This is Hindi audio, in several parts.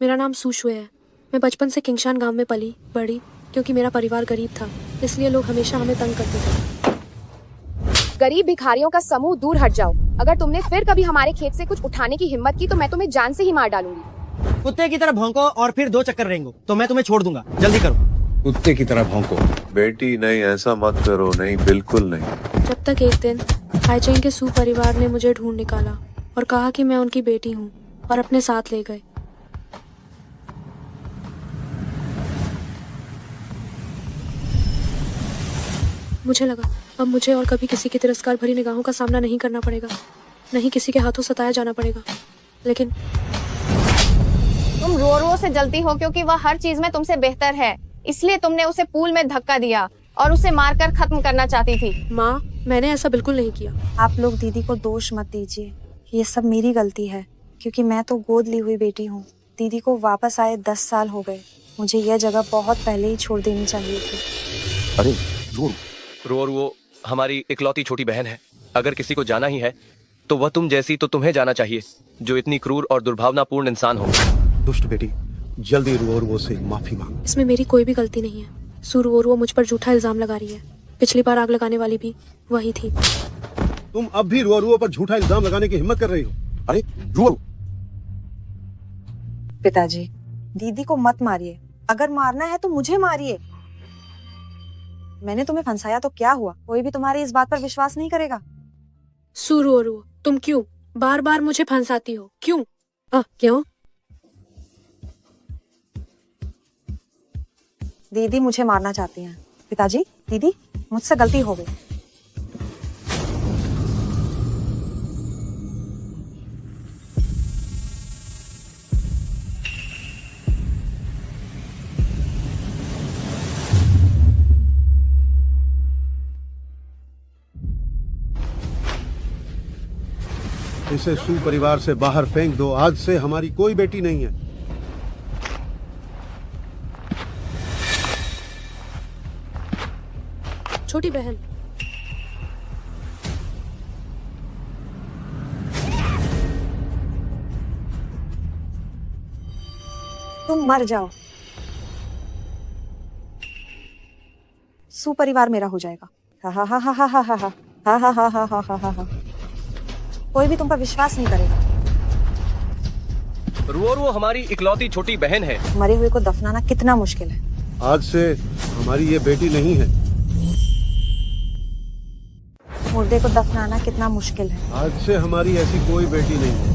मेरा नाम सुशुए है। मैं बचपन से किंगशान गांव में पली बड़ी। क्योंकि मेरा परिवार गरीब था, इसलिए लोग हमेशा हमें तंग करते थे। गरीब भिखारियों का समूह, दूर हट जाओ। अगर तुमने फिर कभी हमारे खेत से कुछ उठाने की हिम्मत की तो मैं तुम्हें जान से ही मार डालूंगी। कुत्ते की तरह भौंको और फिर 2 चक्कर रेंगो तो मैं तुम्हें छोड़ दूंगा। जल्दी करो। कुत्ते की तरह भौंको। बेटी नहीं, ऐसा मत करो, नहीं बिल्कुल नहीं। जब तक एक दिन हाईचैंग के सू परिवार ने मुझे ढूंढ निकाला और कहा कि मैं उनकी बेटी हूँ और अपने साथ ले गए। मुझे लगा अब मुझे और कभी किसी की तिरस्कार भरी निगाहों का सामना नहीं करना पड़ेगा, नहीं किसी के हाथों सताया जाना पड़ेगा। लेकिन तुम रो से जलती हो क्योंकि वह हर चीज में तुमसे बेहतर है, इसलिए तुमने उसे पूल में धक्का दिया और उसे मारकर खत्म करना चाहती थी। माँ, मैंने ऐसा बिल्कुल नहीं किया। आप लोग दीदी को दोष मत दीजिए, ये सब मेरी गलती है क्योंकि मैं तो गोद ली हुई बेटी हूँ। दीदी को वापस आए 10 साल हो गए। मुझे यह जगह बहुत पहले ही छोड़ देनी चाहिए थी। अरे रोर वो हमारी इकलौती छोटी बहन है। अगर किसी को जाना ही है तो वह तुम जैसी तो तुम्हें जाना चाहिए, जो इतनी क्रूर और दुर्भावनापूर्ण इंसान हो। दुष्ट बेटी, जल्दी रुओरुओ से माफी मांग। इसमें मेरी कोई भी गलती नहीं है। सुरुओरुओ मुझ पर झूठा इल्जाम लगा रही है। पिछली बार आग लगाने वाली भी वही थी। तुम अब भी रुओरुओ पर झूठा इल्जाम लगाने की हिम्मत कर रही हो? अरे रुओ। पिताजी, दीदी को मत मारिए। अगर मारना है तो मुझे मारिए। मैंने तुम्हें फंसाया तो क्या हुआ? कोई भी तुम्हारी इस बात पर विश्वास नहीं करेगा। सुरुओरुओ, तुम क्यों बार बार मुझे फंसाती हो? क्यों? क्यों? दीदी मुझे मारना चाहती हैं। पिताजी, दीदी, मुझसे गलती हो गई। इसे सू परिवार से बाहर फेंक दो। आज से हमारी कोई बेटी नहीं है। छोटी बहन, तुम मर जाओ। सू परिवार मेरा हो जाएगा। हा हा हा हा हा हा हा हा हा हा हा हा हा हा। कोई भी तुम पर विश्वास नहीं करेगा। रोर वो हमारी इकलौती छोटी बहन है। मरे हुए को दफनाना कितना मुश्किल है। आज से हमारी ये बेटी नहीं है। मुर्दे को दफनाना कितना मुश्किल है। आज से हमारी ऐसी कोई बेटी नहीं है।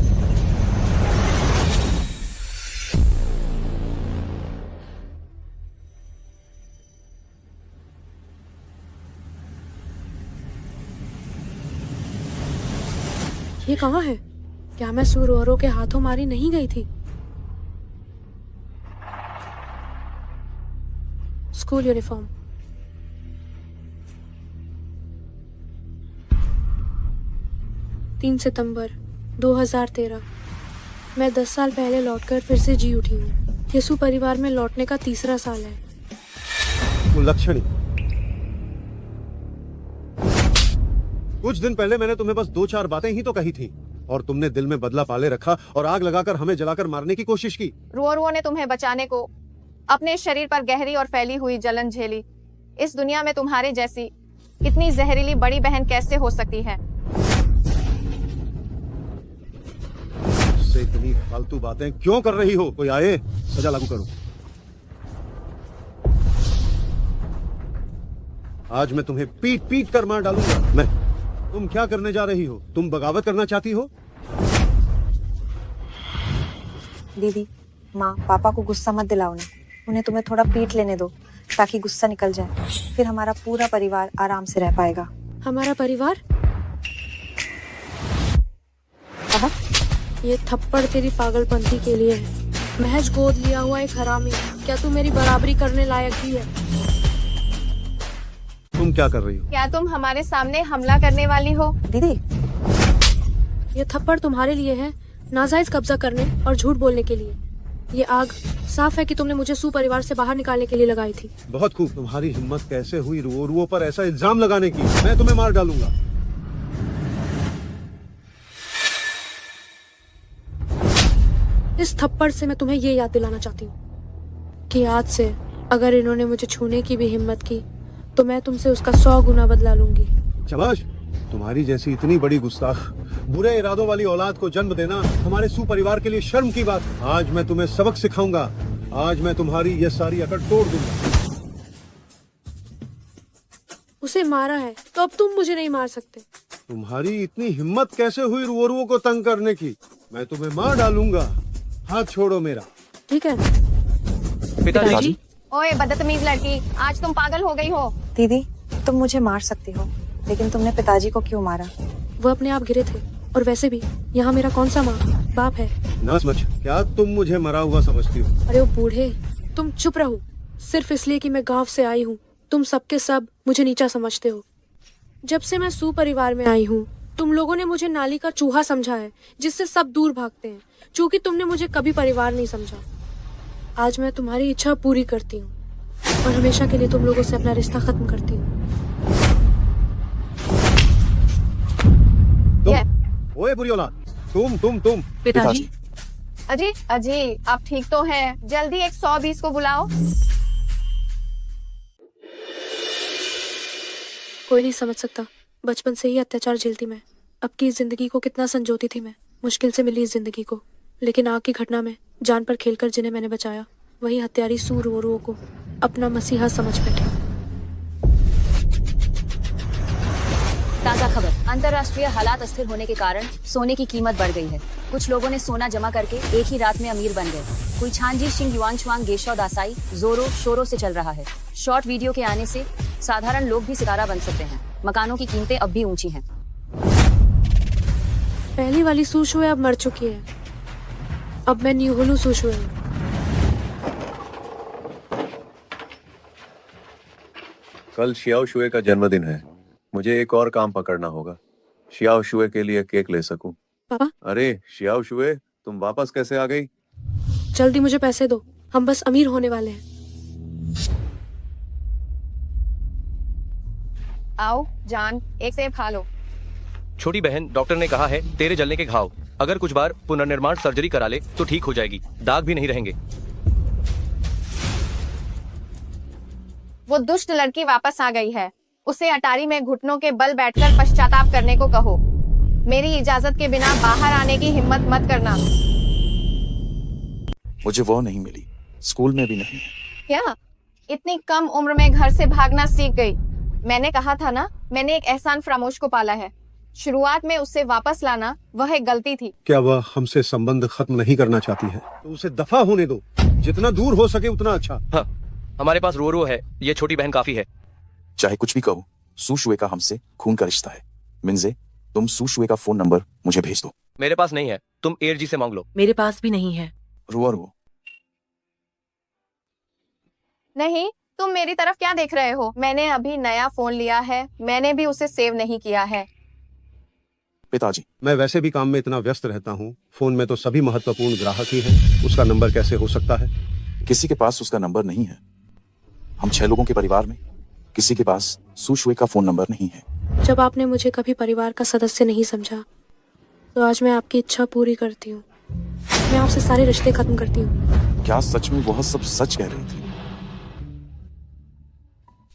ये कहाँ है? क्या मैं सुरुओरुओ के हाथों मारी नहीं गई थी? School uniform. तीन सितंबर 2013। मैं 10 साल पहले लौटकर फिर से जी उठी हूँ। यसु परिवार में लौटने का 3रा साल है। लक्षणी, कुछ दिन पहले मैंने तुम्हें बस 2-4 बातें ही तो कही थी और तुमने दिल में बदला पाले रखा और आग लगाकर हमें जलाकर मारने की कोशिश की। रुओ ने तुम्हें बचाने को अपने शरीर पर गहरी और फैली हुई जलन झेली। इस दुनिया में तुम्हारे जैसी इतनी जहरीली बड़ी बहन कैसे हो सकती है? से इतनी फालतू बातें क्यों कर रही हो? कोई आए, सजा लागू करो। आज मैं तुम्हें पीट पीट कर मार डालूंगा। तुम क्या करने जा रही हो? तुम बगावत करना चाहती हो? दीदी, माँ, पापा को गुस्सा मत दिलाओ ना। उन्हें तुम्हें थोड़ा पीट लेने दो ताकि गुस्सा निकल जाए। फिर हमारा पूरा परिवार आराम से रह पाएगा। हमारा परिवार? ये थप्पड़ तेरी पागलपंथी के लिए है। महज गोद लिया हुआ एक हरामी। क्या तू मेरी बराबरी करने लायक भी है? तुम क्या कर रही हो? क्या तुम हमारे सामने हमला करने वाली हो? दीदी, ये थप्पड़ तुम्हारे लिए है, नाजायज कब्जा करने और झूठ बोलने के लिए। ये आग साफ है कि तुमने मुझे सू परिवार से बाहर निकालने के लिए लगाई थी। बहुत खूब। तुम्हारी हिम्मत कैसे हुई रुओरुओ पर ऐसा इल्जाम लगाने की? मैं तुम्हें मार डालूंगा। इस थप्पड़ से मैं तुम्हें ये याद दिलाना चाहती हूँ कि आज से अगर इन्होंने मुझे छूने की भी हिम्मत की तो मैं तुमसे उसका 100 गुना बदला लूंगी। शाबाश, तुम्हारी जैसी इतनी बड़ी गुस्ताख बुरे इरादों वाली औलाद को जन्म देना हमारे सुपरिवार के लिए शर्म की बात है। आज मैं तुम्हें सबक सिखाऊंगा। आज मैं तुम्हारी ये सारी अकड़ तोड़ दूंगा। उसे मारा है तो अब तुम मुझे नहीं मार सकते। तुम्हारी इतनी हिम्मत कैसे हुई रुओरुओ को तंग करने की? मैं तुम्हें मार डालूंगा। हाथ छोड़ो मेरा। ठीक है पिताजी। ओए बदतमीज लड़की, आज तुम पागल हो गई हो। दीदी, तुम मुझे मार सकती हो, लेकिन तुमने पिताजी को क्यों मारा? वो अपने आप गिरे थे, और वैसे भी यहाँ मेरा कौन सा माँ बाप है। ना समझ, क्या तुम मुझे मरा हुआ समझती हो? अरे वो बूढ़े, तुम चुप रहो। सिर्फ इसलिए कि मैं गांव से आई हूँ तुम सबके सब मुझे नीचा समझते हो। जब से मैं सुपरिवार में आई हूँ तुम लोगों ने मुझे नाली का चूहा समझा है जिससे सब दूर भागते हैं, क्योंकि तुमने मुझे कभी परिवार नहीं समझा। आज मैं तुम्हारी इच्छा पूरी करती हूँ और हमेशा के लिए तुम लोगों से अपना रिश्ता खत्म करती हूँ। ओए बुरी औलाद, तुम पिताजी, अजी अजी, आप ठीक तो हैं? जल्दी एक 120 को बुलाओ। कोई नहीं समझ सकता, बचपन से ही अत्याचार झेलती मैं। अब की इस जिंदगी को कितना संजोती थी मैं, मुश्किल से मिली इस जिंदगी को। लेकिन आग की घटना में जान पर खेलकर जिन्हें मैंने बचाया, वही हत्यारी सुरोरुओं को अपना मसीहा समझ बैठे। ताज़ा खबर, अंतर्राष्ट्रीय हालात अस्थिर होने के कारण सोने की कीमत बढ़ गई है। कुछ लोगों ने सोना जमा करके एक ही रात में अमीर बन गए। कोई छानजी शिंग युआंगशुआंग गेशो दासाई जोरों शोरों से चल रहा है। शॉर्ट वीडियो के आने से साधारण लोग भी सितारा बन सकते हैं। मकानों की कीमतें अब भी ऊंची हैं। पहली वाली सुशुए अब मर चुकी है, अब मैं न्यूहुलू सुशुए हूँ। कल शियाओ शुए का जन्मदिन है। मुझे एक और काम पकड़ना होगा, शियाओ शुए के लिए केक ले सकूं। पापा, अरे शियाओ शुए, तुम वापस कैसे आ गई? जल्दी मुझे पैसे दो, हम बस अमीर होने वाले हैं। आओ जान, एक सेब खा लो। छोटी बहन, डॉक्टर ने कहा है तेरे जलने के घाव अगर कुछ बार पुनर्निर्माण सर्जरी करा ले तो ठीक हो जाएगी, दाग भी नहीं रहेंगे। वो दुष्ट लड़की वापस आ गई है। उसे अटारी में घुटनों के बल बैठकर पश्चाताप करने को कहो। मेरी इजाजत के बिना बाहर आने की हिम्मत मत करना। मुझे वो नहीं मिली, स्कूल में भी नहीं। क्या इतनी कम उम्र में घर से भागना सीख गई? मैंने कहा था ना, मैंने एक एहसान फरामोश को पाला है। शुरुआत में उससे वापस लाना वह एक गलती थी। क्या वह हमसे संबंध खत्म नहीं करना चाहती है तो उसे दफा होने दो। जितना दूर हो सके उतना अच्छा। हाँ, हमारे पास रो है, ये छोटी बहन काफी है। चाहे कुछ भी कहो, सुशुए का हमसे खून का रिश्ता है। मिंजे, तुम सुशुए का फोन नंबर मुझे भेज दो। मेरे पास नहीं है, तुम एयर जी से मांग लो। मेरे पास भी नहीं है। रुओ नहीं, तुम मेरी तरफ क्या देख रहे हो? मैंने अभी नया फोन लिया है, मैंने भी उसे सेव नहीं किया है। पिताजी, मैं वैसे भी काम में इतना व्यस्त रहता हूँ, फोन में तो सभी महत्वपूर्ण ग्राहक ही हैं। उसका नंबर कैसे हो सकता है? किसी के पास उसका नंबर नहीं है। हम 6 लोगों के परिवार में किसी के पास सुशुए का फोन नंबर नहीं है। जब आपने मुझे कभी परिवार का सदस्य नहीं समझा तो आज मैं आपकी इच्छा पूरी करती हूँ। मैं आपसे सारे रिश्ते खत्म करती हूँ। क्या सच में वह सब सच कह रही थी?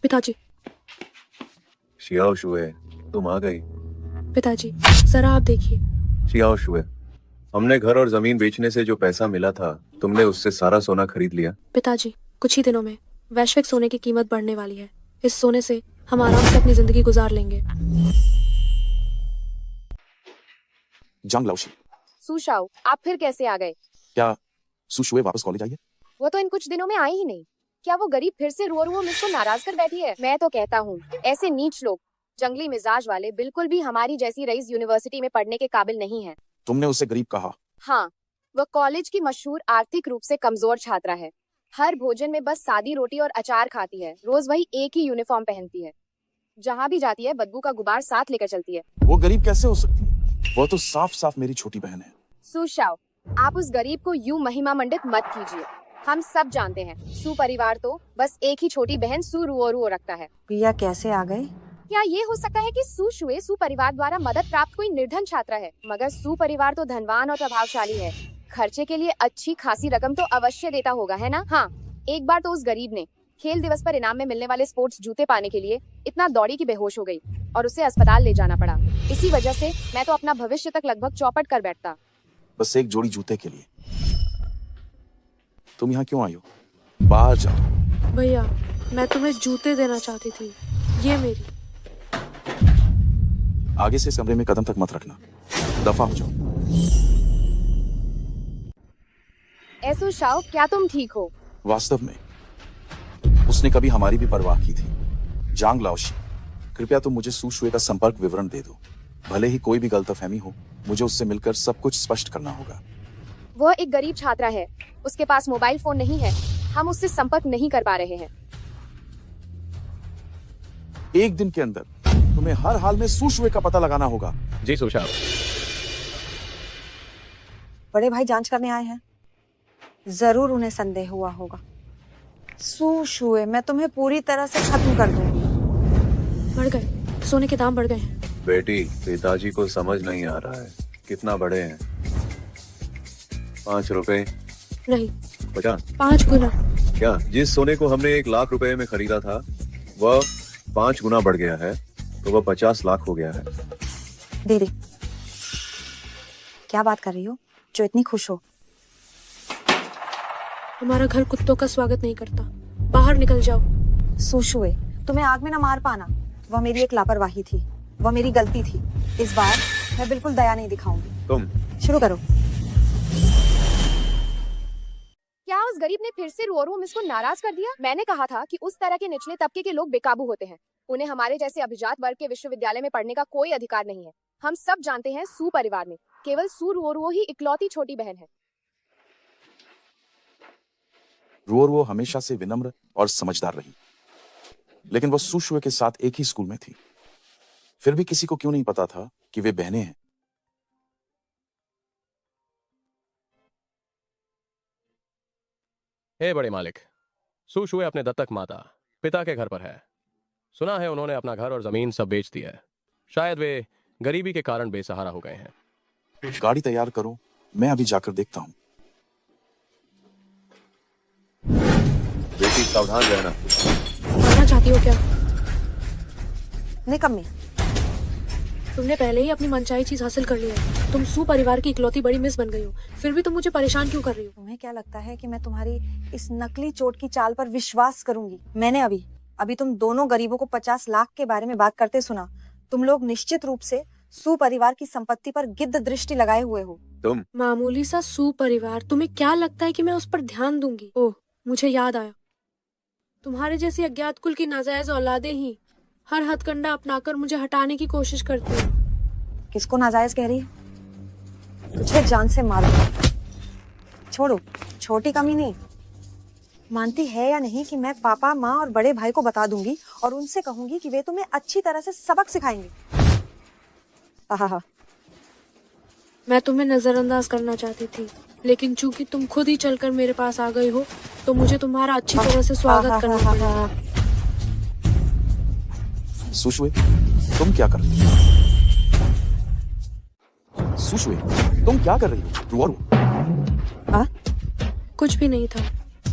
पिताजी, शियाओ शुए, तुम आ गई। पिताजी जरा आप देखिए। शियाओ शुए, हमने घर और जमीन बेचने से जो पैसा मिला था, तुमने उससे सारा सोना खरीद लिया। पिताजी, कुछ ही दिनों में वैश्विक सोने की कीमत बढ़ने वाली है। इस सोने से हम आराम से अपनी जिंदगी गुजार लेंगे। जांग लाओशी, सुशाओ, आप फिर कैसे आ गए? क्या सुशुए वापस कॉलेज आई है? वो तो इन कुछ दिनों में आई ही नहीं। क्या वो गरीब फिर से रो मुझको नाराज कर बैठी है? मैं तो कहता हूँ ऐसे नीच लोग, जंगली मिजाज वाले, बिल्कुल भी हमारी जैसी रईस यूनिवर्सिटी में पढ़ने के काबिल नहीं है। तुमने उसे गरीब कहा? हाँ, वह कॉलेज की मशहूर आर्थिक रूप से कमजोर छात्रा है। हर भोजन में बस सादी रोटी और अचार खाती है। रोज वही एक ही यूनिफॉर्म पहनती है। जहाँ भी जाती है बदबू का गुबार साथ लेकर चलती है। वो गरीब कैसे हो सकती है? वो तो साफ साफ मेरी छोटी बहन है। सुशाओ, आप उस गरीब को यूं महिमा मंडित मत कीजिए। हम सब जानते हैं, सुपरिवार तो बस एक ही छोटी बहन सुरुओरुओ रखता है। भैया कैसे आ गए? क्या ये हो सकता है कि सुशुए सुपरिवार द्वारा मदद प्राप्त कोई निर्धन छात्रा है? मगर सुपरिवार तो धनवान और प्रभावशाली है। खर्चे के लिए अच्छी खासी रकम तो अवश्य देता होगा, है ना? हाँ, एक बार तो उस गरीब ने खेल दिवस पर इनाम में मिलने वाले स्पोर्ट्स जूते पाने के लिए इतना दौड़ी कि बेहोश हो गई और उसे अस्पताल ले जाना पड़ा। इसी वजह से मैं तो अपना भविष्य तक लगभग चौपट कर बैठता। बस एक जोड़ी जूते के लिए तुम यहाँ क्यों आई हो? बाहर जाओ। भैया, मैं तुम्हें जूते देना चाहती थी, ये मेरी। आगे से इस कमरे में कदम तक मत रखना, दफा हो जाओ। ऐसो शाओ, क्या तुम ठीक हो? वास्तव में उसने कभी हमारी भी परवाह की थी। जांग लाओशी, कृपया तुम मुझे सू शुए का संपर्क विवरण दे दो। भले ही कोई भी गलतफहमी हो, मुझे उससे मिलकर सब कुछ स्पष्ट करना होगा। वह एक गरीब छात्रा है, उसके पास मोबाइल फोन नहीं है, हम उससे संपर्क नहीं कर पा रहे हैं। एक दिन के अंदर तुम्हें हर हाल में सू शुए का पता लगाना होगा। जी सुशांत। बड़े भाई जांच करने आए हैं, जरूर उन्हें संदेह हुआ होगा। सू शुए, मैं तुम्हें पूरी तरह से खत्म कर दूंगी। बढ़ गए, सोने के दाम बढ़ गए हैं। बेटी, पिताजी को समझ नहीं आ रहा है कितना बड़े हैं। 5 रुपए नहीं, 50। 5 गुना। क्या जिस सोने को हमने 1 लाख रुपए में खरीदा था वह 5 गुना बढ़ गया है, तो वह 50 लाख हो गया है। दीदी, क्या बात कर रही हो जो इतनी खुश हो? हमारा घर कुत्तों का स्वागत नहीं करता, बाहर निकल जाओ। सू शुए, तुम्हें आग में ना मार पाना। वह मेरी एक लापरवाही थी, वह मेरी गलती थी। इस बार मैं बिल्कुल दया नहीं दिखाऊंगी। तुम शुरू करो। क्या उस गरीब ने फिर से रोरो मिस को नाराज कर दिया? मैंने कहा था कि उस तरह के निचले तबके के लोग बेकाबू होते हैं। उन्हें हमारे जैसे अभिजात वर्ग के विश्वविद्यालय में पढ़ने का कोई अधिकार नहीं है। हम सब जानते हैं सू परिवार में केवल सू रोरो ही इकलौती छोटी बहन है। रुओरुओ हमेशा से विनम्र और समझदार रही, लेकिन वह सू शुए के साथ एक ही स्कूल में थी। फिर भी किसी को क्यों नहीं पता था कि वे बहनें हैं। हे बड़े मालिक, सू शुए अपने दत्तक माता पिता के घर पर है। सुना है उन्होंने अपना घर और जमीन सब बेच दिया है। शायद वे गरीबी के कारण बेसहारा हो गए हैं। गाड़ी तैयार करो, मैं अभी जाकर देखता हूँ। बेटी सावधान रहना। मारना चाहती हो क्या? निकम्मी, तुमने पहले ही अपनी मनचाही चीज हासिल कर ली है। तुम सू परिवार की इकलौती बड़ी मिस बन गई हो, फिर भी तुम मुझे परेशान क्यों कर रही हो? तुम्हें क्या लगता है कि मैं तुम्हारी इस नकली चोट की चाल पर विश्वास करूंगी? मैंने अभी तुम दोनों गरीबों को 50 लाख के बारे में बात करते सुना। तुम लोग निश्चित रूप से सू परिवार की संपत्ति पर गिद्ध दृष्टि लगाए हुए हो। तुम मामूली सा सू परिवार, तुम्हें क्या लगता है कि मैं उस पर ध्यान दूंगी? ओह, मुझे याद आया, तुम्हारे जैसी अज्ञात कुल की नाजायज औलादें ही हर हथकंडा अपनाकर मुझे हटाने की कोशिश करती हैं। किसको नाजायज कह रही है? तुझे जान से मारो। छोड़ो, छोटी कमी नहीं। मानती है या नहीं कि मैं पापा, माँ और बड़े भाई को बता दूंगी और उनसे कहूंगी कि वे तुम्हें अच्छी तरह से सबक सिखाएंगे। आहा, मैं तुम्हें नजरअंदाज करना चाहती थी, लेकिन चूंकि तुम खुद ही चलकर मेरे पास आ गई हो, तो मुझे तुम्हारा अच्छी तरह से स्वागत करना पड़ेगा। सू शुए, तुम क्या कर रही हो? सू शुए, तुम क्या कर रही हो? रुओरुओ, कुछ भी नहीं था,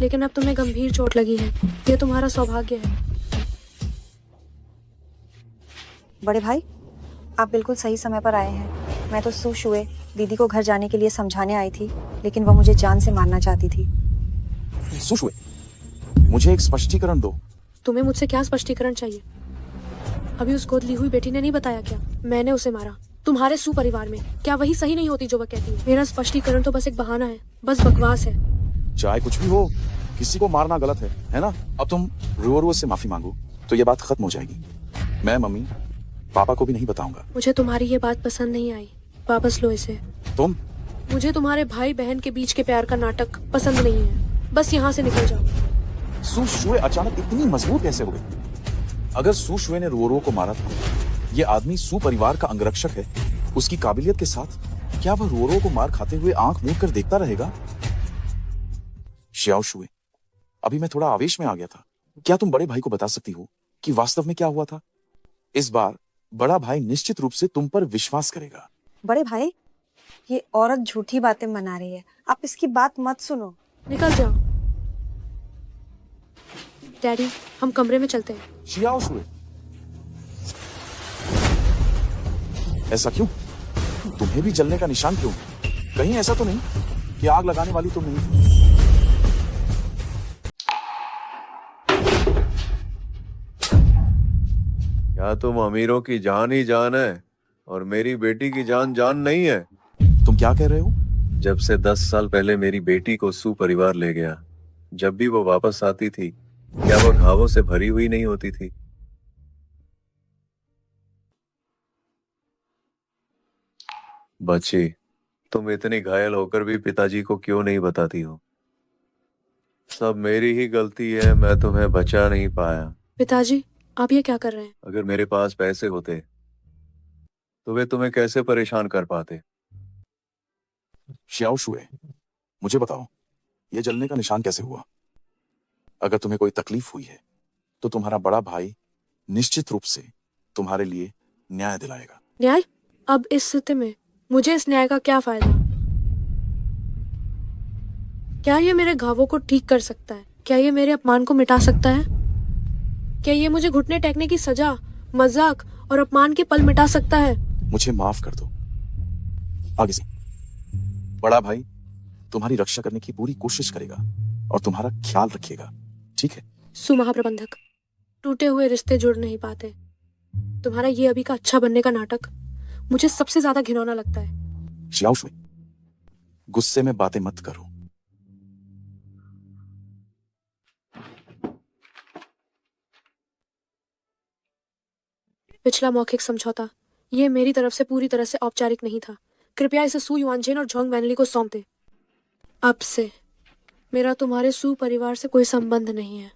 लेकिन अब तुम्हें गंभीर चोट लगी है। ये तुम्हारा सौभाग्य है। बड़े भाई, आप बिल्कुल सही समय पर आए हैं। मैं तो सू शुए दीदी को घर जाने के लिए समझाने आई थी, लेकिन वह मुझे जान से मारना चाहती थी। सू शुए, मुझे एक स्पष्टीकरण दो। तुम्हें मुझसे क्या स्पष्टीकरण चाहिए? अभी उस गोद ली हुई बेटी ने नहीं बताया क्या? मैंने उसे मारा तुम्हारे सू परिवार में। क्या वही सही नहीं होती जो वह कहती है? मेरा स्पष्टीकरण तो बस एक बहाना है, बस बकवास है। चाहे कुछ भी हो, किसी को मारना गलत है ना? अब तुम रुओरुओ से माफी मांगो तो ये बात खत्म हो जाएगी। मैं मम्मी पापा को भी नहीं बताऊंगा। मुझे तुम्हारी ये बात पसंद नहीं आई, वापस लो इसे। तुम? मुझे तुम्हारे भाई बहन के बीच के प्यार का नाटक पसंद नहीं है, बस यहाँ से निकल जाओ। सू शुए अचानक इतनी मजबूत कैसे हो गई? अगर सू शुए ने रुओरुओ को मारा था, ये आदमी सू परिवार का अंगरक्षक है, उसकी काबिलियत के साथ क्या वह रुओरुओ को मार खाते हुए आंख मूंद कर देखता रहेगा? शियाओ शुए, अभी मैं थोड़ा आवेश में आ गया था। क्या तुम बड़े भाई को बता सकती हो कि वास्तव में क्या हुआ था? इस बार बड़ा भाई निश्चित रूप से तुम पर विश्वास करेगा। बड़े भाई, ये औरत झूठी बातें मना रही है, आप इसकी बात मत सुनो। निकल जाओ। डैडी, हम कमरे में चलते हैं। शियाओ शुए, ऐसा क्यों? तुम्हें भी जलने का निशान क्यों? कहीं ऐसा तो नहीं कि आग लगाने वाली तुम नहीं? क्या तुम अमीरों की जान ही जान है और मेरी बेटी की जान जान नहीं है? तुम क्या कह रहे हो? जब से 10 साल पहले मेरी बेटी को सुपरिवार ले गया, जब भी वो वापस आती थी, क्या वो घावों से भरी हुई नहीं होती थी? बच्ची, तुम इतनी घायल होकर भी पिताजी को क्यों नहीं बताती हो? सब मेरी ही गलती है, मैं तुम्हें बचा नहीं पाया। पिताजी, आप ये क्या कर रहे हैं? अगर मेरे पास पैसे होते तो वे तुम्हें कैसे परेशान कर पाते? शियाओ शुए, मुझे बताओ, ये जलने का निशान कैसे हुआ? अगर तुम्हें कोई तकलीफ हुई है तो तुम्हारा बड़ा भाई निश्चित रूप से तुम्हारे लिए न्याय दिलाएगा। न्याय? अब इस स्थिति में मुझे इस न्याय का क्या फायदा? क्या ये मेरे घावों को ठीक कर सकता है? क्या ये मेरे अपमान को मिटा सकता है? क्या ये मुझे घुटने टेकने की सजा, मजाक और अपमान के पल मिटा सकता है? मुझे माफ कर दो। आगे से बड़ा भाई तुम्हारी रक्षा करने की पूरी कोशिश करेगा और तुम्हारा ख्याल रखिएगा, ठीक है? सुमहाप्रबंधक, टूटे हुए रिश्ते जुड़ नहीं पाते। तुम्हारा ये अभी का अच्छा बनने का नाटक मुझे सबसे ज्यादा घिनौना लगता है। शियाओ शुए, गुस्से में बातें मत करो। पिछला मौखिक समझौता ये मेरी तरफ से पूरी तरह से औपचारिक नहीं था। कृपया इसे सु युआनचेन और झोंग वैनली को सौंप दे। अब से मेरा तुम्हारे सु परिवार से कोई संबंध नहीं है।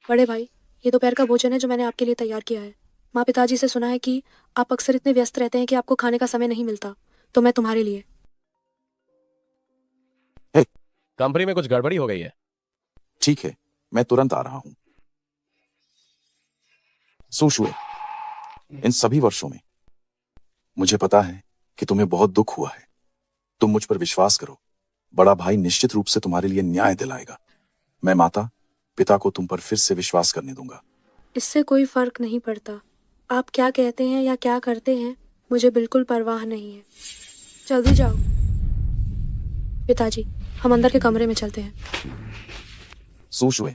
बड़े भाई, ये दोपहर का भोजन है जो मैंने आपके लिए तैयार किया है। माँ पिताजी से सुना है कि आप अक्सर इतने व्यस्त रहते हैं कि आपको खाने का समय नहीं मिलता, तो मैं तुम्हारे लिए। कंपनी में कुछ गड़बड़ी हो गई है। ठीक है, मैं तुरंत आ रहा हूं। सु शुए, इन सभी वर्षों में मुझे पता है कि तुम्हें बहुत दुख हुआ है। तुम मुझ पर विश्वास करो, बड़ा भाई निश्चित रूप से तुम्हारे लिए न्याय दिलाएगा। मैं माता पिता को तुम पर फिर से विश्वास करने दूंगा। इससे कोई फर्क नहीं पड़ता। आप क्या कहते हैं या क्या करते हैं, मुझे बिल्कुल परवाह नहीं है। जल्दी जाओ। पिताजी, हम अंदर के कमरे में चलते हैं। सु शुए,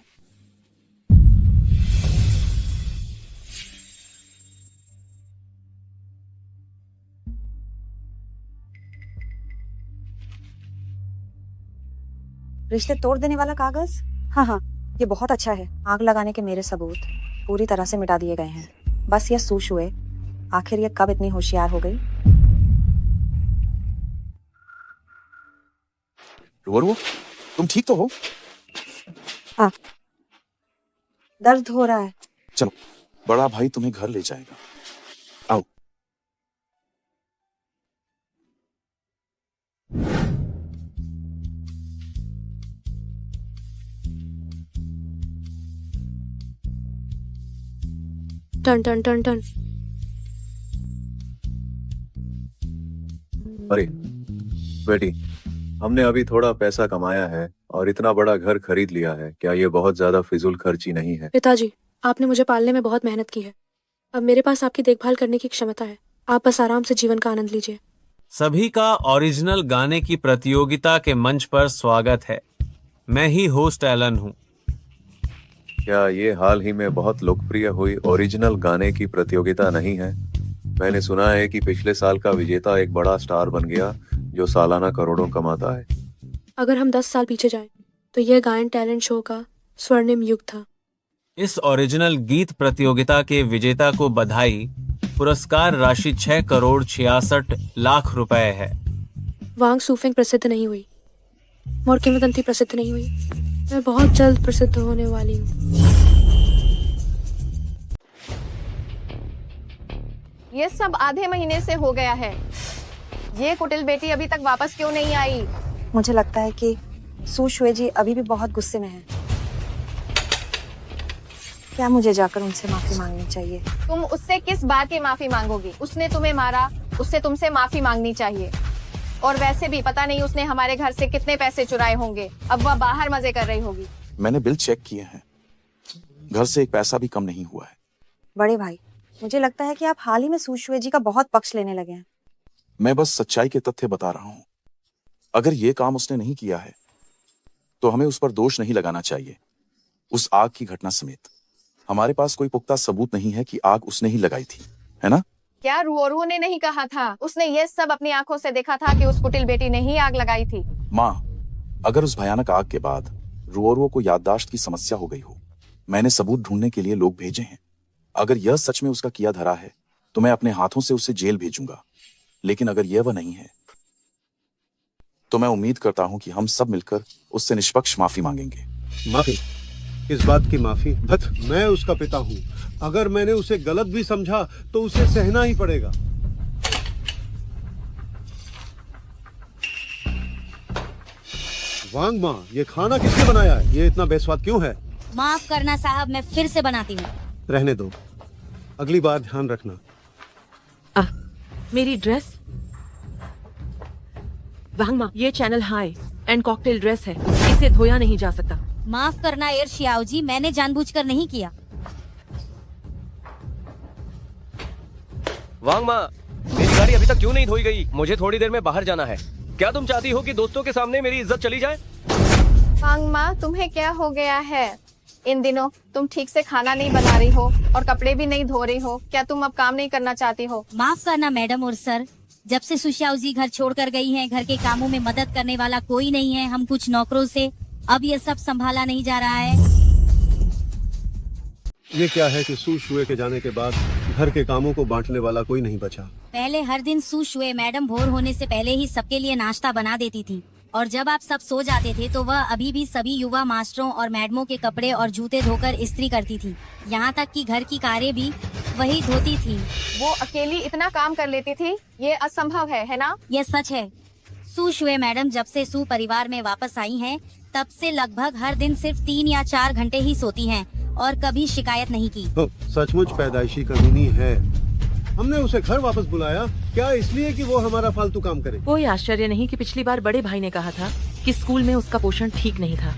रिश्ते तोड़ देने वाला कागज? हाँ हाँ, ये बहुत अच्छा है। आग लगाने के मेरे सबूत पूरी तरह से मिटा दिए गए हैं। बस ये सु शुए, आखिर ये कब इतनी होशियार हो गई? रुओ, तुम ठीक तो हो? हाँ, दर्द हो रहा है। चलो, बड़ा भाई तुम्हें घर ले जाएगा। आओ। टन टन टन टन। अरे बेटी, हमने अभी थोड़ा पैसा कमाया है और इतना बड़ा घर खरीद लिया है। क्या ये बहुत ज्यादा फिजूल खर्ची नहीं है? पिताजी, आपने मुझे पालने में बहुत मेहनत की है। अब मेरे पास आपकी देखभाल करने की क्षमता है। आप बस आराम से जीवन का आनंद लीजिए। सभी का ओरिजिनल गाने की प्रतियोगिता के मंच पर स्वागत है। मैं ही होस्ट एलन हूँ। क्या ये हाल ही में बहुत लोकप्रिय हुई ओरिजिनल गाने की प्रतियोगिता नहीं है? मैंने सुना है कि पिछले साल का विजेता एक बड़ा स्टार बन गया जो सालाना करोड़ों कमाता है। अगर हम 10 साल पीछे जाएं, तो यह गायन टैलेंट शो का स्वर्णिम युग था। इस ओरिजिनल गीत प्रतियोगिता के विजेता को बधाई। पुरस्कार राशि 6 करोड़ 66 लाख रुपए है। वांग सूफेंग प्रसिद्ध नहीं हुई, मोर किंवदंती प्रसिद्ध नहीं हुई। मैं बहुत जल्द प्रसिद्ध होने वाली हूँ। ये सब आधे महीने से हो गया है। ये कुटिल बेटी अभी तक वापस क्यों नहीं आई? मुझे लगता है कि सुशुए जी अभी भी बहुत गुस्से में हैं। क्या मुझे जाकर उनसे माफी मांगनी चाहिए? तुम उससे किस बात की माफी मांगोगी? उसने तुम्हें मारा, उससे तुमसे माफी मांगनी चाहिए। और वैसे भी पता नहीं उसने हमारे घर से कितने पैसे चुराए होंगे। अब वह बाहर मजे कर रही होगी। मैंने बिल चेक किए हैं, घर से एक पैसा भी कम नहीं हुआ है। बड़े भाई, मुझे लगता है कि आप हाल ही में सुशुए जी का बहुत पक्ष लेने लगे हैं। मैं बस सच्चाई के तथ्य बता रहा हूँ। अगर ये काम उसने नहीं किया है तो हमें उस पर दोष नहीं लगाना चाहिए। उस आग की घटना समेत हमारे पास कोई पुख्ता सबूत नहीं है कि आग उसने ही लगाई थी, है ना? क्या रुओरुओ ने नहीं कहा था? उसने ये सब अपनी आंखों से देखा था कि उस कुटिल बेटी ने ही आग लगाई थी। माँ, अगर उस भयानक आग के बाद रुओरुओ को याददाश्त की समस्या हो गई हो, मैंने सबूत ढूंढने के लिए लोग भेजे हैं। अगर यह सच में उसका किया धरा है तो मैं अपने हाथों से उसे जेल भेजूंगा। लेकिन अगर यह वह नहीं है तो मैं उम्मीद करता हूं कि हम सब मिलकर उससे निष्पक्ष माफी मांगेंगे। माफी? इस बात की माफी? बट मैं उसका पिता हूँ। अगर मैंने उसे गलत भी समझा तो उसे सहना ही पड़ेगा। वांग माँ, ये खाना किसने बनाया है? ये इतना बेस्वाद क्यों है? माफ करना साहब, मैं फिर से बनाती हूँ। रहने दो, अगली बार ध्यान रखना। मेरी ड्रेस। वांगमा, ये channel high and cocktail dress है, इसे धोया नहीं जा सकता। माफ करना एयर शियाओ जी, मैंने जानबूझकर नहीं किया। वांग माँ, मेरी गाड़ी अभी तक क्यों नहीं धोई गई? मुझे थोड़ी देर में बाहर जाना है। क्या तुम चाहती हो कि दोस्तों के सामने मेरी इज्जत चली जाए? वांग माँ, तुम्हें क्या हो गया है? इन दिनों तुम ठीक से खाना नहीं बना रही हो और कपड़े भी नहीं धो रही हो। क्या तुम अब काम नहीं करना चाहती हो? माफ करना मैडम और सर, जब से सुशियाओ जी घर छोड़कर गई हैं, घर के कामों में मदद करने वाला कोई नहीं है। हम कुछ नौकरों से अब ये सब संभाला नहीं जा रहा है। ये क्या है कि सुशुए के जाने के बाद घर के कामों को बांटने वाला कोई नहीं बचा। पहले हर दिन सुशुए मैडम भोर होने से पहले ही सबके लिए नाश्ता बना देती थी, और जब आप सब सो जाते थे तो वह अभी भी सभी युवा मास्टरों और मैडमों के कपड़े और जूते धोकर इस्त्री करती थी। यहाँ तक कि घर की कारें भी वही धोती थी। वो अकेली इतना काम कर लेती थी? ये असंभव है ना? ये सच है। सुशुए मैडम जब से सु परिवार में वापस आई हैं, तब से लगभग हर दिन सिर्फ 3 या 4 घंटे ही सोती हैं और कभी शिकायत नहीं की। सचमुच पैदाइशी कमीनी है। हमने उसे घर वापस बुलाया, क्या इसलिए कि वो हमारा फालतू काम करे? कोई आश्चर्य नहीं कि पिछली बार बड़े भाई ने कहा था कि स्कूल में उसका पोषण ठीक नहीं था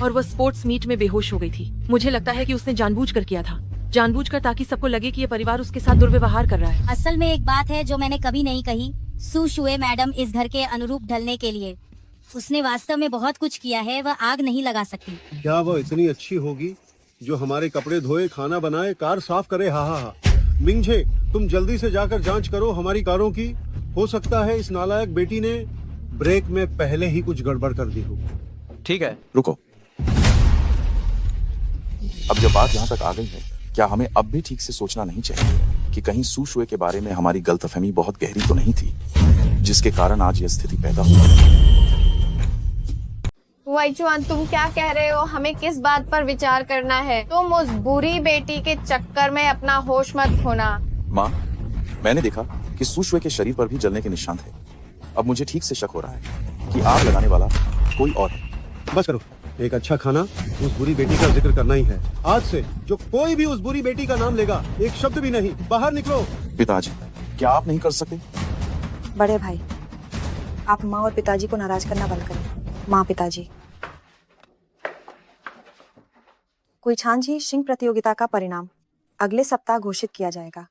और वो स्पोर्ट्स मीट में बेहोश हो गई थी। मुझे लगता है कि उसने जानबूझकर किया था, जानबूझकर, ताकि सबको लगे कि ये परिवार उसके साथ दुर्व्यवहार कर रहा है। असल में एक बात है जो मैंने कभी नहीं कही। सुशुए मैडम इस घर के अनुरूप ढलने के लिए उसने वास्तव में बहुत कुछ किया है। वह आग नहीं लगा सकती। क्या वो इतनी अच्छी होगी जो हमारे कपड़े धोए, खाना बनाए, कार साफ करे? हा हा हा। मिंगझे, तुम जल्दी से जाकर जांच करो हमारी कारों की। हो सकता है इस नालायक बेटी ने ब्रेक में पहले ही कुछ गड़बड़ कर दी हो। ठीक है, रुको। अब जब बात यहाँ तक आ गई है, क्या हमें अब भी ठीक से सोचना नहीं चाहिए कि कहीं सुशुए के बारे में हमारी गलतफहमी बहुत गहरी तो नहीं थी, जिसके कारण आज यह स्थिति पैदा हुई? वाइचुआन, तुम क्या कह रहे हो? हमें किस बात पर विचार करना है? तुम उस बुरी बेटी के चक्कर में अपना होश मत खोना। माँ, मैंने देखा कि सुशुए के शरीर पर भी जलने के निशान थे। अब मुझे ठीक से शक हो रहा है कि आग लगाने वाला कोई और है। बस करो, एक अच्छा खाना उस बुरी बेटी का जिक्र करना ही है। आज से जो कोई भी उस बुरी बेटी का नाम लेगा, एक शब्द भी नहीं। बाहर निकलो। पिताजी, क्या आप नहीं कर सकते? बड़े भाई, आप माँ और पिताजी को नाराज करना बंद करें। माँ, पिताजी, कुइछानजी शिंग प्रतियोगिता का परिणाम अगले सप्ताह घोषित किया जाएगा।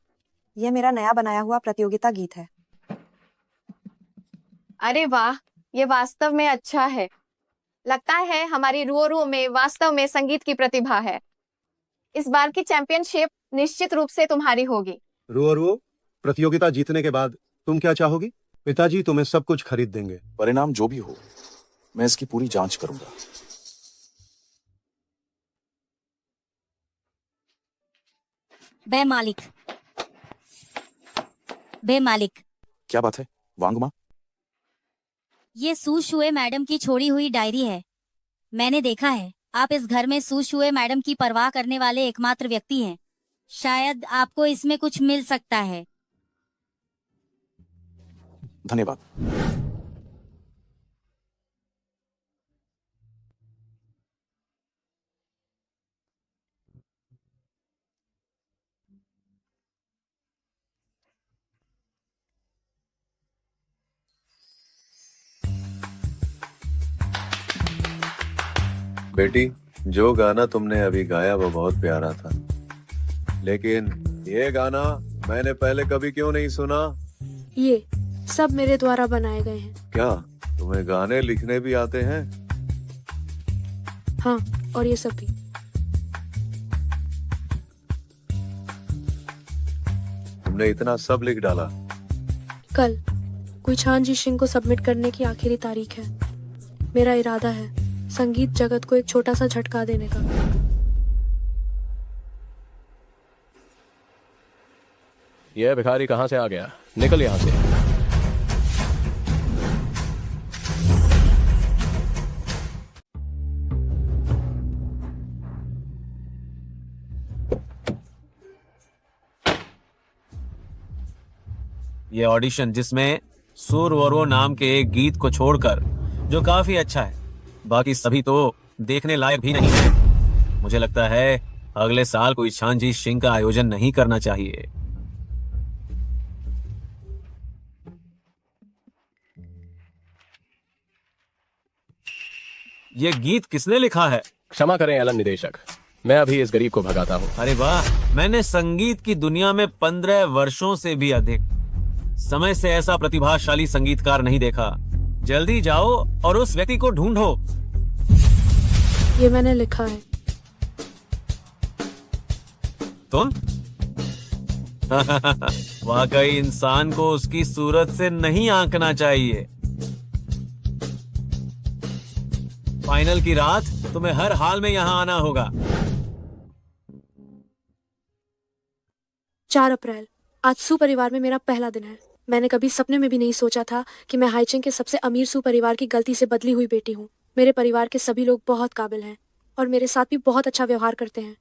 यह मेरा नया बनाया हुआ प्रतियोगिता गीत है। अरे वाह, ये वास्तव में अच्छा है। लगता है हमारी रुओरुओ में वास्तव में संगीत की प्रतिभा है। इस बार की चैंपियनशिप निश्चित रूप से तुम्हारी होगी। रुओरुओ, प्रतियोगिता जीतने के बाद तुम क्या चाहोगी? पिताजी तुम्हें सब कुछ खरीद देंगे। परिणाम जो भी हो, मैं इसकी पूरी जांच करूंगा। बे मालिक, बे मालिक, क्या बात है वांगमा? ये सुशुए मैडम की छोड़ी हुई डायरी है। मैंने देखा है आप इस घर में सुशुए मैडम की परवाह करने वाले एकमात्र व्यक्ति हैं। शायद आपको इसमें कुछ मिल सकता है। धन्यवाद। बेटी, जो गाना तुमने अभी गाया वो बहुत प्यारा था, लेकिन ये गाना मैंने पहले कभी क्यों नहीं सुना? ये सब मेरे द्वारा बनाए गए हैं। क्या तुम्हें गाने लिखने भी आते हैं? हाँ, और ये सब भी। तुमने इतना सब लिख डाला? कल कुईछान जी सिंह को सबमिट करने की आखिरी तारीख है। मेरा इरादा है संगीत जगत को एक छोटा सा झटका देने का। यह भिखारी कहाँ से आ गया? निकल यहाँ से। ये ऑडिशन जिसमें सुर वरो नाम के एक गीत को छोड़कर, जो काफी अच्छा है, बाकी सभी तो देखने लायक भी नहीं है। मुझे लगता है अगले साल कोई छानजी सिंह का आयोजन नहीं करना चाहिए। ये गीत किसने लिखा है? क्षमा करें एलन निदेशक, मैं अभी इस गरीब को भगाता हूँ। अरे वाह, मैंने संगीत की दुनिया में 15 वर्षों से भी अधिक समय से ऐसा प्रतिभाशाली संगीतकार नहीं देखा। जल्दी जाओ और उस व्यक्ति को ढूंढो। ये मैंने लिखा है। तुम? वाकई इंसान को उसकी सूरत से नहीं आंकना चाहिए। फाइनल की रात तुम्हें हर हाल में यहाँ आना होगा। 4 अप्रैल, आज सू परिवार में मेरा पहला दिन है। मैंने कभी सपने में भी नहीं सोचा था कि मैं हाईचिंग के सबसे अमीर सू परिवार की गलती से बदली हुई बेटी हूँ। मेरे परिवार के सभी लोग बहुत काबिल हैं और मेरे साथ भी बहुत अच्छा व्यवहार करते हैं।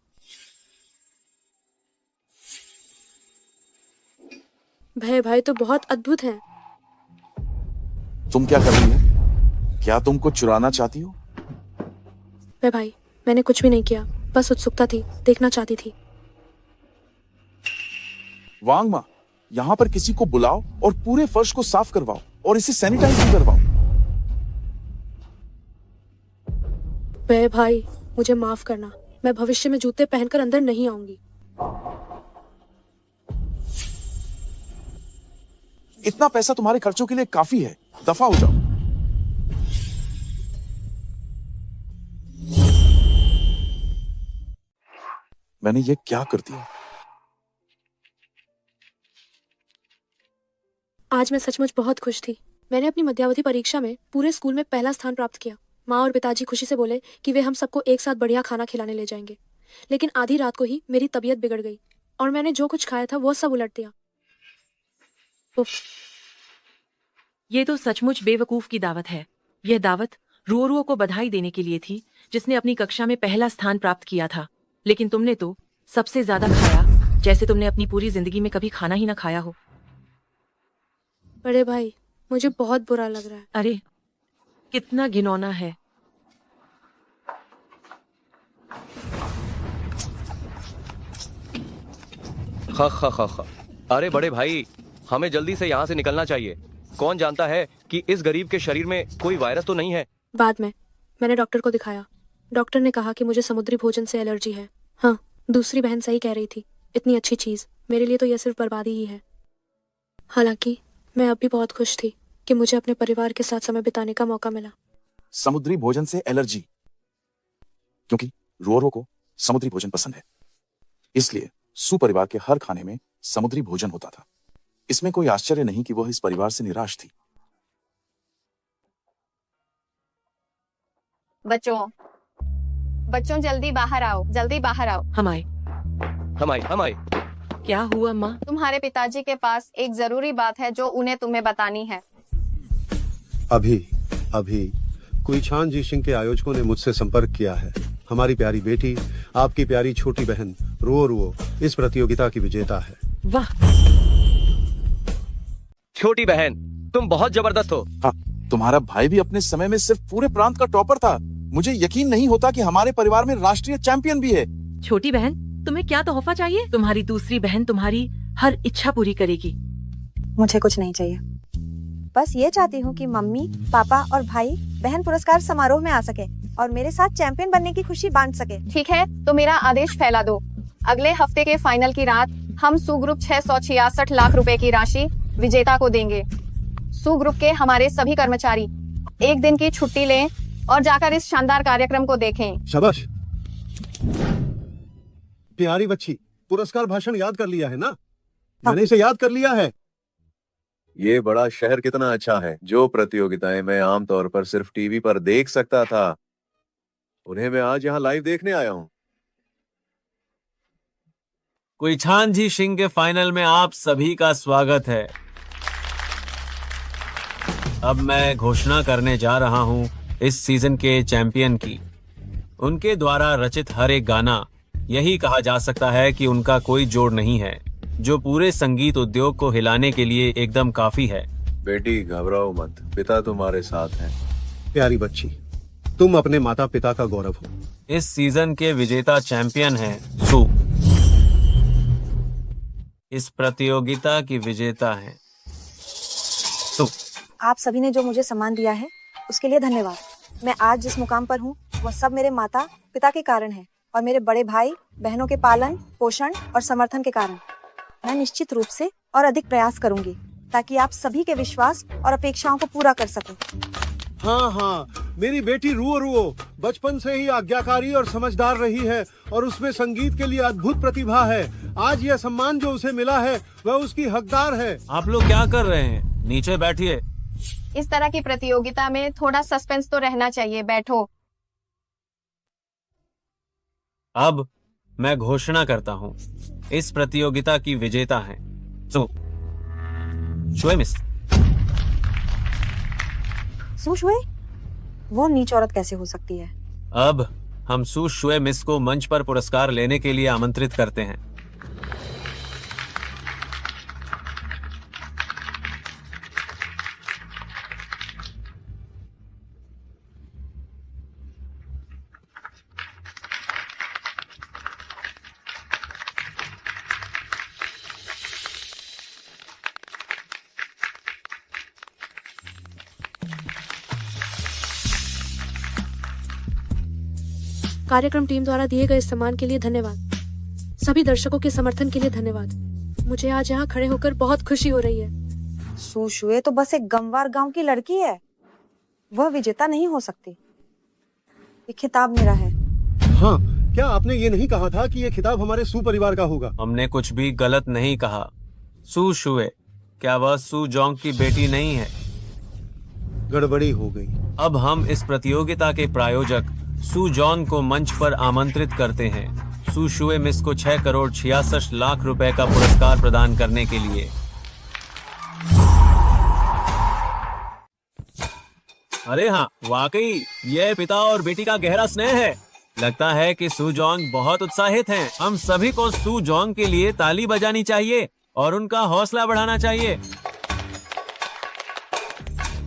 भय भाई तो बहुत अद्भुत हैं। तुम क्या कर रही हो? क्या तुम कुछ चुराना चाहती हो? भय भाई, मैंने कुछ भी नहीं किया, बस उत्सुकता थी, देखना चाहती थी। वांग माँ, यहाँ पर किसी को बुलाओ और पूरे फर्श को साफ करवाओ और इसे सैनिटाइज भी करवाओ। भय भाई, मुझे माफ करना, मैं भविष्य में जूते पहनकर अंदर नहीं आऊंगी। इतना पैसा तुम्हारे खर्चों के लिए काफी है, दफा हो जाओ। मैंने ये क्या कर दिया? आज मैं सचमुच बहुत खुश थी। मैंने अपनी मध्यावधि परीक्षा में पूरे स्कूल में पहला स्थान प्राप्त किया। माँ और पिताजी खुशी से बोले कि वे हम सबको एक साथ बढ़िया खाना खिलाने ले जाएंगे। लेकिन आधी रात को ही मेरी तबीयत बिगड़ गई और मैंने जो कुछ खाया था वो सब उलट दिया। उफ, ये तो सचमुच बेवकूफ की दावत है। यह दावत रुओ को बधाई देने के लिए थी, जिसने अपनी कक्षा में पहला स्थान प्राप्त किया था। लेकिन तुमने तो सबसे ज्यादा खाया, जैसे तुमने अपनी पूरी जिंदगी में कभी खाना ही ना खाया हो। बड़े भाई, मुझे बहुत बुरा लग रहा है। अरे, कितना घिनौना है। खा खा खा खा। अरे बड़े भाई, हमें जल्दी से यहाँ से निकलना चाहिए। कौन जानता है कि इस गरीब के शरीर में कोई वायरस तो नहीं है। बाद में मैंने डॉक्टर को दिखाया। डॉक्टर ने कहा कि मुझे समुद्री भोजन से एलर्जी है। हाँ, दूसरी बहन सही कह रही थी। इतनी अच्छी चीज मेरे लिए तो यह सिर्फ बर्बादी ही है। हालांकि मैं अब भी बहुत खुश थी कि मुझे अपने परिवार के साथ समय बिताने का मौका मिला। समुद्री भोजन से एलर्जी? क्योंकि रुओ को समुद्री भोजन पसंद है, इसलिए सू परिवार के हर खाने में समुद्री भोजन होता था। इसमें कोई आश्चर्य नहीं कि वह इस परिवार से निराश थी। बच्चों जल्दी बाहर आओ, जल्दी बाहर आओ। हम आए। क्या हुआ माँ? तुम्हारे पिताजी के पास एक जरूरी बात है जो उन्हें तुम्हें बतानी है। अभी कुईछान जी सिंह के आयोजकों ने मुझसे संपर्क किया है। हमारी प्यारी बेटी, आपकी प्यारी छोटी बहन रुओ इस प्रतियोगिता की विजेता है। वाह, छोटी बहन, तुम बहुत जबरदस्त हो। हाँ, तुम्हारा भाई भी अपने समय में सिर्फ पूरे प्रांत का टॉपर था। मुझे यकीन नहीं होता कि हमारे परिवार में राष्ट्रीय चैंपियन भी है। छोटी बहन, तुम्हें क्या तोहफा चाहिए? तुम्हारी दूसरी बहन तुम्हारी हर इच्छा पूरी करेगी। मुझे कुछ नहीं चाहिए, बस ये चाहती हूँ कि मम्मी, पापा और भाई बहन पुरस्कार समारोह में आ सके और मेरे साथ चैंपियन बनने की खुशी बांट सके। ठीक है, तो मेरा आदेश फैला दो। अगले हफ्ते के फाइनल की रात हम सू ग्रुप 666 लाख रुपए की राशि विजेता को देंगे। सू ग्रुप के हमारे सभी कर्मचारी एक दिन की छुट्टी लें और जाकर इस शानदार कार्यक्रम को देखें। शाबाश प्यारी बच्ची, पुरस्कार भाषण याद कर लिया है ना? मैंने इसे याद कर लिया है। ये बड़ा शहर कितना अच्छा है। जो प्रतियोगिताएं मैं आमतौर पर सिर्फ टीवी पर देख सकता था, उन्हें मैं आज यहाँ लाइव देखने आया हूँ। कुईछानजी सिंह के फाइनल में आप सभी का स्वागत है। अब मैं घोषणा करने जा रहा हूं इस सीजन के चैंपियन की। उनके द्वारा रचित हर एक गाना यही कहा जा सकता है कि उनका कोई जोड़ नहीं है, जो पूरे संगीत उद्योग को हिलाने के लिए एकदम काफी है। बेटी घबराओ मत, पिता तुम्हारे साथ हैं। प्यारी बच्ची, तुम अपने माता पिता का गौरव हो। इस सीजन के विजेता चैंपियन हैं सू। इस प्रतियोगिता की विजेता हैं सू। आप सभी ने जो मुझे सम्मान दिया है उसके लिए धन्यवाद। मैं आज जिस मुकाम पर हूँ वह सब मेरे माता पिता के कारण है और मेरे बड़े भाई बहनों के पालन पोषण और समर्थन के कारण। मैं निश्चित रूप से और अधिक प्रयास करूंगी ताकि आप सभी के विश्वास और अपेक्षाओं को पूरा कर सकूं। हाँ हाँ, मेरी बेटी रुओ रुओ बचपन से ही आज्ञाकारी और समझदार रही है और उसमें संगीत के लिए अद्भुत प्रतिभा है। आज यह सम्मान जो उसे मिला है वह उसकी हकदार है। आप लोग क्या कर रहे हैं? नीचे बैठिए। इस तरह की प्रतियोगिता में थोड़ा सस्पेंस तो रहना चाहिए। बैठो। अब मैं घोषणा करता हूं इस प्रतियोगिता की विजेता हैं सू शुए मिस। सू शुए? वो नीच औरत कैसे हो सकती है? अब हम सू शुए मिस को मंच पर पुरस्कार लेने के लिए आमंत्रित करते हैं। कार्यक्रम टीम द्वारा दिए गए सम्मान के लिए धन्यवाद। सभी दर्शकों के समर्थन के लिए धन्यवाद। मुझे आज यहाँ खड़े होकर बहुत खुशी हो रही है। सू शुए तो बस एक गंवार गांव की लड़की है, वह विजेता नहीं हो सकती। ये खिताब मेरा है। हाँ, क्या आपने ये नहीं कहा था कि ये खिताब हमारे सू परिवार का होगा? हमने कुछ भी गलत नहीं कहा। सू शुए, क्या वह सू जोंग की बेटी नहीं है? गड़बड़ी हो गई। अब हम इस प्रतियोगिता के प्रायोजक सू जॉन को मंच पर आमंत्रित करते हैं सू शुए मिस को 6 करोड़ 66 लाख रुपए का पुरस्कार प्रदान करने के लिए। अरे हाँ, वाकई यह पिता और बेटी का गहरा स्नेह है। लगता है कि सू जॉन्ग बहुत उत्साहित हैं। हम सभी को सू जॉन्ग के लिए ताली बजानी चाहिए और उनका हौसला बढ़ाना चाहिए।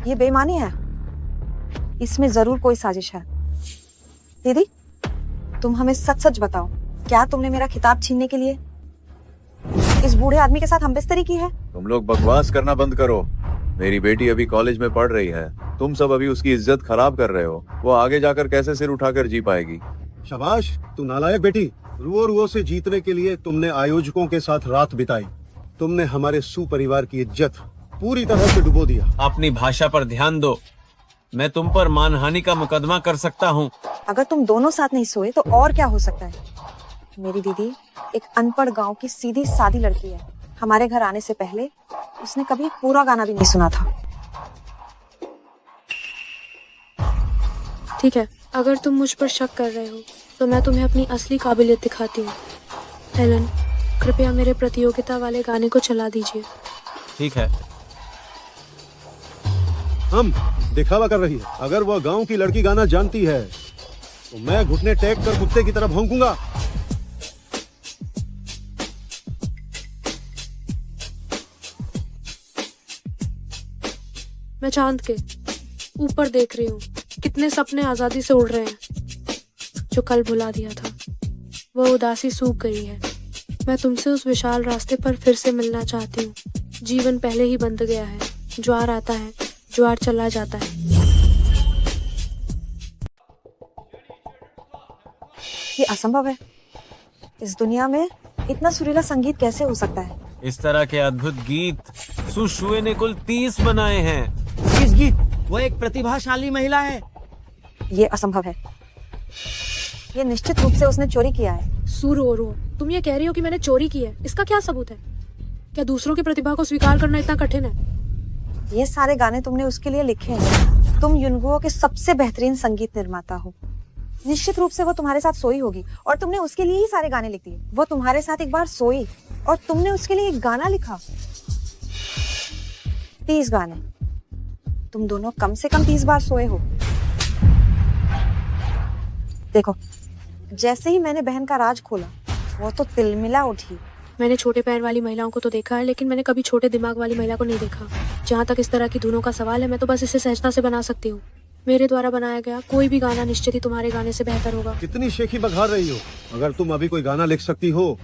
ये बेईमानी है, इसमें जरूर कोई साजिश है। दीदी, तुम हमें सच सच बताओ, क्या तुमने मेरा खिताब छीनने के लिए इस बूढ़े आदमी के साथ हमबिस्तरी की है? तुम लोग बकवास करना बंद करो। मेरी बेटी अभी कॉलेज में पढ़ रही है। तुम सब अभी उसकी इज्जत खराब कर रहे हो। वो आगे जाकर कैसे सिर उठाकर जी पाएगी? शाबाश, तू नालायक बेटी। रुओ रुओ से जीतने के लिए तुमने आयोजकों के साथ रात बिताई। तुमने हमारे सू परिवार की इज्जत पूरी तरह से डुबो दिया। अपनी भाषा पर ध्यान दो। मैं तुम पर मानहानि का मुकदमा कर सकता हूँ। अगर तुम दोनों साथ नहीं सोए तो और क्या हो सकता है? मेरी दीदी एक अनपढ़ गांव की सीधी सादी लड़की है। हमारे घर आने से पहले उसने कभी एक पूरा गाना भी नहीं सुना था। ठीक है, अगर तुम मुझ पर शक कर रहे हो तो मैं तुम्हें अपनी असली काबिलियत दिखाती हूँ। हेलन, कृपया मेरे प्रतियोगिता वाले गाने को चला दीजिए। ठीक है। हम दिखावा कर रही है। अगर वह गांव की लड़की गाना जानती है तो मैं घुटने टेक कर कुत्ते की तरह भौंकूंगा। चांद के ऊपर देख रही हूँ, कितने सपने आजादी से उड़ रहे हैं जो कल भुला दिया था। वो उदासी सूख गई है। मैं तुमसे उस विशाल रास्ते पर फिर से मिलना चाहती हूँ। जीवन पहले ही बंध गया है। ज्वार आता है, ज्वार चला जाता है। ये असंभव है। इस दुनिया में इतना सुरीला संगीत कैसे हो सकता है? इस तरह के अद्भुत गीत सुशुए ने कुल 30 बनाए हैं। किस गीत? वो एक प्रतिभाशाली महिला है। ये असंभव है। ये निश्चित रूप से उसने चोरी किया है। सूरो, तुम ये कह रही हो कि मैंने चोरी की है? इसका क्या सबूत है? क्या दूसरों की प्रतिभा को स्वीकार करना इतना कठिन है? ये सारे गाने तुमने उसके लिए लिखे हैं। तुम युनगुओ के सबसे बेहतरीन संगीत निर्माता हो। निश्चित रूप से वो तुम्हारे साथ सोई होगी और तुमने उसके लिए ही सारे गाने लिख दिए। वो तुम्हारे साथ एक बार सोई और तुमने उसके लिए एक गाना लिखा। 30 गाने। तुम दोनों कम से कम 30 बार सोए हो। देखो, जैसे ही मैंने बहन का राज खोला, वो तो तिलमिला उठी। मैंने छोटे पैर वाली महिलाओं को तो देखा है, लेकिन मैंने कभी छोटे दिमाग वाली महिला को नहीं देखा। जहाँ तक इस तरह की धुनों का सवाल है, मैं तो बस इसे सहजता से बना सकती हूँ। मेरे द्वारा बनाया गया कोई भी गाना निश्चित ही तुम्हारे गाने से बेहतर होगा। कितनी शेखी बघार रही हो। अगर तुम अभी कोई गाना लिख सकती हो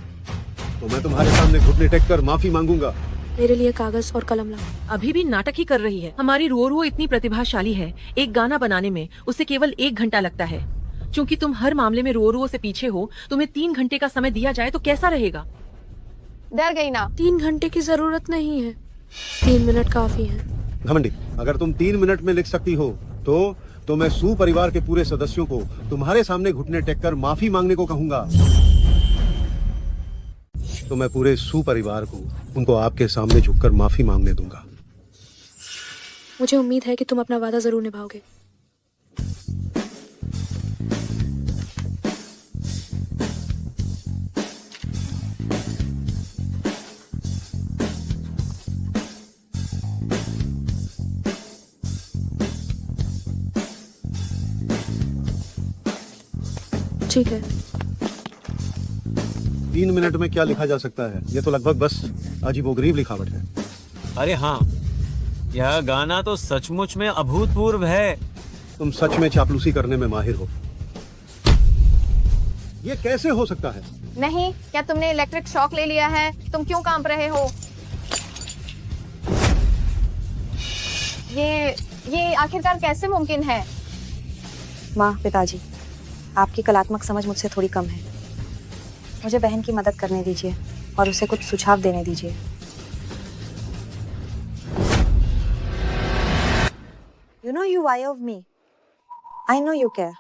तो मैं तुम्हारे सामने घुटने टेक कर माफी मांगूंगा। मेरे लिए कागज और कलम लाओ। अभी भी नाटक ही कर रही है। हमारी रोरो इतनी प्रतिभाशाली है, एक गाना बनाने में उसे केवल 1 घंटा लगता है। क्योंकि तुम हर मामले में रोरो से पीछे हो, तुम्हें 3 घंटे का समय दिया जाए तो कैसा रहेगा? डर गई ना? 3 घंटे की जरूरत नहीं है, 3 मिनट काफी है। घमंडी, अगर तुम 3 मिनट में लिख सकती हो तो मैं सू परिवार के पूरे सदस्यों को तुम्हारे सामने घुटने टेक कर माफी मांगने को कहूंगा। तो मैं पूरे सू परिवार को उनको आपके सामने झुककर माफी मांगने दूंगा। मुझे उम्मीद है कि तुम अपना वादा जरूर निभाओगे। ठीक है। 3 मिनट में क्या लिखा जा सकता है? ये तो लगभग बस अजीबोगरीब लिखावट है। अरे हाँ, यह गाना तो सचमुच में अभूतपूर्व है। तुम सच में चापलूसी करने में माहिर हो। ये कैसे हो सकता है? नहीं, क्या तुमने इलेक्ट्रिक शॉक ले लिया है? तुम क्यों कांप रहे हो? ये आखिरकार कैसे मुमकिन है? माँ, पिताजी, आपकी कलात्मक समझ मुझसे थोड़ी कम है। मुझे बहन की मदद करने दीजिए और उसे कुछ सुझाव देने दीजिए। You know you why of me. I know you care.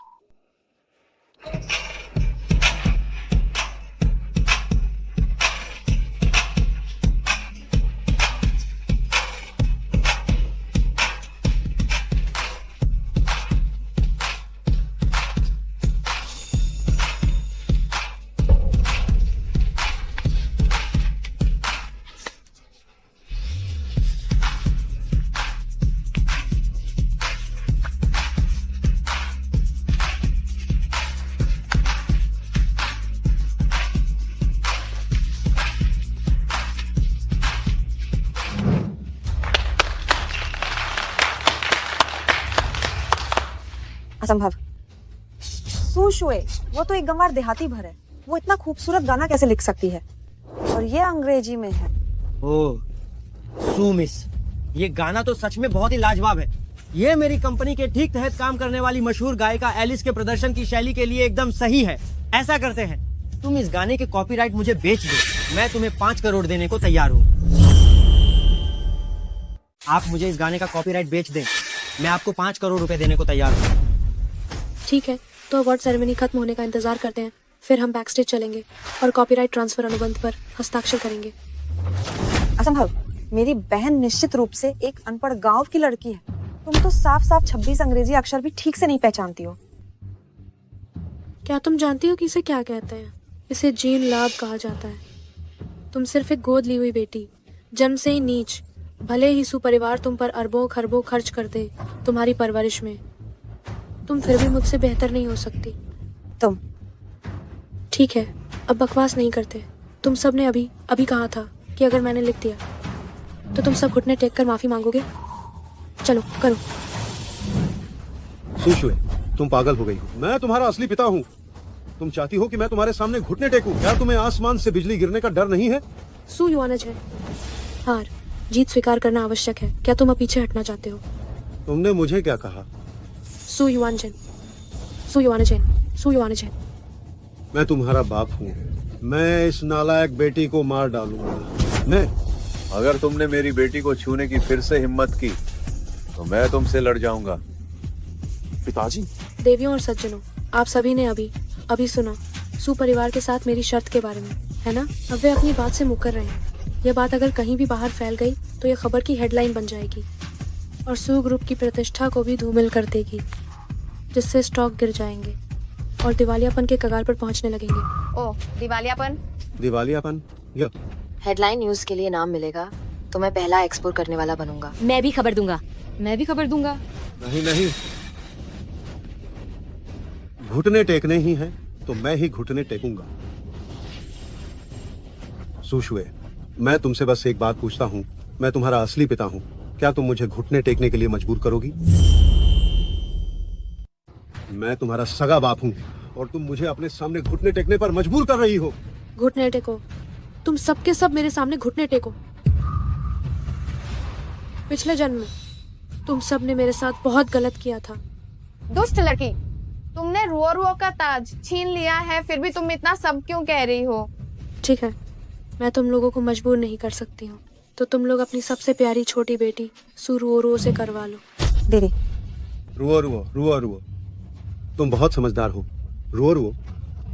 असंभव। सुशुए, वो तो एक गंवार देहाती भर है। वो इतना खूबसूरत गाना कैसे लिख सकती है? और ये अंग्रेजी में है। ओह, सू मिस, ये गाना तो सच में बहुत ही लाजवाब है। ये मेरी कंपनी के ठीक तहत काम करने वाली मशहूर गायिका एलिस के प्रदर्शन की शैली के लिए एकदम सही है। ऐसा करते हैं, तुम इस गाने के कॉपीराइट मुझे बेच दो, मैं तुम्हें 5 करोड़ देने को तैयार हूँ। आप मुझे इस गाने का कॉपीराइट बेच दें, मैं आपको 5 करोड़ रुपए देने को तैयार हूँ। ठीक है, तो अवार्ड सेरेमनी खत्म होने का इंतजार करते हैं, फिर हम बैक स्टेज चलेंगे और कॉपीराइट ट्रांसफर अनुबंध पर हस्ताक्षर करेंगे। असंभव। मेरी बहन निश्चित रूप से एक अनपढ़ गांव की लड़की है। तुम तो साफ साफ 26 अंग्रेजी अक्षर भी ठीक से नहीं पहचानती हो। क्या तुम जानती हो कि इसे क्या कहते हैं? इसे जीन लाभ कहा जाता है। तुम सिर्फ एक गोद ली हुई बेटी, जन्म से ही नीच। भले ही सुपरिवार तुम पर अरबों खरबों खर्च कर दे तुम्हारी परवरिश में, तुम फिर भी मुझसे बेहतर नहीं हो सकती। तुम ठीक है, अब बकवास नहीं करते। तुम सब ने अभी कहा था कि अगर मैंने लिख दिया तो तुम सब घुटने टेक कर माफी मांगोगे। चलो करो। सुशुए, तुम पागल हो गई हो। मैं तुम्हारा असली पिता हूँ। तुम चाहती हो कि मैं तुम्हारे सामने घुटने टेकूं? क्या तुम्हें आसमान से बिजली गिरने का डर नहीं है? सू युआनज है। हार, जीत स्वीकार करना आवश्यक है। क्या तुम अब पीछे हटना चाहते हो? तुमने मुझे क्या कहा? सू युआनजन, सू युआनजन, सू युआनजन। मैं तुम्हारा बाप हूँ। मैं इस नालायक बेटी को मार डालूंगा। मैं अगर तुमने मेरी बेटी को छूने की फिर से हिम्मत की तो मैं तुमसे लड़ जाऊंगा। पिताजी, देवियों और सज्जनों, आप सभी ने अभी सुना सू परिवार के साथ मेरी शर्त के बारे में, है ना? अब वे अपनी बात से मुकर रहे हैं। यह बात अगर कहीं भी बाहर फैल गई तो यह खबर की हेडलाइन बन जाएगी और सू ग्रुप की प्रतिष्ठा को भी धूमिल कर देगी, जिससे स्टॉक गिर जाएंगे और दिवालियापन के कगार पर पहुंचने लगेंगे। ओ, दिवालियापन? दिवालियापन? या हेडलाइन न्यूज के लिए नाम मिलेगा तो मैं पहला एक्सपोर्ट करने वाला बनूंगा। मैं भी खबर दूंगा। मैं भी खबर दूंगा। नहीं नहीं, घुटने टेकने ही हैं तो मैं ही घुटने टेकूंगा। सुशुए, मैं तुमसे बस एक बात पूछता हूँ। मैं तुम्हारा असली पिता हूँ। क्या तुम मुझे घुटने टेकने के लिए मजबूर करोगी? मैं तुम्हारा सगा बाप हूँ और तुम मुझे अपने सामने घुटने टेकने पर मजबूर कर रही हो। घुटने टेको। तुम सबके सब मेरे सामने घुटने टेको। पिछले जन्म में तुम सब ने मेरे साथ बहुत गलत किया था। दुष्ट लड़की, तुमने रुओ का ताज छीन लिया है, फिर भी तुम इतना सब क्यों कह रही हो? ठीक है, मैं तुम लोगों को मजबूर नहीं कर सकती हूँ, तो तुम लोग अपनी सबसे प्यारी छोटी बेटी सू रुओ से करवा लो। दीदी, रुओ, तुम बहुत समझदार हो। रुओ,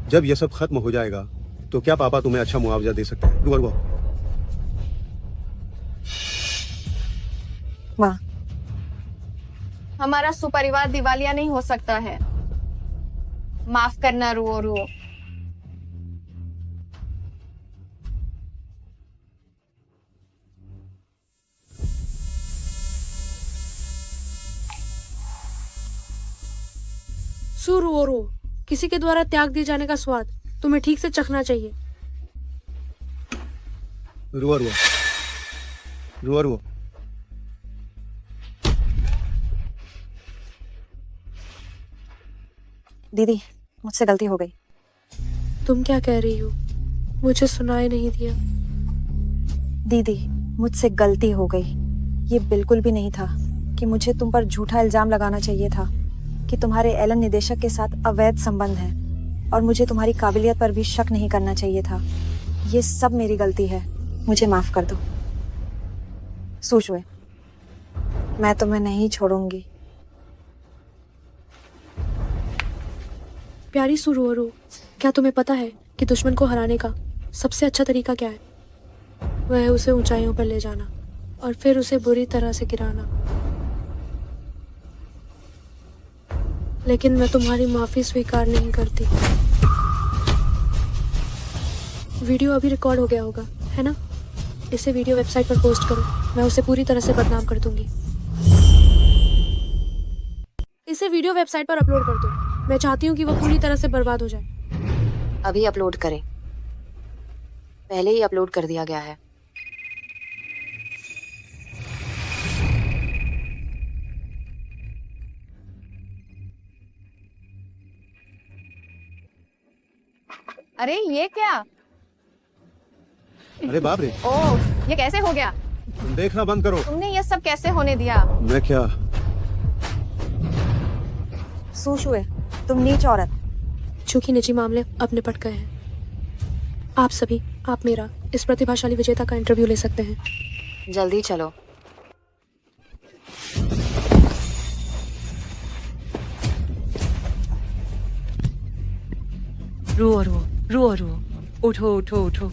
जब ये सब खत्म हो जाएगा तो क्या पापा तुम्हें अच्छा मुआवजा दे सकते हैं? रुओ। माँ, हमारा सुपरिवार दिवालिया नहीं हो सकता है। माफ करना रुओ। सू रुओ, किसी के द्वारा त्याग दिए जाने का स्वाद तुम्हें ठीक से चखना चाहिए। रुओ। दीदी, मुझसे गलती हो गई। तुम क्या कह रही हो? मुझे सुनाई नहीं दिया। दीदी, मुझसे गलती हो गई। ये बिल्कुल भी नहीं था कि मुझे तुम पर झूठा इल्जाम लगाना चाहिए था कि तुम्हारे एलन निदेशक के साथ अवैध संबंध है, और मुझे तुम्हारी काबिलियत पर भी शक नहीं करना चाहिए था। ये सब मेरी गलती है। मुझे माफ कर दो। सुशुए, मैं तुम्हें नहीं छोड़ूंगी। प्यारी सू रुओ, क्या तुम्हें पता है कि दुश्मन को हराने का सबसे अच्छा तरीका क्या है? वह है उसे ऊंचाइयों पर ले जाना और फिर उसे बुरी तरह से गिराना। लेकिन मैं तुम्हारी माफी स्वीकार नहीं करती। वीडियो अभी रिकॉर्ड हो गया होगा, है ना? इसे वीडियो वेबसाइट पर पोस्ट करो। मैं उसे पूरी तरह से बदनाम कर दूंगी। इसे वीडियो वेबसाइट पर अपलोड कर दो। मैं चाहती हूँ कि वो पूरी तरह से बर्बाद हो जाए। अभी अपलोड करें? पहले ही अपलोड कर दिया गया है। अरे ये क्या? अरे बाप रे, ओह, ये कैसे हो गया? तुम देखना बंद करो। तुमने ये सब कैसे होने दिया? मैं क्या? सुशुए, तुम नीच औरत। चूंकि निजी मामले अब निपट गए हैं, आप मेरा इस प्रतिभाशाली विजेता का इंटरव्यू ले सकते हैं। जल्दी चलो। रुओ। उठो।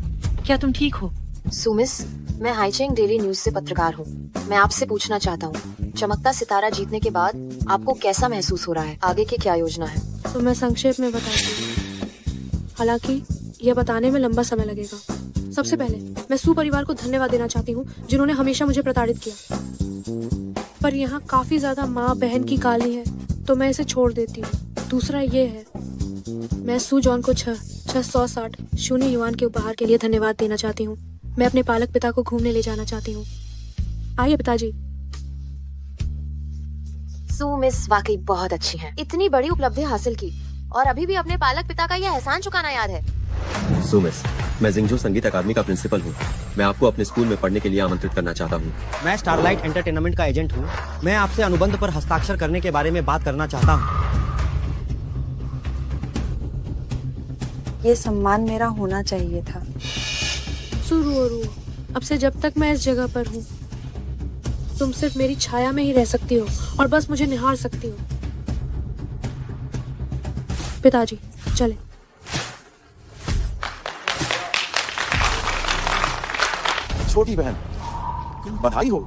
क्या तुम ठीक हो? सुमिस, मैं हाईचेंग डेली न्यूज से पत्रकार हूँ। मैं आपसे पूछना चाहता हूँ, चमकता सितारा जीतने के बाद आपको कैसा महसूस हो रहा है? आगे की क्या योजना है? तो मैं संक्षेप में बताती हूँ, हालांकि यह बताने में लंबा समय लगेगा। सबसे पहले मैं सू परिवार को धन्यवाद देना चाहती हूँ, जिन्होंने हमेशा मुझे प्रताड़ित किया। पर यहाँ काफी ज्यादा माँ बहन की गाली है, तो मैं इसे छोड़ देती हूँ। दूसरा ये है, मैं सू जॉन को 660 युआन के उपहार के लिए धन्यवाद देना चाहती हूँ। मैं अपने पालक पिता को घूमने ले जाना चाहती हूँ। आइए पिताजी। सू मिस वाकई बहुत अच्छी हैं। इतनी बड़ी उपलब्धि हासिल की और अभी भी अपने पालक पिता का यह एहसान चुकाना याद है। सू मिस, मैं जिंगजू संगीत अकादमी का प्रिंसिपल हूँ। मैं आपको अपने स्कूल में पढ़ने के लिए आमंत्रित करना चाहता हूँ। मैं स्टारलाइट एंटरटेनमेंट का एजेंट हूँ। मैं आपसे अनुबंध पर हस्ताक्षर करने के बारे में बात करना चाहता हूँ। ये सम्मान मेरा होना चाहिए था। सुरुओ रुओ, अब से जब तक मैं इस जगह पर हूँ तुम सिर्फ मेरी छाया में ही रह सकती हो और बस मुझे निहार सकती हो। पिताजी चले। छोटी बहन, बधाई हो।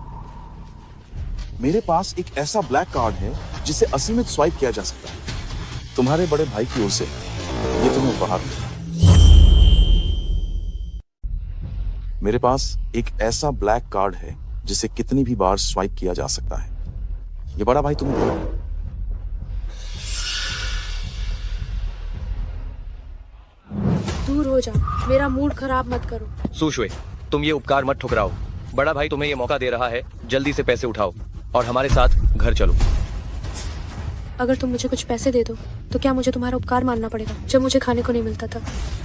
मेरे पास एक ऐसा ब्लैक कार्ड है जिसे असीमित स्वाइप किया जा सकता है। तुम्हारे बड़े भाई की ओर से ये तुम्हें उपहार है। मेरे पास एक ऐसा ब्लैक कार्ड है जिसे कितनी भी बार स्वाइप किया जा सकता है। ये बड़ा भाई तुम्हें देगा। दूर हो जाओ, मेरा मूड खराब मत करो। सुशुए, तुम ये उपकार मत ठुकराओ। बड़ा भाई तुम्हें ये मौका दे रहा है, जल्दी से पैसे उठाओ और हमारे साथ घर चलो। अगर तुम मुझे कुछ पैसे दे दो तो क्या मुझे तुम्हारा उपकार मानना पड़ेगा? जब मुझे खाने को नहीं मिलता था,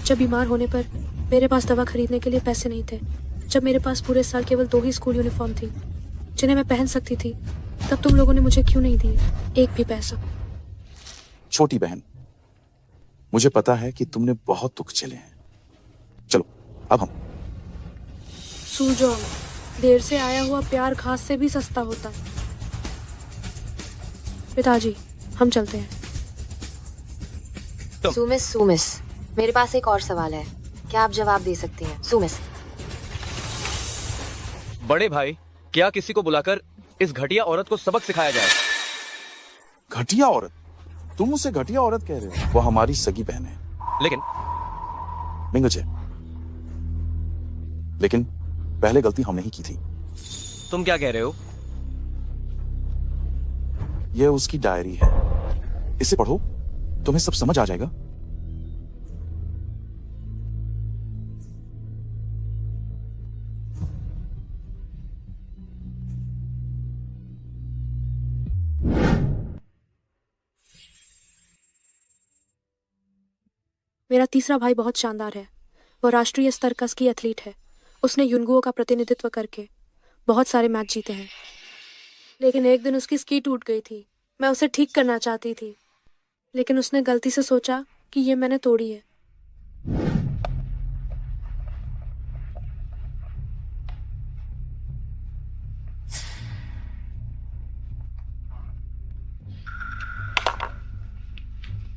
जब बीमार होने पर मेरे पास दवा खरीदने के लिए पैसे नहीं थे, जब मेरे पास पूरे साल केवल 2 ही स्कूल यूनिफॉर्म थी जिन्हें मैं पहन सकती थी, तब तुम लोगों ने मुझे क्यों नहीं दिए एक भी पैसा? छोटी बहन, मुझे पता है कि तुमने बहुत दुख झेले हैं। चलो अब हम सूजो, देर से आया हुआ प्यार घास से भी सस्ता होता है। पिताजी हम चलते हैं। सुमिस, मेरे पास एक और सवाल है, क्या आप जवाब दे सकती हैं? सुमिस, बड़े भाई, क्या किसी को बुलाकर इस घटिया औरत को सबक सिखाया जाए? घटिया औरत? तुम उसे घटिया औरत कह रहे हो? वो हमारी सगी बहन है। लेकिन मिंगुचे, लेकिन पहले गलती हमने ही की थी। तुम क्या कह रहे हो? यह उसकी डायरी है, इसे पढ़ो, तुम्हें सब समझ आ जाएगा। मेरा तीसरा भाई बहुत शानदार है। वो राष्ट्रीय स्तर का स्की एथलीट है। उसने युनगुओ का प्रतिनिधित्व करके बहुत सारे मैच जीते हैं। लेकिन एक दिन उसकी स्की टूट गई थी। मैं उसे ठीक करना चाहती थी, लेकिन उसने गलती से सोचा कि ये मैंने तोड़ी है।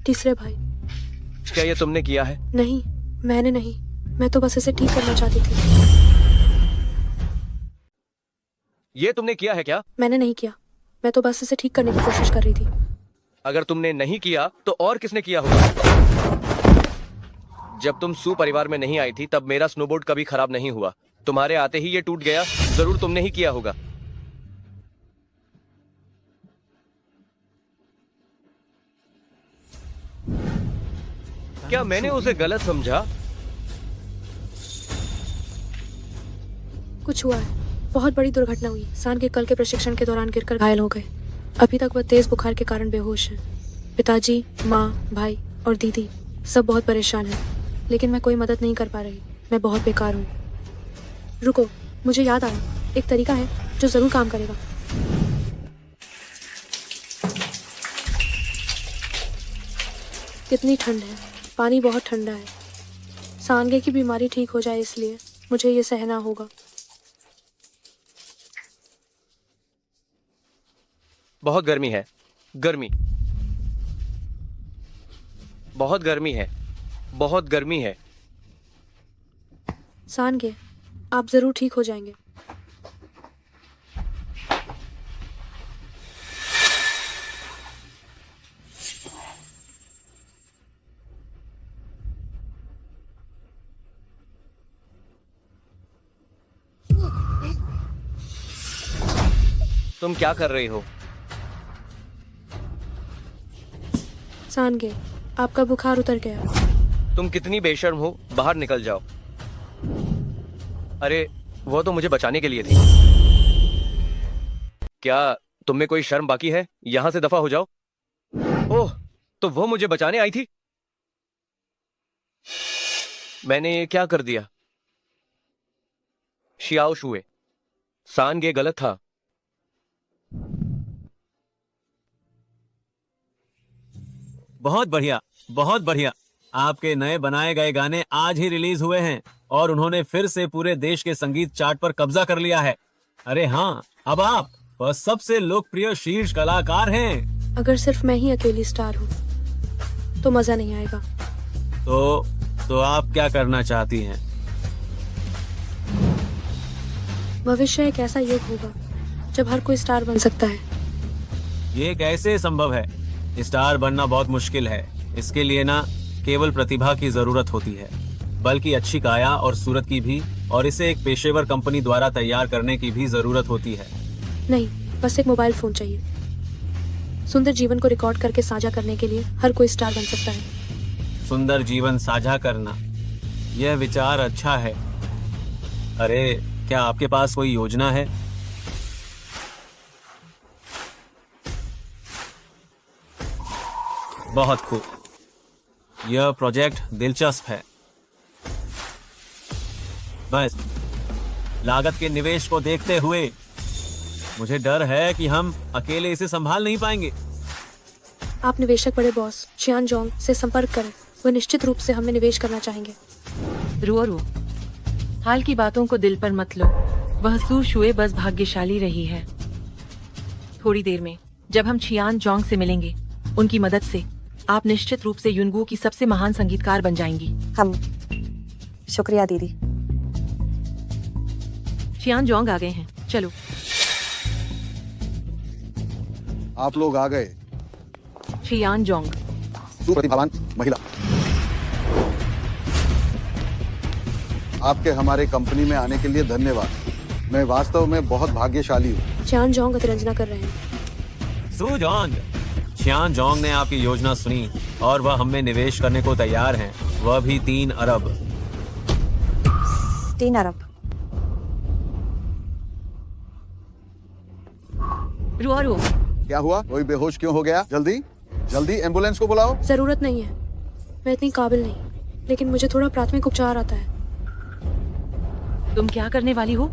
तीसरे भाई। क्या ये तुमने किया है? नहीं, मैंने नहीं। मैं तो बस इसे ठीक करना चाहती थी। ये तुमने किया है क्या? मैंने नहीं किया, मैं तो बस इसे ठीक करने की कोशिश कर रही थी। अगर तुमने नहीं किया तो और किसने किया होगा? जब तुम सू परिवार में नहीं आई थी तब मेरा स्नोबोर्ड कभी खराब नहीं हुआ। तुम्हारे आते ही ये टूट गया, जरूर तुमने ही किया होगा। क्या मैंने उसे गलत समझा? कुछ हुआ है, बहुत बड़ी दुर्घटना हुई। सान के कल के प्रशिक्षण के दौरान गिरकर घायल हो गए। अभी तक वह तेज बुखार के कारण बेहोश है। पिताजी, माँ, भाई और दीदी सब बहुत परेशान हैं, लेकिन मैं कोई मदद नहीं कर पा रही। मैं बहुत बेकार हूँ। रुको, मुझे याद आया, एक तरीका है जो जरूर काम करेगा। कितनी ठंड है, पानी बहुत ठंडा है। सांगे की बीमारी ठीक हो जाए इसलिए मुझे ये सहना होगा। बहुत गर्मी है, गर्मी, बहुत गर्मी है, बहुत गर्मी है। सांगे, आप जरूर ठीक हो जाएंगे। तुम क्या कर रही हो? सांगे, आपका बुखार उतर गया। तुम कितनी बेशर्म हो, बाहर निकल जाओ। अरे वो तो मुझे बचाने के लिए थी। क्या तुम में कोई शर्म बाकी है? यहां से दफा हो जाओ। ओह, तो वो मुझे बचाने आई थी। मैंने ये क्या कर दिया? शियाओ शुए, सान ये गलत था। बहुत बढ़िया, बहुत बढ़िया। आपके नए बनाए गए गाने आज ही रिलीज हुए हैं और उन्होंने फिर से पूरे देश के संगीत चार्ट पर कब्जा कर लिया है। अरे हाँ, अब आप वह सबसे लोकप्रिय शीर्ष कलाकार हैं। अगर सिर्फ मैं ही अकेली स्टार हूँ तो मजा नहीं आएगा। तो आप क्या करना चाहती हैं? भविष्य एक ऐसा युग होगा जब हर कोई स्टार बन सकता है। ये कैसे संभव है? स्टार बनना बहुत मुश्किल है। इसके लिए ना केवल प्रतिभा की जरूरत होती है, बल्कि अच्छी काया और सूरत की भी, और इसे एक पेशेवर कंपनी द्वारा तैयार करने की भी जरूरत होती है। नहीं, बस एक मोबाइल फोन चाहिए। सुंदर जीवन को रिकॉर्ड करके साझा करने के लिए हर कोई स्टार बन सकता है। सुंदर जीवन साझा करना, यह विचार अच्छा है। अरे, क्या आपके पास कोई योजना है? बहुत खूब, यह प्रोजेक्ट दिलचस्प है। बस लागत के निवेश को देखते हुए मुझे डर है कि हम अकेले इसे संभाल नहीं पाएंगे। आप निवेशक बड़े बॉस चियान जोंग से संपर्क करें। वह निश्चित रूप से हमें निवेश करना चाहेंगे। रुओ, हाल की बातों को दिल पर मत लो। वह सू शुए बस भाग्यशाली रही है। थोड़ी देर में जब हम चियान जोंग से मिलेंगे, उनकी मदद से आप निश्चित रूप से युनगू की सबसे महान संगीतकार बन जाएंगी। हम शुक्रिया दीदी। चियान जोंग आ गए हैं, चलो। आप लोग आ गए। चियान जोंग, सुप्रतिभावान महिला, आपके हमारे कंपनी में आने के लिए धन्यवाद। मैं वास्तव में बहुत भाग्यशाली हूँ। चियान जोंग अतिरंजना कर रहे हैं। सू जोंग, चियान जोंग ने आपकी योजना सुनी और वह हमें निवेश करने को तैयार हैं, वह भी 3 अरब। 3 अरब। रुओ, क्या हुआ? कोई बेहोश क्यों हो गया? जल्दी जल्दी एम्बुलेंस को बुलाओ। जरूरत नहीं है, मैं इतनी काबिल नहीं, लेकिन मुझे थोड़ा प्राथमिक उपचार आता है। तुम क्या करने वाली हो?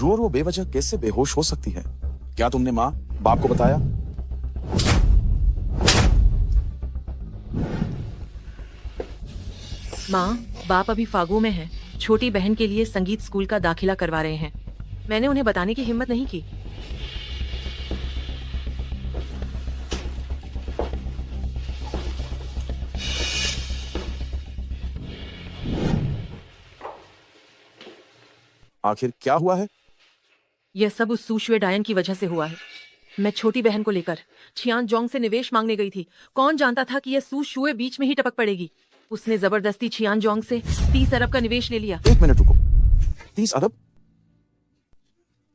रो बेवजह कैसे बेहोश हो सकती है? क्या तुमने माँ बाप को बताया? माँ बाप अभी फागू में हैं। छोटी बहन के लिए संगीत स्कूल का दाखिला करवा रहे हैं। मैंने उन्हें बताने की हिम्मत नहीं की। आखिर क्या हुआ है? यह सब उस सूशुए डायन की वजह से हुआ है। मैं छोटी बहन को लेकर चियान जोंग से निवेश मांगने गई थी। कौन जानता था कि यह सूशुए बीच में ही टपक पड़ेगी। उसने जबरदस्ती चियान जोंग से 30 अरब का निवेश ले लिया। 1 मिनट रुको, 30 अरब?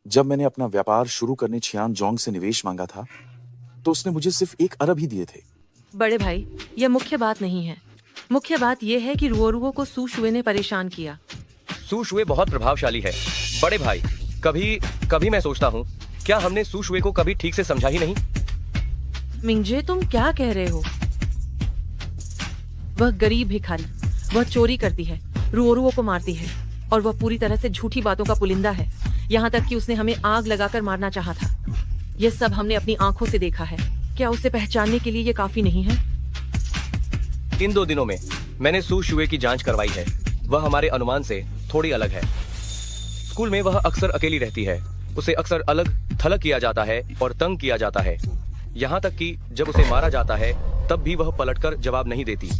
जब मैंने अपना व्यापार शुरू करने चियान जोंग से निवेश मांगा था तो उसने मुझे सिर्फ 1 अरब ही दिए थे। बड़े भाई, यह मुख्य बात नहीं है। मुख्य बात यह है कि रुओरुओ को सूशुए ने परेशान किया। सूशुए बहुत प्रभावशाली है। बड़े भाई, कभी मैं सोचता हूँ, क्या हमने सूशुए को कभी ठीक से समझा ही नहीं? मिंजे, तुम क्या कह रहे हो? वह गरीब भिखारी, वह चोरी करती है, रुओरुओ को मारती है, और वह पूरी तरह से झूठी बातों का पुलिंदा है। यहाँ तक कि उसने हमें आग लगाकर मारना चाहा था। यह सब हमने अपनी आंखों से देखा है। क्या उसे पहचानने के लिए ये काफी नहीं है? इन 2 दिनों में मैंने सूशुए की जांच करवाई है। वह हमारे अनुमान से थोड़ी अलग है। स्कूल में वह अक्सर अकेली रहती है। उसे अक्सर अलग थलग किया जाता है और तंग किया जाता है। यहाँ तक कि जब उसे मारा जाता है तब भी वह पलटकर जवाब नहीं देती।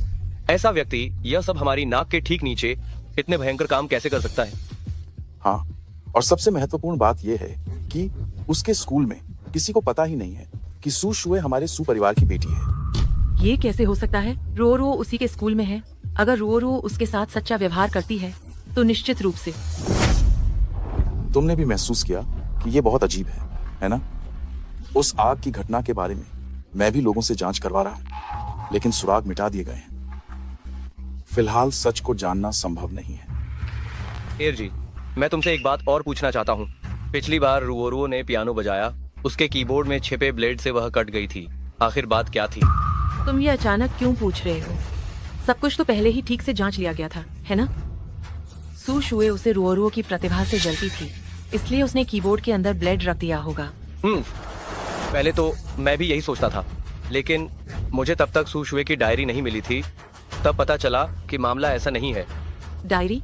ऐसा व्यक्ति यह सब हमारी नाक के ठीक नीचे इतने भयंकर काम कैसे कर सकता है? हाँ, और सबसे महत्वपूर्ण बात यह है कि उसके स्कूल में किसी को पता ही नहीं है कि सूशुए हमारे सुपरिवार की बेटी है। ये कैसे हो सकता है? रुओरुओ उसी के स्कूल में है। अगर रुओरुओ उसके साथ सच्चा व्यवहार करती है तो निश्चित रूप से। तुमने भी महसूस किया कि ये बहुत अजीब है ना? उस आग की घटना के बारे में मैं भी लोगों से जांच करवा रहा हूं, लेकिन सुराग मिटा दिए गए हैं। फिलहाल सच को जानना संभव नहीं है। एर जी, मैं तुमसे एक बात और पूछना चाहता हूँ। पिछली बार रुओरुओ ने पियानो बजाया, उसके कीबोर्ड में छिपे ब्लेड से वह कट गई थी। आखिर बात क्या थी? तुम ये अचानक क्यों पूछ रहे हो? सब कुछ तो पहले ही ठीक से जांच लिया गया था, है ना? सू शुए उसे रुओरुओ की प्रतिभा से जलती थी, इसलिए उसने कीबोर्ड के अंदर ब्लेड रख दिया होगा। पहले तो मैं भी यही सोचता था, लेकिन मुझे तब तक सू शुए की डायरी नहीं मिली थी। तब पता चला कि मामला ऐसा नहीं है। डायरी?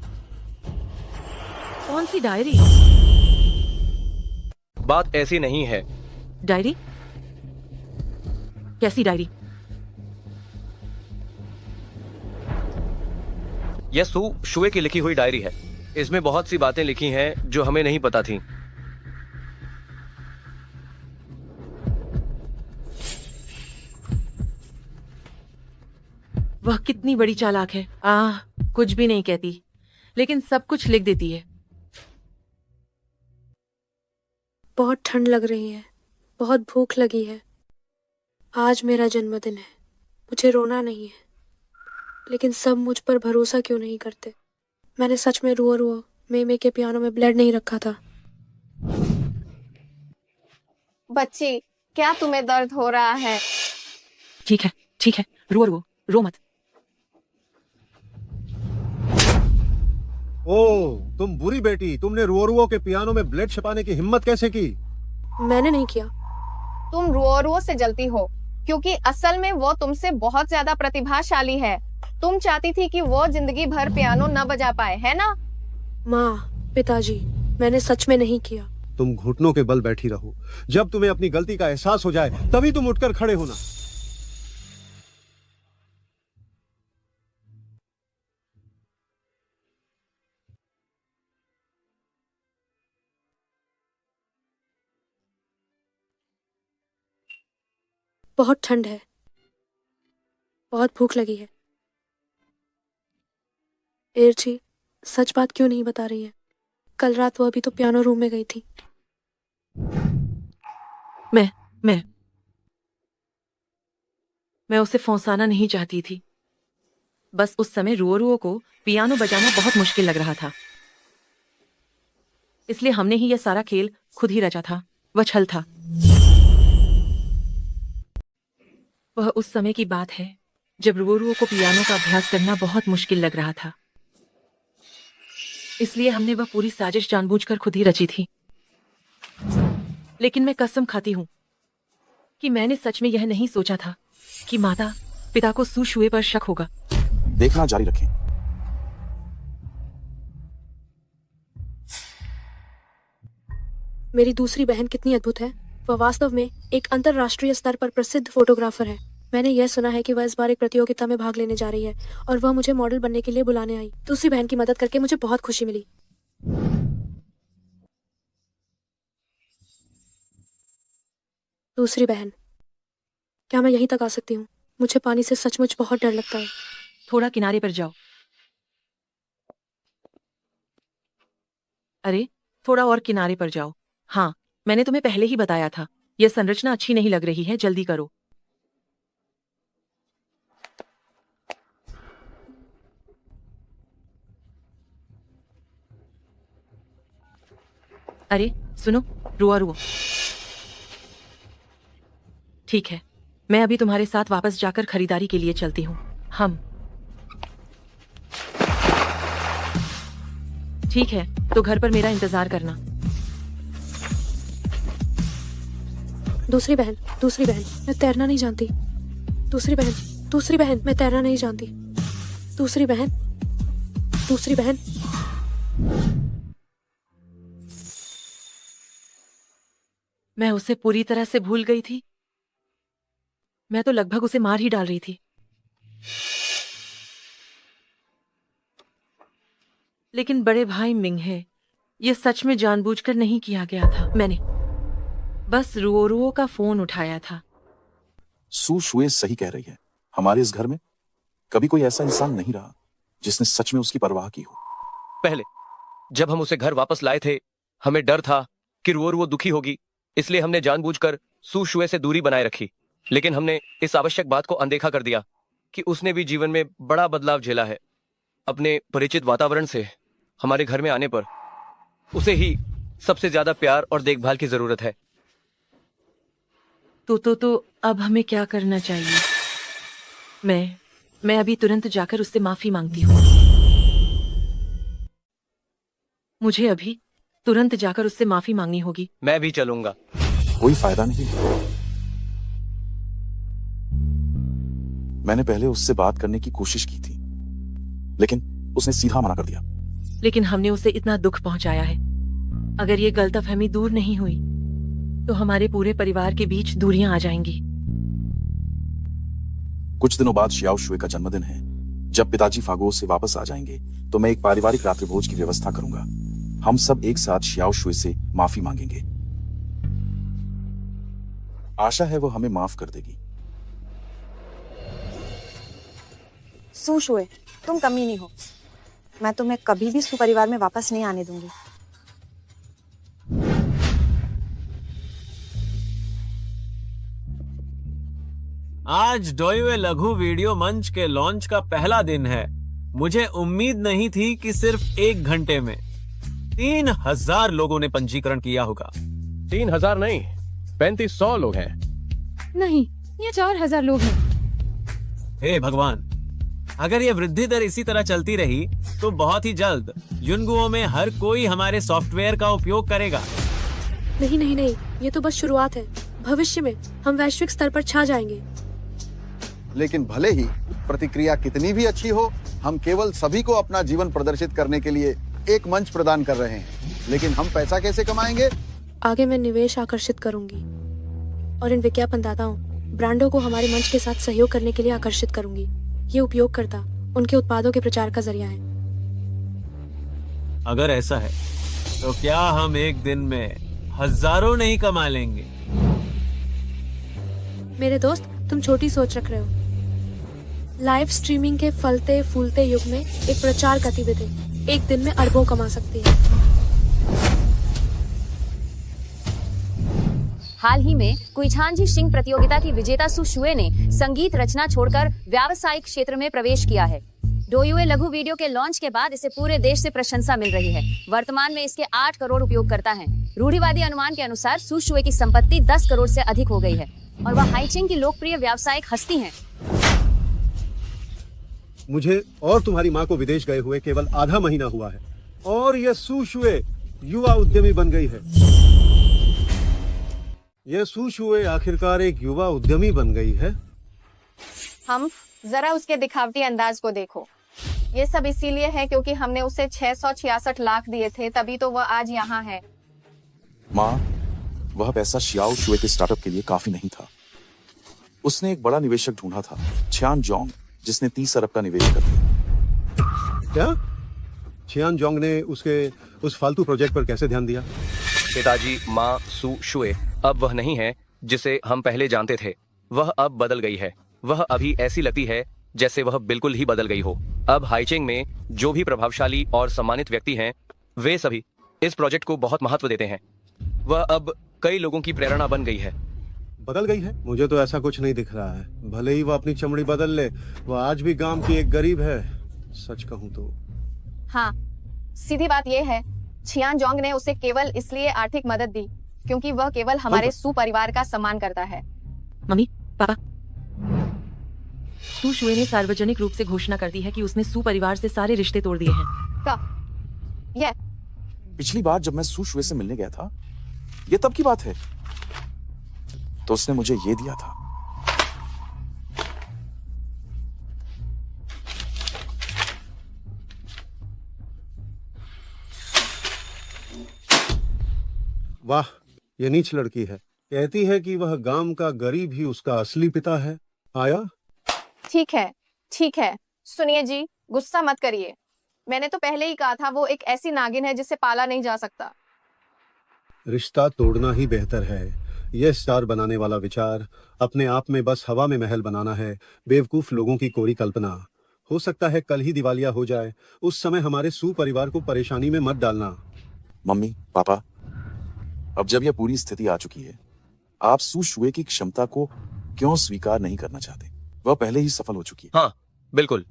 कौन सी डायरी? बात ऐसी नहीं है। डायरी? कैसी डायरी? यह सू शुए की लिखी हुई डायरी है। इसमें बहुत सी बातें लिखी हैं जो हमें नहीं पता थी। वह कितनी बड़ी चालाक है। कुछ भी नहीं कहती, लेकिन सब कुछ लिख देती है। बहुत ठंड लग रही है, बहुत भूख लगी है। आज मेरा जन्मदिन है, मुझे रोना नहीं है, लेकिन सब मुझ पर भरोसा क्यों नहीं करते? मैंने सच में रुओरुओ मेमे के पियानो में ब्लेड नहीं रखा था। बच्ची, क्या तुम्हें दर्द हो रहा है? ठीक है, रो मत। ओ, तुम बुरी बेटी, तुमने रुओरुओ के पियानो में ब्लेड छिपाने की हिम्मत कैसे की? मैंने नहीं किया। तुम रुओरुओ से जलती हो, क्योंकि असल में वो तुमसे बहुत ज्यादा प्रतिभाशाली है। तुम चाहती थी कि वो जिंदगी भर पियानो न बजा पाए, है ना? माँ, पिताजी, मैंने सच में नहीं किया। तुम घुटनों के बल बैठी रहो। जब तुम्हें अपनी गलती का एहसास हो जाए, तभी तुम उठकर खड़े होना। बहुत ठंड है, बहुत भूख लगी है। एरची, सच बात क्यों नहीं बता रही है? कल रात वो अभी तो पियानो रूम में गई थी। मैं उसे फंसाना नहीं चाहती थी। बस उस समय रुओरुओ को पियानो बजाना बहुत मुश्किल लग रहा था, इसलिए हमने ही यह सारा खेल खुद ही रचा था। वह छल था। वह उस समय की बात है जब रुओरुओ को पियानो का अभ्यास करना बहुत मुश्किल लग रहा था, इसलिए हमने वह पूरी साजिश जानबूझकर खुद ही रची थी। लेकिन मैं कसम खाती हूं कि मैंने सच में यह नहीं सोचा था कि माता पिता को सू शुए पर शक होगा। देखना जारी रखें। मेरी दूसरी बहन कितनी अद्भुत है। वह वास्तव में एक अंतरराष्ट्रीय स्तर पर प्रसिद्ध फोटोग्राफर है। मैंने यह सुना है कि वह इस बार एक प्रतियोगिता में भाग लेने जा रही है और वह मुझे मॉडल बनने के लिए बुलाने आई। दूसरी बहन की मदद करके मुझे बहुत खुशी मिली। दूसरी बहन, क्या मैं यहीं तक आ सकती हूँ? मुझे पानी से सचमुच बहुत डर लगता है। थोड़ा किनारे पर जाओ। अरे, थोड़ा और किनारे पर जाओ। हाँ, मैंने तुम्हें पहले ही बताया था, यह संरचना अच्छी नहीं लग रही है। जल्दी करो। अरे सुनो, रुओरुओ। ठीक है, मैं अभी तुम्हारे साथ वापस जाकर खरीदारी के लिए चलती हूँ। ठीक है, तो घर पर मेरा इंतजार करना। दूसरी बहन, मैं तैरना नहीं जानती। दूसरी बहन, मैं तैरना नहीं जानती। दूसरी बहन। मैं उसे पूरी तरह से भूल गई थी। मैं तो लगभग उसे मार ही डाल रही थी। लेकिन बड़े भाई मिंगहे, ये सच में जानबूझकर नहीं किया गया था। मैंने बस रुओरुओ का फोन उठाया था। सू शुए सही कह रही है। हमारे इस घर में कभी कोई ऐसा इंसान नहीं रहा जिसने सच में उसकी परवाह की हो। पहले जब हम उसे घर वापस लाए थे, हमें डर था कि रुओरुओ दुखी होगी, इसलिए हमने जानबूझकर सू शुए से दूरी बनाए रखी। लेकिन हमने इस आवश्यक बात को अनदेखा कर दिया कि उसने भी जीवन में बड़ा बदलाव झेला है। अपने परिचित वातावरण से हमारे घर में आने पर उसे ही सबसे ज्यादा प्यार और देखभाल की जरूरत है। तो अब हमें क्या करना चाहिए? मैं अभी तुरंत जाकर उससे माफी मांगती हूँ। मुझे अभी तुरंत जाकर उससे माफी मांगनी होगी। मैं भी चलूंगा। कोई फायदा नहीं। मैंने पहले उससे बात करने की कोशिश की थी, लेकिन उसने सीधा मना कर दिया। लेकिन हमने उसे इतना दुख पहुंचाया है। अगर ये गलतफहमी दूर नहीं हुई तो हमारे पूरे परिवार के बीच दूरियां आ जाएंगी। कुछ दिनों बाद शियाओ शुए का जन्मदिन है। जब पिताजी फागो से वापस आ जाएंगे तो मैं एक पारिवारिक रात्रिभोज की व्यवस्था करूंगा। हम सब एक साथ शियाओ शुए से माफी मांगेंगे। आशा है वो हमें माफ कर देगी। सू शुए, तुम कमी नहीं हो। मैं तुम्हें कभी भी सुपरिवार में वापस नहीं आने दूंगी। आज डोयुए लघु वीडियो मंच के लॉन्च का पहला दिन है। मुझे उम्मीद नहीं थी कि सिर्फ 1 घंटे में 3000 लोगों ने पंजीकरण किया होगा। 3000 नहीं, 3500 लोग हैं। नहीं, ये 4000 लोग हैं। हे भगवान, अगर ये वृद्धि दर इसी तरह चलती रही तो बहुत ही जल्द युनगुओ में हर कोई हमारे सॉफ्टवेयर का उपयोग करेगा। नहीं नहीं नहीं, ये तो बस शुरुआत है। भविष्य में हम वैश्विक स्तर पर छा जाएंगे। लेकिन भले ही प्रतिक्रिया कितनी भी अच्छी हो, हम केवल सभी को अपना जीवन प्रदर्शित करने के लिए एक मंच प्रदान कर रहे हैं। लेकिन हम पैसा कैसे कमाएंगे? आगे मैं निवेश आकर्षित करूंगी और इन विज्ञापनदाताओं, ब्रांडों को हमारे मंच के साथ सहयोग करने के लिए आकर्षित करूंगी। ये उपयोगकर्ता उनके उत्पादों के प्रचार का जरिया है। अगर ऐसा है तो क्या हम एक दिन में हजारों नहीं कमा लेंगे? मेरे दोस्त, तुम छोटी सोच रख रहे हो। लाइव स्ट्रीमिंग के फलते फूलते युग में एक प्रचार गतिविधि एक दिन में अरबों कमा सकती है। हाल ही में कुइछानजी शिंग प्रतियोगिता की विजेता सु शुए ने संगीत रचना छोड़कर व्यावसायिक क्षेत्र में प्रवेश किया है। डोयुए लघु वीडियो के लॉन्च के बाद इसे पूरे देश से प्रशंसा मिल रही है। वर्तमान में इसके 8 करोड़ उपयोगकर्ता हैं। रूढ़िवादी अनुमान के अनुसार सु शुए की संपत्ति 10 करोड़ से अधिक हो गई है और वह हाइचिंग की लोकप्रिय व्यावसायिक हस्ती हैं। मुझे और तुम्हारी माँ को विदेश गए हुए केवल आधा महीना हुआ है और यह सू शुए युवा उद्यमी बन गई है। यह सू शुए आखिरकार एक युवा उद्यमी बन गई है। हम जरा उसके दिखावटी अंदाज को देखो। ये सब इसीलिए है क्योंकि हमने उसे 666 लाख दिए थे, तभी तो वह आज यहाँ है। माँ, वह पैसा शियाओ शुए के स्टार्टअप के लिए काफी नहीं था। उसने एक बड़ा निवेशक ढूंढा था, छियान जोंग, जिसने 30 अरब का निवेश कर दिया। क्या छियान जोंग ने उसके उस फालतू प्रोजेक्ट पर कैसे ध्यान दिया? पिताजी माँ सु शुए अब वह नहीं है जिसे हम पहले जानते थे। वह अब बदल गई है। वह अभी ऐसी लगती है जैसे वह बिल्कुल ही बदल गई हो। अब हाइचिंग में जो भी प्रभावशाली और सम्मानित व्यक्ति हैं, वे सभी इस प्रोजेक्ट को बहुत महत्व देते हैं। वह अब कई लोगों की प्रेरणा बन गई है। बदल गई है? मुझे तो ऐसा कुछ नहीं दिख रहा है। भले ही वह अपनी चमड़ी बदल ले, वह आज भी गांव की एक गरीब है। सच कहूं तो हाँ, सीधी बात यह है, छियान जोंग ने उसे केवल इसलिए आर्थिक मदद दी क्योंकि वह केवल हमारे सु परिवार का सम्मान करता है। मम्मी, पापा, सू शुए ने सार्वजनिक रूप से घोषणा कर दी है कि उसने सू परिवार से सारे रिश्ते तोड़ दिए हैं। यह पिछली बार जब मैं सू शुए से मिलने गया था, ये तब की बात है, तो उसने मुझे ये दिया था। वाह, ये नीच लड़की है। कहती है कि वह गांव का गरीब ही उसका असली पिता है। आया? ठीक है, ठीक है। सुनिए जी, गुस्सा मत करिए। मैंने तो पहले ही कहा था वो एक ऐसी नागिन है जिसे पाला नहीं जा सकता। रिश्ता तोड़ना ही बेहतर है। यह स्टार बनाने वाला विचार अपने आप में बस हवा में महल बनाना है। बेवकूफ लोगों की कोरी कल्पना। हो सकता है कल ही दिवालिया हो जाए। उस समय हमारे सू परिवार को परेशानी में मत डालना। मम्मी, पापा, अब जब यह पूरी स्थिति आ चुकी है, आप सू शुए की क्षमता को क्यों स्वीकार नहीं करना चाहते? वह पहले ही सफल हो चुकी है। हाँ बिल्कुल,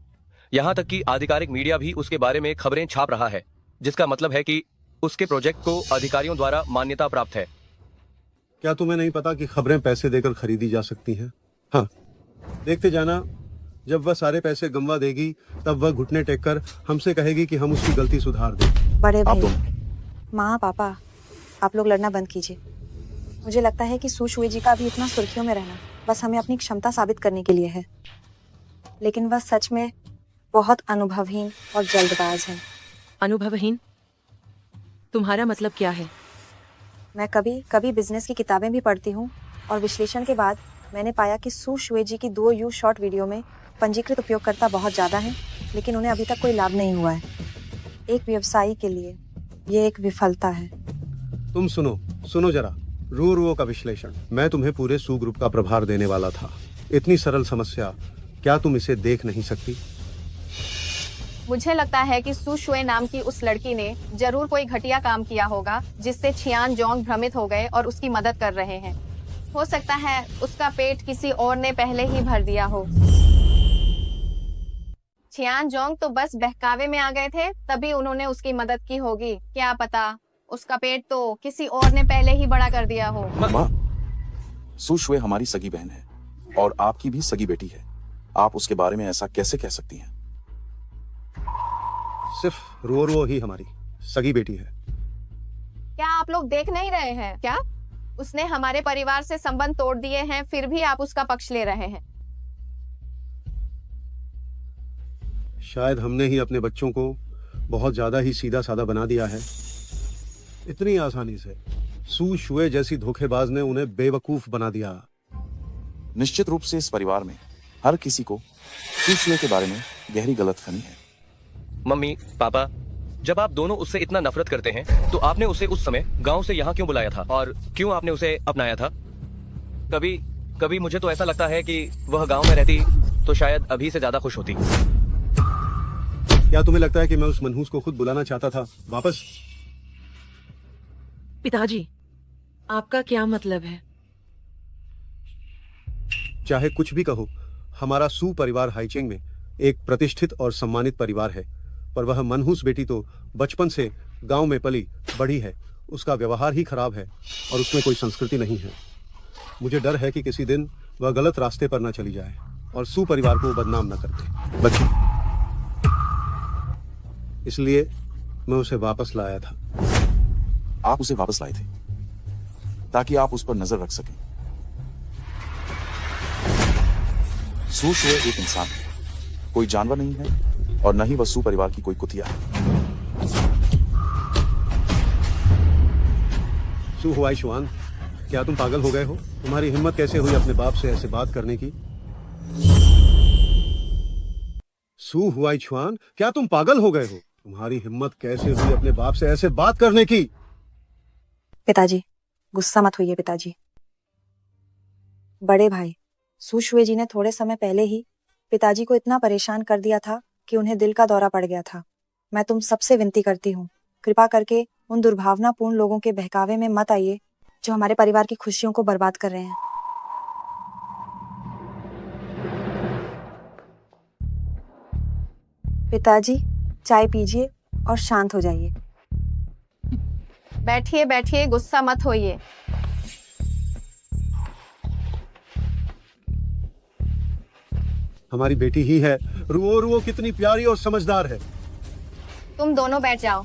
यहाँ तक कि आधिकारिक मीडिया भी उसके बारे में खबरें छाप रहा है, जिसका मतलब है कि उसके प्रोजेक्ट को अधिकारियों द्वारा मान्यता प्राप्त है। क्या तुम्हें नहीं पता कि खबरें पैसे देकर खरीदी जा सकती हैं? हाँ, देखते जाना, जब वह सारे पैसे गंवा देगी तब वह घुटने टेक कर हमसे कहेगी कि हम उसकी गलती सुधार दें। बड़े आप भाई, दोनों माँ पापा, आप लोग लड़ना बंद कीजिए। मुझे लगता है कि सुशुए जी का भी इतना सुर्खियों में रहना बस हमें अपनी क्षमता साबित करने के लिए है, लेकिन वह सच में बहुत अनुभवहीन और जल्दबाज है। अनुभवहीन? तुम्हारा मतलब क्या है? मैं कभी कभी बिजनेस की किताबें भी पढ़ती हूँ और विश्लेषण के बाद मैंने पाया कि सुशुए जी की 2 यू शॉर्ट वीडियो में पंजीकृत उपयोगकर्ता बहुत ज़्यादा हैं, लेकिन उन्हें अभी तक कोई लाभ नहीं हुआ है। एक व्यवसायी के लिए ये एक विफलता है। तुम सुनो जरा, रूरुओ का विश्लेषण। मैं तुम्हें पूरे सू ग्रुप का प्रभार देने वाला था। इतनी सरल समस्या, क्या तुम इसे देख नहीं सकती? मुझे लगता है कि सुशुए नाम की उस लड़की ने जरूर कोई घटिया काम किया होगा, जिससे छियान जोंग भ्रमित हो गए और उसकी मदद कर रहे हैं। हो सकता है उसका पेट किसी और ने पहले ही भर दिया हो। छियान जोंग तो बस बहकावे में आ गए थे, तभी उन्होंने उसकी मदद की होगी। क्या पता उसका पेट तो किसी और ने पहले ही बड़ा कर दिया हो। माँ, सुशुए हमारी सगी बहन है और आपकी भी सगी बेटी है। आप उसके बारे में ऐसा कैसे कह सकती हैं? सिर्फ रूरुओ ही हमारी सगी बेटी है। क्या आप लोग देख नहीं रहे हैं क्या? उसने हमारे परिवार से संबंध तोड़ दिए हैं, फिर भी आप उसका पक्ष ले रहे हैं। शायद हमने ही अपने बच्चों को बहुत ज्यादा ही सीधा साधा बना दिया है। इतनी आसानी से सुशुए जैसी धोखेबाज ने उन्हें बेवकूफ बना दिया। निश्चित रूप से इस परिवार में हर किसी को सुशुए के बारे में गहरी गलतफहमी है। मम्मी पापा, जब आप दोनों उससे इतना नफरत करते हैं तो आपने उसे उस समय गांव से यहाँ क्यों बुलाया था और क्यों आपने उसे अपनाया था? कभी कभी मुझे तो ऐसा लगता है कि वह गांव में रहती तो शायद अभी से ज्यादा खुश होती। क्या तुम्हें लगता है कि मैं उस मनहूस को खुद बुलाना चाहता था वापस? पिताजी, आपका क्या मतलब है? चाहे कुछ भी कहो, हमारा सू परिवार हाइचिंग में एक प्रतिष्ठित और सम्मानित परिवार है, पर वह मनहूस बेटी तो बचपन से गांव में पली बढ़ी है। उसका व्यवहार ही खराब है और उसमें कोई संस्कृति नहीं है। मुझे डर है कि किसी दिन वह गलत रास्ते पर न चली जाए और सू परिवार को बदनाम न कर दे। बच्ची, इसलिए मैं उसे वापस लाया था। आप उसे वापस लाए थे ताकि आप उस पर नजर रख सकें। सुशुए एक इंसान है, कोई जानवर नहीं है और न ही वह सू परिवार की कोई कुतिया है। सू हुआई शुआन, क्या तुम पागल हो गए हो? तुम्हारी हिम्मत कैसे हुई अपने बाप से ऐसे बात करने की? सू हुआई शुआन, क्या तुम पागल हो गए हो? तुम्हारी हिम्मत कैसे हुई अपने बाप से ऐसे बात करने की? पिताजी, गुस्सा मत होइए पिताजी। बड़े भाई सुशुए जी ने थोड़े समय पहले ही पिताजी को इतना परेशान कर दिया था कि उन्हें दिल का दौरा पड़ गया था। मैं तुम सबसे विनती करती हूँ, कृपा करके उन दुर्भावनापूर्ण लोगों के बहकावे में मत आइए जो हमारे परिवार की खुशियों को बर्बाद कर रहे हैं। पिताजी, चाय पीजिए और शांत हो जाइए। बैठिए बैठिए, गुस्सा मत होइए। हमारी बेटी ही है। रुओ कितनी प्यारी और समझदार है। तुम दोनों बैठ जाओ।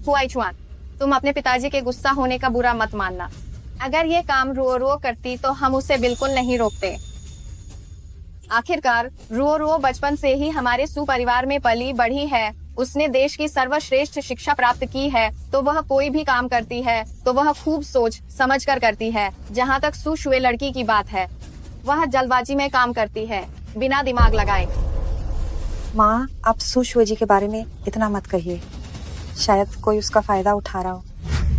हुआई शुआन, तुम अपने पिताजी के गुस्सा होने का बुरा मत मानना। अगर ये काम रुओ करती तो हम उसे बिल्कुल नहीं रोकते। आखिरकार रुओ बचपन से ही हमारे सू परिवार में पली बढ़ी है। उसने देश की सर्वश्रेष्ठ शिक्षा प्राप्त की है, तो वह कोई भी काम करती है तो वह खूब सोच समझ कर करती है। जहाँ तक सुशुए लड़की की बात है, वह जल्दबाजी में काम करती है, बिना दिमाग लगाए। माँ, आप सुशुए जी के बारे में इतना मत कहिए, शायद कोई उसका फायदा उठा रहा हो।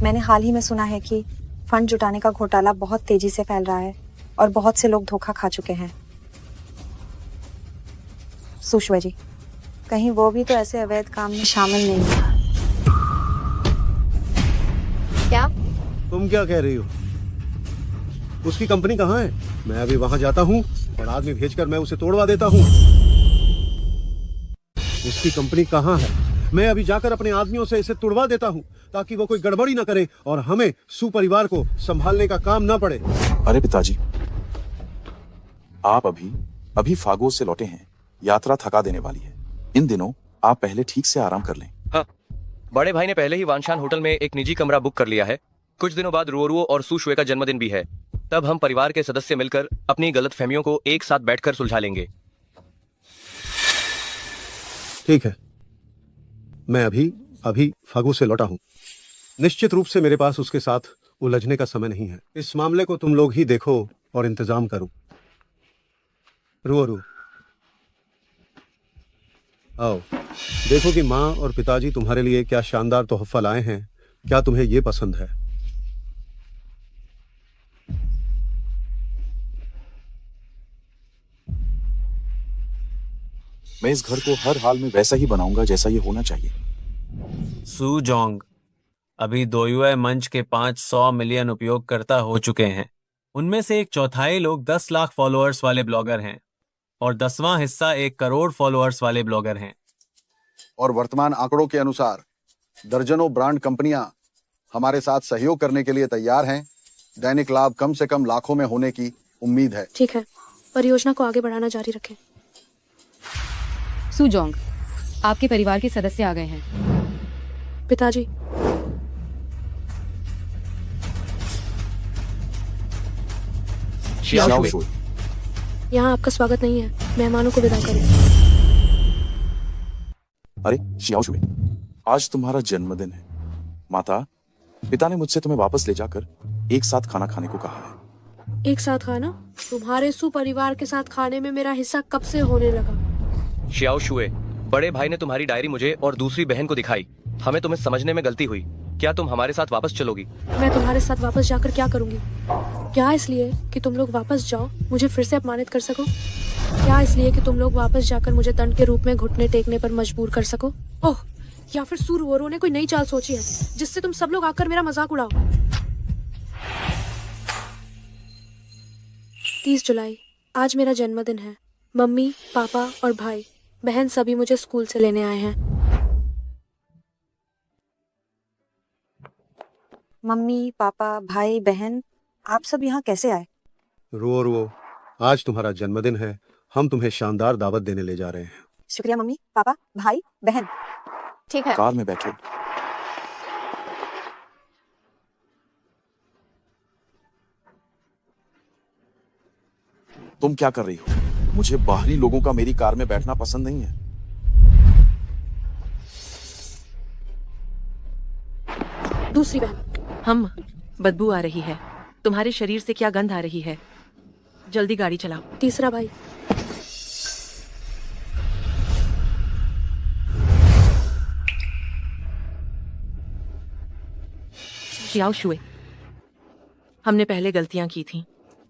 मैंने हाल ही में सुना है कि फंड जुटाने का घोटाला बहुत तेजी से फैल रहा है और बहुत से लोग धोखा खा चुके हैं। सुशुए जी, कहीं वो भी तो ऐसे अवैध काम में शामिल नहीं है? क्या तुम क्या कह रही हो? उसकी कंपनी कहाँ है? मैं अभी वहां जाता हूँ और आदमी भेजकर मैं उसे तोड़वा देता हूँ। उसकी कंपनी कहाँ है? मैं अभी जाकर अपने आदमियों से इसे तुड़वा देता हूँ ताकि वो कोई गड़बड़ी ना करे और हमें सुपरिवार को संभालने का काम ना पड़े। अरे पिताजी, आप अभी फागो से लौटे हैं। यात्रा थका देने वाली है। इन दिनों आप पहले ठीक से आराम कर लें। हाँ, बड़े भाई ने पहले ही वानशान होटल में एक निजी कमरा बुक कर लिया है। कुछ दिनों बाद रुओरुओ और सुशुए का जन्मदिन भी है। तब हम परिवार के सदस्य मिलकर अपनी गलतफहमियों को एक साथ बैठकर सुलझा लेंगे। ठीक है, मैं अभी फागू से लौटा हूँ। निश्चित रूप से मेरे पास उसके साथ उलझने का समय नहीं है। इस मामले को तुम लोग ही देखो और इंतजाम करो। रू आओ, देखो कि माँ और पिताजी तुम्हारे लिए क्या शानदार तोहफा लाए हैं। क्या तुम्हें ये पसंद है? मैं इस घर को हर हाल में वैसा ही बनाऊंगा जैसा ये होना चाहिए। सू जोंग अभी दोयुए मंच के 500 मिलियन उपयोगकर्ता हो चुके हैं। उनमें से एक चौथाई लोग 10 लाख फॉलोअर्स वाले ब्लॉगर हैं और 10वां हिस्सा 1 करोड़ फॉलोअर्स वाले ब्लॉगर हैं। और वर्तमान आंकड़ों के अनुसार दर्जनों ब्रांड कंपनियां हमारे साथ सहयोग करने के लिए तैयार हैं। दैनिक लाभ कम से कम लाखों में होने की उम्मीद है। ठीक है, परियोजना को आगे बढ़ाना जारी रखें। सुजोंग, आपके परिवार के सदस्य आ गए हैं। पिताजी, शियाओ शुए, यहाँ आपका स्वागत नहीं है। मेहमानों को विदा करें। अरे शियाओ शुए, आज तुम्हारा जन्मदिन है। माता पिता ने मुझसे तुम्हें वापस ले जाकर एक साथ खाना खाने को कहा है। एक साथ खाना? तुम्हारे सुपरिवार के साथ खाने में मेरा हिस्सा कब से होने लगा? शियाओ शुए, बड़े भाई ने तुम्हारी डायरी मुझे और दूसरी बहन को दिखाई। हमें तुम्हें समझने में गलती हुई। क्या तुम हमारे साथ वापस चलोगी? मैं तुम्हारे साथ वापस जाकर क्या करूंगी? क्या इसलिए कि तुम लोग वापस जाओ मुझे फिर से अपमानित कर सको? क्या इसलिए कि तुम लोग वापस जाकर मुझे दंड के रूप में घुटने टेकने पर मजबूर कर सको? ओह, या फिर सुरवरों ने कोई नई चाल सोची है जिससे तुम सब लोग आकर मेरा मजाक उड़ाओ? 30 जुलाई, आज मेरा जन्मदिन है। मम्मी, पापा और भाई बहन सभी मुझे स्कूल से लेने आए हैं। मम्मी, पापा, भाई, बहन, आप सब यहाँ कैसे आए? रो आज तुम्हारा जन्मदिन है। हम तुम्हें शानदार दावत देने ले जा रहे हैं। शुक्रिया मम्मी, पापा, भाई, बहन। ठीक है। कार में बैठो। तुम क्या कर रही हो? मुझे बाहरी लोगों का मेरी कार में बैठना पसंद नहीं है। दूसरी बहन, हम बदबू आ रही है। तुम्हारे शरीर से क्या गंध आ रही है? जल्दी गाड़ी चलाओ। तीसरा भाई, शियाओ शुए, हमने पहले गलतियां की थीं,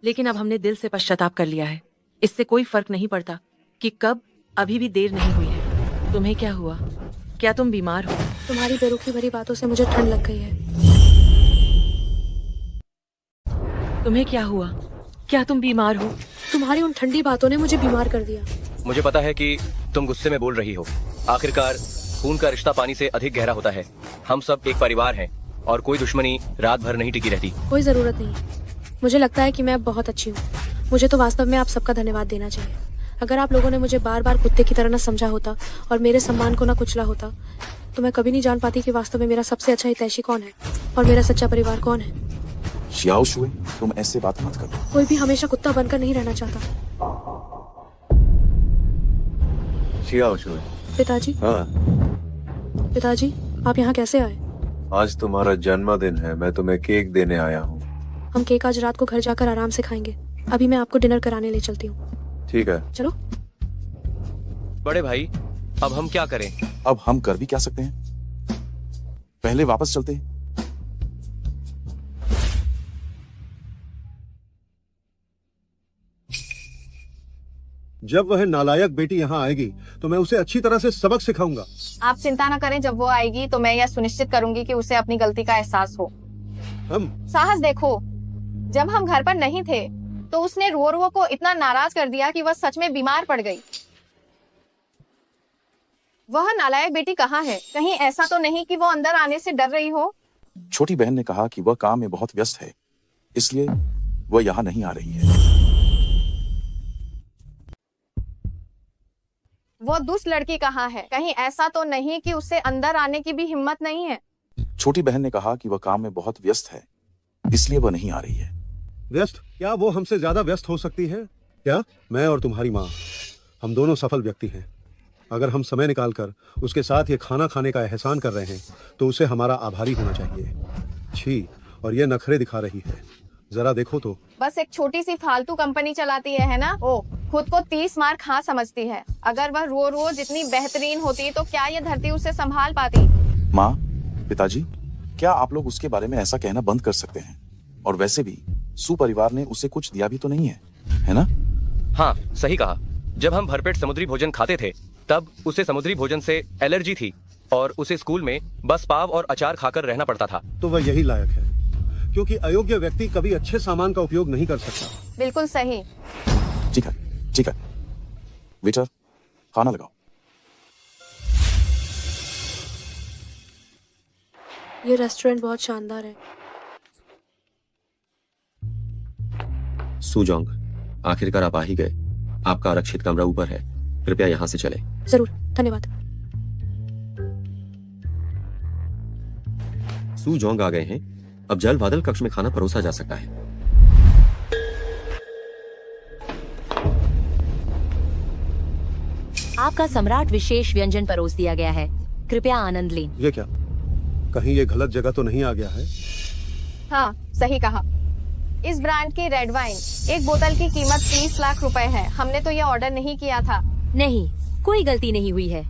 लेकिन अब हमने दिल से पश्चाताप कर लिया है। इससे कोई फर्क नहीं पड़ता कि कब, अभी भी देर नहीं हुई है। तुम्हें क्या हुआ? क्या तुम बीमार हो? तुम्हारी बेरुखी भरी बातों से मुझे ठंड लग गई है। तुम्हें क्या हुआ? क्या तुम बीमार हो? तुम्हारी उन ठंडी बातों ने मुझे बीमार कर दिया। मुझे पता है कि तुम गुस्से में बोल रही हो। आखिरकार खून का रिश्ता पानी से अधिक गहरा होता है। हम सब एक परिवार हैं और कोई दुश्मनी रात भर नहीं टिकी रहती। कोई जरूरत नहीं। मुझे लगता है कि मैं अब बहुत अच्छी हूँ। मुझे तो वास्तव में आप सबका धन्यवाद देना चाहिए। अगर आप लोगों ने मुझे बार बार कुत्ते की तरह न समझा होता और मेरे सम्मान को न कुचला होता तो मैं कभी नहीं जान पाती कि वास्तव में मेरा सबसे अच्छा हितैषी कौन है और मेरा सच्चा परिवार कौन है। शियाओ शुए, तुम ऐसे बात मत करो। कोई भी हमेशा कुत्ता बनकर नहीं रहना चाहता। शियाओ शुए। पिताजी, हाँ, पिताजी, आप यहाँ कैसे आए? आज तुम्हारा जन्मदिन है। मैं तुम्हें केक देने आया हूँ। हम केक आज रात को घर जाकर आराम से खाएंगे। अभी मैं आपको डिनर कराने ले चलती हूँ। ठीक है, चलो। बड़े भाई, अब हम क्या करें? अब हम कर भी क्या सकते हैं? पहले वापस चलते हैं। जब वह नालायक बेटी यहाँ आएगी तो मैं उसे अच्छी तरह से सबक सिखाऊंगा। आप चिंता न करें, जब वो आएगी तो मैं यह सुनिश्चित करूंगी कि उसे अपनी गलती का एहसास हो। हम साहस देखो, जब हम घर पर नहीं थे तो उसने रो को इतना नाराज कर दिया कि वह सच में बीमार पड़ गई। वह नालायक बेटी कहाँ है? कहीं ऐसा तो नहीं कि वो अंदर आने से डर रही हो? छोटी बहन ने कहा कि वह काम में बहुत व्यस्त है, इसलिए वह यहाँ नहीं आ रही है। वो दुष्ट लड़की कहाँ है? कहीं ऐसा तो नहीं कि उसे अंदर आने की भी हिम्मत नहीं है? छोटी बहन ने कहा कि वह काम में बहुत व्यस्त है, इसलिए वह नहीं आ रही है। व्यस्त? क्या वो हमसे ज्यादा व्यस्त हो सकती है क्या? मैं और तुम्हारी माँ, हम दोनों सफल व्यक्ति हैं। अगर हम समय निकालकर उसके साथ ये खाना खाने का एहसान कर रहे हैं तो उसे हमारा आभारी होना चाहिए। छी, और ये नखरे दिखा रही है, जरा देखो तो। बस एक छोटी सी फालतू कंपनी चलाती है ना? ओ, खुद को 30 मार खा समझती है। अगर वह रो जितनी बेहतरीन होती तो क्या ये धरती उसे संभाल पाती? माँ, पिताजी, क्या आप लोग उसके बारे में ऐसा कहना बंद कर सकते हैं? और वैसे भी सुपरिवार ने उसे कुछ दिया भी तो नहीं है ना? हाँ, सही कहा। जब हम भरपेट समुद्री भोजन खाते थे तब उसे समुद्री भोजन से एलर्जी थी और उसे स्कूल में बस पाव और अचार खाकर रहना पड़ता था। तो वह यही लायक है, क्योंकि अयोग्य व्यक्ति कभी अच्छे सामान का उपयोग नहीं कर सकता। बिल्कुल सही। ठीक है, ठीक है। वेटर, खाना लगाओ। ये रेस्टोरेंट बहुत शानदार है। सूजोंग, आखिरकार आप आ ही गए। आपका आरक्षित कमरा ऊपर है, कृपया यहाँ से चले। जरूर, धन्यवाद। सूजोंग आ गए हैं। अब जल वादल कक्ष में खाना परोसा जा सकता है। आपका सम्राट विशेष व्यंजन परोस दिया गया है, कृपया आनंद लें। ये क्या? कहीं ये गलत जगह तो नहीं आ गया है? हाँ, सही कहा। इस ब्रांड की रेड वाइन एक बोतल की कीमत 30 लाख रुपए है। हमने तो ये ऑर्डर नहीं किया था। नहीं, कोई गलती नहीं हुई है।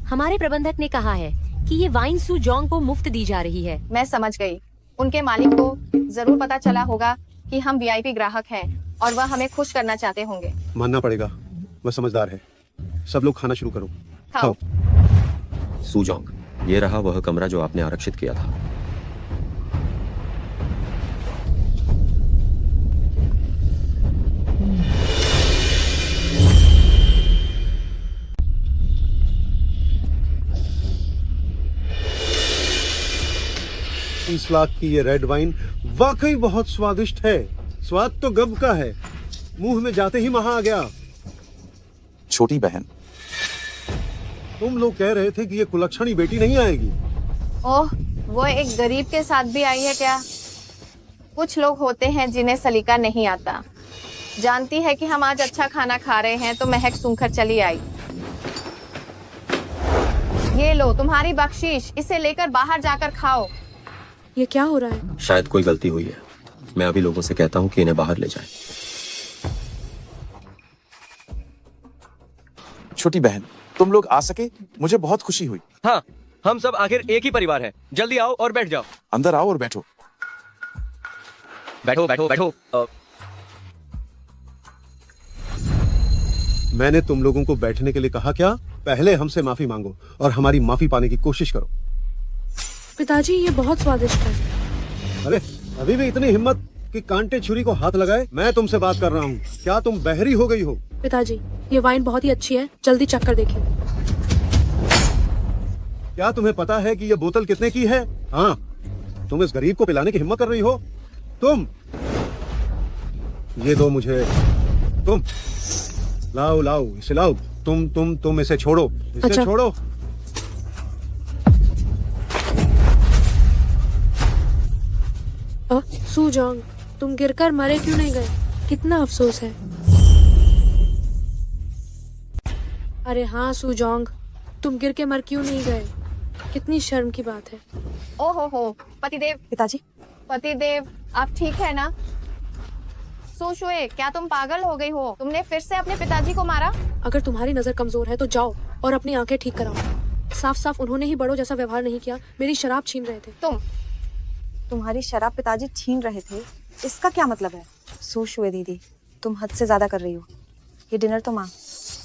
हमारे प्रबंधक ने कहा है कि ये वाइन सूजोंग को मुफ्त दी जा रही है। मैं समझ गई। उनके मालिक को जरूर पता चला होगा कि हम वीआईपी ग्राहक हैं और वह हमें खुश करना चाहते होंगे। मानना पड़ेगा, वह समझदार है। सब लोग खाना शुरू करो। खाओ। सूजोंग, ये रहा वह कमरा जो आपने आरक्षित किया था। $30 लाख की ये रेड वाइन वाकई बहुत स्वादिष्ट है। स्वाद तो गब का है, मुंह में जाते ही महा आ गया। छोटी बहन, तुम लोग कह रहे थे कि ये कुलक्षणी बेटी नहीं आएगी। ओह, वो एक गरीब के साथ भी आई है क्या? कुछ लोग होते हैं जिन्हें सलीका नहीं आता। जानती है कि हम आज अच्छा खाना खा रहे हैं तो महक सूंघकर चली आई। ये लो तुम्हारी बख्शीश, इसे लेकर बाहर जाकर खाओ। ये क्या हो रहा है? शायद कोई गलती हुई है। मैं अभी लोगों से कहता हूँ कि इन्हें बाहर ले जाएं। छोटी बहन, तुम लोग आ सके, मुझे बहुत खुशी हुई। हाँ, हम सब आखिर एक ही परिवार हैं। जल्दी आओ और बैठ जाओ। अंदर आओ और बैठो। बैठो बैठो बैठो। मैंने तुम लोगों को बैठने के लिए कहा क्या? पहले हमसे माफी मांगो और हमारी माफी पाने की कोशिश करो। पिताजी, ये बहुत स्वादिष्ट है। अरे, अभी भी इतनी हिम्मत कि कांटे छुरी को हाथ लगाए? मैं तुमसे बात कर रहा हूँ। क्या तुम बहरी हो गई हो? पिताजी, ये वाइन बहुत ही अच्छी है, जल्दी चख कर देखिए। क्या तुम्हें पता है कि ये बोतल कितने की है? हाँ, तुम इस गरीब को पिलाने की हिम्मत कर रही हो? तुम ये दो मुझे। तुम लाओ लाओ इसे लाओ। तुम इसे छोड़ो, इसे अच्छा। छोड़ो। सूजोंग, तुम गिरकर मरे क्यों नहीं गए? कितना अफसोस है। अरे हाँ सूजोंग, तुम गिर के मर क्यों नहीं गए? कितनी शर्म की बात है। ओहो हो, पतिदेव। पिताजी, पतिदेव, आप ठीक है ना? सुशुए, क्या तुम पागल हो गई हो? तुमने फिर से अपने पिताजी को मारा? अगर तुम्हारी नजर कमजोर है तो जाओ और अपनी आंखें ठीक कराओ। साफ साफ उन्होंने ही बड़ों जैसा व्यवहार नहीं किया, मेरी शराब छीन रहे थे। तुम्हारी शराब पिताजी छीन रहे थे, इसका क्या मतलब है? सुशुए दीदी, तुम हद से ज्यादा कर रही हो। ये डिनर तो माँ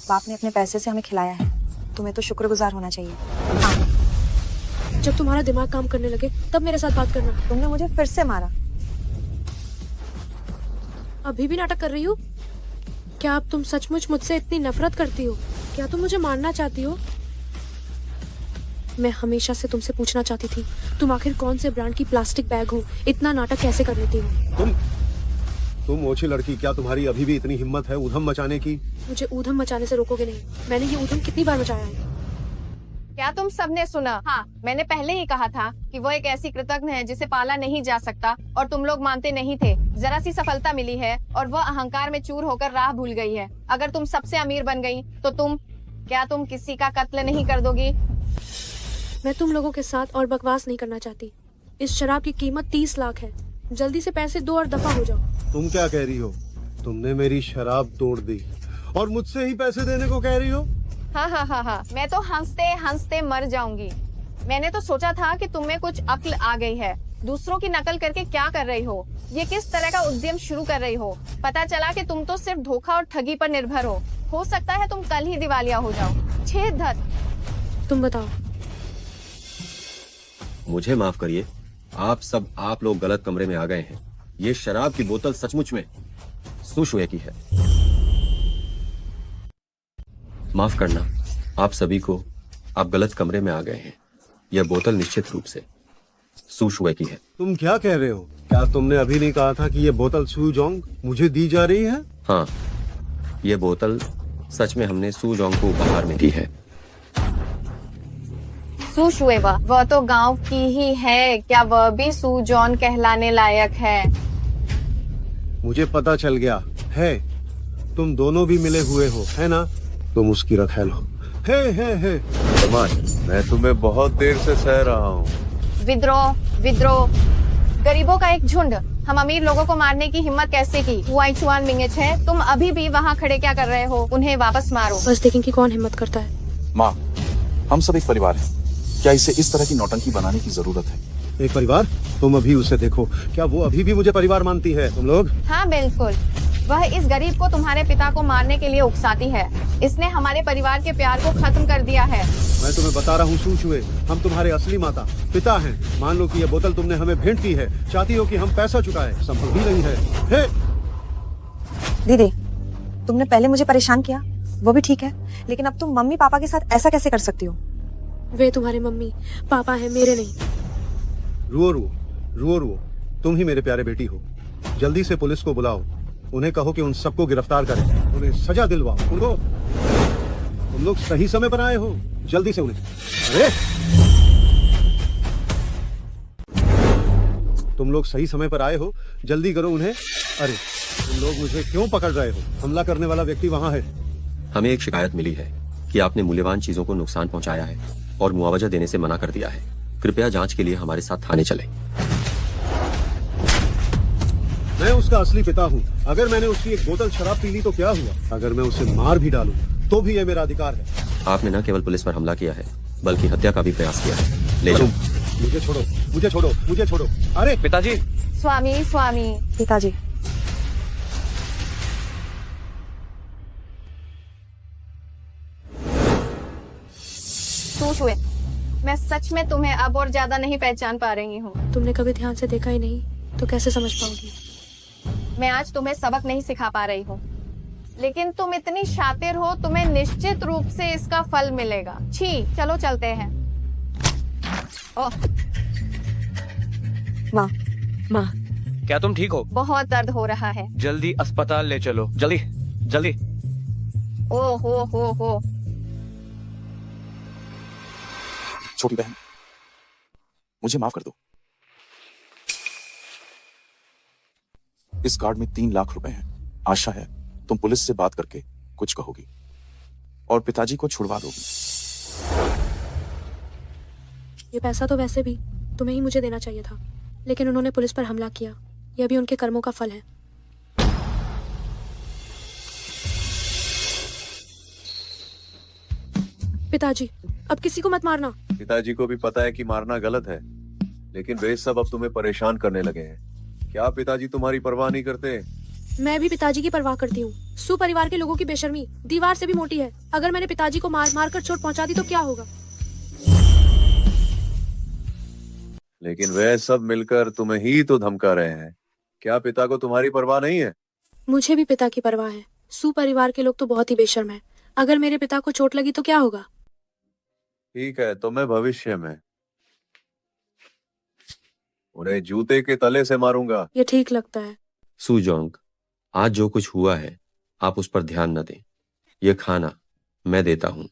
बाप ने अपने पैसे से हमें खिलाया है, तुम्हें तो शुक्रगुजार होना चाहिए। हाँ, जब तुम्हारा दिमाग काम करने लगे तब मेरे साथ बात करना। तुमने मुझे फिर से मारा। अभी भी नाटक कर रही हो? क्या अब तुम सचमुच मुझसे इतनी नफरत करती हो? क्या तुम मुझे मारना चाहती हो? मैं हमेशा से तुमसे पूछना चाहती थी, तुम आखिर कौन से ब्रांड की प्लास्टिक बैग हो? इतना नाटक कैसे कर लेती हो? तुम ओछी लड़की, क्या तुम्हारी अभी भी इतनी हिम्मत है ऊधम मचाने की? मुझे ऊधम मचाने से रोकोगे नहीं। मैंने ये ऊधम कितनी बार मचाया है। क्या तुम सबने सुना? हाँ, मैंने पहले ही कहा था कि वो एक ऐसी कृतज्ञ है जिसे पाला नहीं जा सकता, और तुम लोग मानते नहीं थे। जरा सी सफलता मिली है और वो अहंकार में चूर होकर राह भूल गई है। अगर तुम सबसे अमीर बन गई तो क्या तुम किसी का कत्ल नहीं कर दोगी? मैं तुम लोगों के साथ और बकवास नहीं करना चाहती। इस शराब की कीमत 30 लाख है। जल्दी से पैसे दो और दफा हो जाओ। तुम क्या कह रही हो? तुमने मेरी शराब तोड़ दी और मुझसे ही पैसे देने को कह रही हो? हाँ, मैं तो हंसते हंसते मर जाऊंगी। मैंने तो सोचा था कि तुम्हें कुछ अक्ल आ गई है। दूसरों की नकल करके क्या कर रही हो? ये किस तरह का उद्यम शुरू कर रही हो? पता चला कि तुम तो सिर्फ धोखा और ठगी पर निर्भर हो सकता है तुम कल ही दिवालिया हो जाओ। छेद धत। तुम बताओ। मुझे माफ करिए, आप लोग गलत कमरे में आ गए हैं। ये शराब की बोतल सचमुच में सुशुए की है। माफ करना आप सभी को, आप गलत कमरे में आ गए हैं। यह बोतल निश्चित रूप से सुशुए की है। तुम क्या कह रहे हो? क्या तुमने अभी नहीं कहा था कि ये बोतल सू जोंग मुझे दी जा रही है? हाँ, ये बोतल सच में हमने सू जोंग को उपहार में दी है। सू शुएवा, वह तो गांव की ही है। क्या वह भी सू जॉन कहलाने लायक है? मुझे पता चल गया है। तुम दोनों भी मिले हुए हो, है ना? तुम उसकी रखेल हो। हे। मैं तुम्हें बहुत देर से सह रहा हूँ। विद्रोह। गरीबों का एक झुंड। हम अमीर लोगों को मारने की हिम्मत कैसे की? हुआई चुआन मिंगेच है। तुम अभी भी वहाँ खड़े क्या कर रहे हो? उन्हें वापस मारो। बस देखें कि कौन हिम्मत करता है। माँ, हम सब एक परिवार हैं। क्या इसे इस तरह की नौटंकी बनाने की जरूरत है? एक परिवार? तुम अभी उसे देखो, क्या वो अभी भी मुझे परिवार मानती है? तुम लोग? हाँ बिल्कुल, वह इस गरीब को तुम्हारे पिता को मारने के लिए उकसाती है। इसने हमारे परिवार के प्यार को खत्म कर दिया है। मैं तुम्हें बता रहा हूँ सुशुए, हम तुम्हारे असली माता पिता हैं। मान लो कि ये बोतल तुमने हमें भेंट की है। चाहती हो कि हम पैसा चुकाएं? संभव भी नहीं है। हे! दीदी, तुमने पहले मुझे परेशान किया, वो भी ठीक है, लेकिन अब तुम मम्मी पापा के साथ ऐसा कैसे कर सकती हो? वे तुम्हारे मम्मी पापा हैं, मेरे नहीं। रुओ। तुम ही मेरे प्यारे बेटी हो। जल्दी से पुलिस को बुलाओ। उन्हें कहो कि उन सबको गिरफ्तार करें, उन्हें सजा दिलवाओ। उनको, तुम लोग सही समय पर आए हो। जल्दी से उन्हें। अरे तुम लोग सही समय पर आए हो, जल्दी करो उन्हें। अरे तुम लोग मुझे क्यों पकड़ रहे हो? हमला करने वाला व्यक्ति वहाँ है। हमें एक शिकायत मिली है कि आपने मूल्यवान चीजों को नुकसान पहुंचाया है और मुआवजा देने से मना कर दिया है। कृपया जांच के लिए हमारे साथ थाने चलें। मैं उसका असली पिता हूँ। अगर मैंने उसकी एक बोतल शराब पी ली तो क्या हुआ? अगर मैं उसे मार भी डालूं तो भी ये मेरा अधिकार है। आपने न केवल पुलिस पर हमला किया है बल्कि हत्या का भी प्रयास किया है। ले जाओ। मुझे छोड़ो। अरे पिताजी। स्वामी। पिताजी, सुशुए, मैं सच में तुम्हें अब और ज्यादा नहीं पहचान पा रही हूँ। तुमने कभी ध्यान से देखा ही नहीं तो कैसे समझ पाओगी? मैं आज तुम्हें सबक नहीं सिखा पा रही हूँ, लेकिन तुम इतनी शातिर हो, तुम्हें निश्चित रूप से इसका फल मिलेगा। छी, चलो चलते हैं। ओह, माँ, क्या तुम ठीक हो? बहुत दर्द हो रहा है। जल्दी अस्पताल ले चलो, जल्दी। ओ हो। छोटी बहन, मुझे माफ कर दो। इस कार्ड में 3 लाख रुपए हैं। आशा है तुम पुलिस से बात करके कुछ कहोगी और पिताजी को छुड़वा दोगी। ये पैसा तो वैसे भी तुम्हें ही मुझे देना चाहिए था, लेकिन उन्होंने पुलिस पर हमला किया। यह भी उनके कर्मों का फल है। पिताजी, अब किसी को मत मारना। पिताजी को भी पता है कि मारना गलत है, लेकिन वे सब अब तुम्हें परेशान करने लगे हैं। क्या पिताजी तुम्हारी परवाह नहीं करते? मैं भी पिताजी की परवाह करती हूँ। सुपरिवार के लोगों की बेशर्मी दीवार से भी मोटी है। अगर मैंने पिताजी को मार कर चोट पहुंचा दी तो क्या होगा? लेकिन वे सब मिलकर तुम्हें ही तो धमका रहे हैं। क्या पिता को तुम्हारी परवाह नहीं है? मुझे भी पिता की परवाह है। सू परिवार के लोग तो बहुत ही बेशर्म हैं। अगर मेरे पिता को चोट लगी तो क्या होगा? ठीक है, तो मैं भविष्य में उन्हें जूते के तले से मारूंगा। ये ठीक लगता है। सुजोंग, आज जो कुछ हुआ है आप उस पर ध्यान न दें। यह खाना मैं देता हूँ,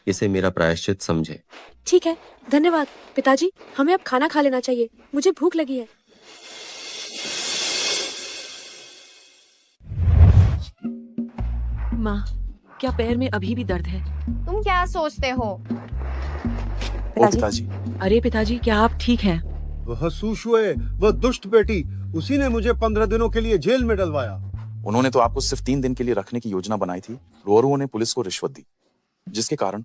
इसे मेरा प्रायश्चित समझे। ठीक है, धन्यवाद पिताजी। हमें अब खाना खा लेना चाहिए, मुझे भूख लगी है। माँ, क्या पैर में अभी भी दर्द है? तुम क्या सोचते हो? ओ पिताजी, अरे पिताजी, क्या आप ठीक हैं? वह सुशुए, वह दुष्ट बेटी, उसी ने मुझे 15 दिनों के लिए जेल में डलवाया। उन्होंने तो आपको सिर्फ 3 दिन के लिए रखने की योजना बनाई थी। रोरुओं ने पुलिस को रिश्वत दी, जिसके कारण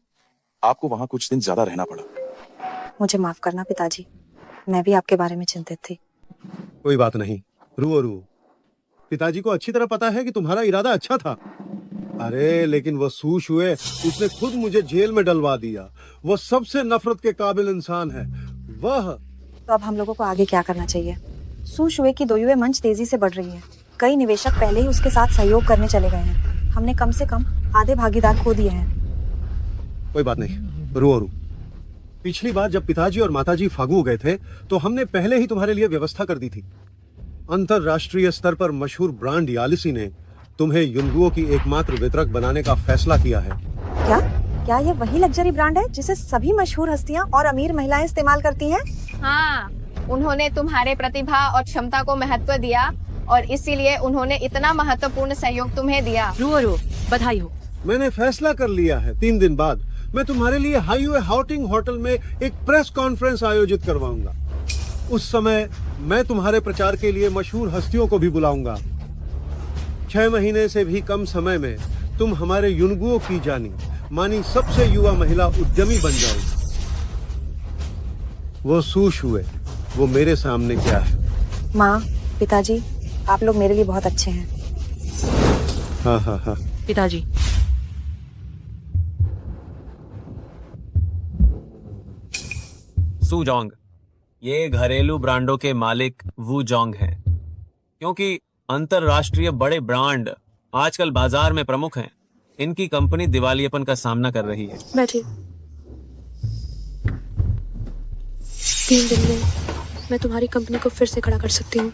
आपको वहां कुछ दिन ज्यादा रहना पड़ा। मुझे माफ करना पिताजी, मैं भी आपके बारे में चिंतित थी। कोई बात नहीं रुओ, पिताजी को अच्छी तरह पता है कि तुम्हारा इरादा अच्छा था। अरे लेकिन वह सुशुए, उसने खुद मुझे जेल में डलवा दिया। वह सबसे नफरत के काबिल इंसान है। वह तो अब हम लोगों को आगे क्या करना चाहिए? सुशुए की दोयुए मंच तेजी से बढ़ रही है। कई निवेशक पहले ही उसके साथ सहयोग करने चले गए हैं। हमने कम से कम आधे भागीदार खो दिए हैं। कोई बात नहीं रुओ। पिछली बार जब पिताजी और माताजी फागू गए थे तो हमने पहले ही तुम्हारे लिए व्यवस्था कर दी थी। अंतरराष्ट्रीय स्तर पर मशहूर ब्रांड यालिसी ने तुम्हें युनगुओ की एकमात्र वितरक बनाने का फैसला किया है। क्या ये वही लग्जरी ब्रांड है जिसे सभी मशहूर हस्तियां और अमीर महिलाएं इस्तेमाल करती हैं? हाँ, उन्होंने तुम्हारे प्रतिभा और क्षमता को महत्व दिया और इसीलिए उन्होंने इतना महत्वपूर्ण सहयोग तुम्हें दिया। रो, बधाई हो। मैंने फैसला कर लिया है, 3 दिन बाद मैं तुम्हारे लिए हाईवे हाउटिंग होटल में एक प्रेस कॉन्फ्रेंस आयोजित करवाऊंगा। उस समय मैं तुम्हारे प्रचार के लिए मशहूर हस्तियों को भी बुलाऊंगा। 6 महीने से भी कम समय में तुम हमारे युनगुओ की जानी मानी सबसे युवा महिला उद्यमी बन जाओगी। वो सुशुए, वो मेरे सामने क्या है? माँ, पिताजी, आप लोग मेरे लिए बहुत अच्छे हैं। हाँ। पिताजी, सुजोंग, ये घरेलू ब्रांडों के मालिक वू जोंग हैं। क्योंकि अंतरराष्ट्रीय बड़े ब्रांड आजकल बाजार में प्रमुख हैं, इनकी कंपनी दिवालियेपन का सामना कर रही है। बैठिए। 3 दिन में मैं तुम्हारी कंपनी को फिर से खड़ा कर सकती हूँ।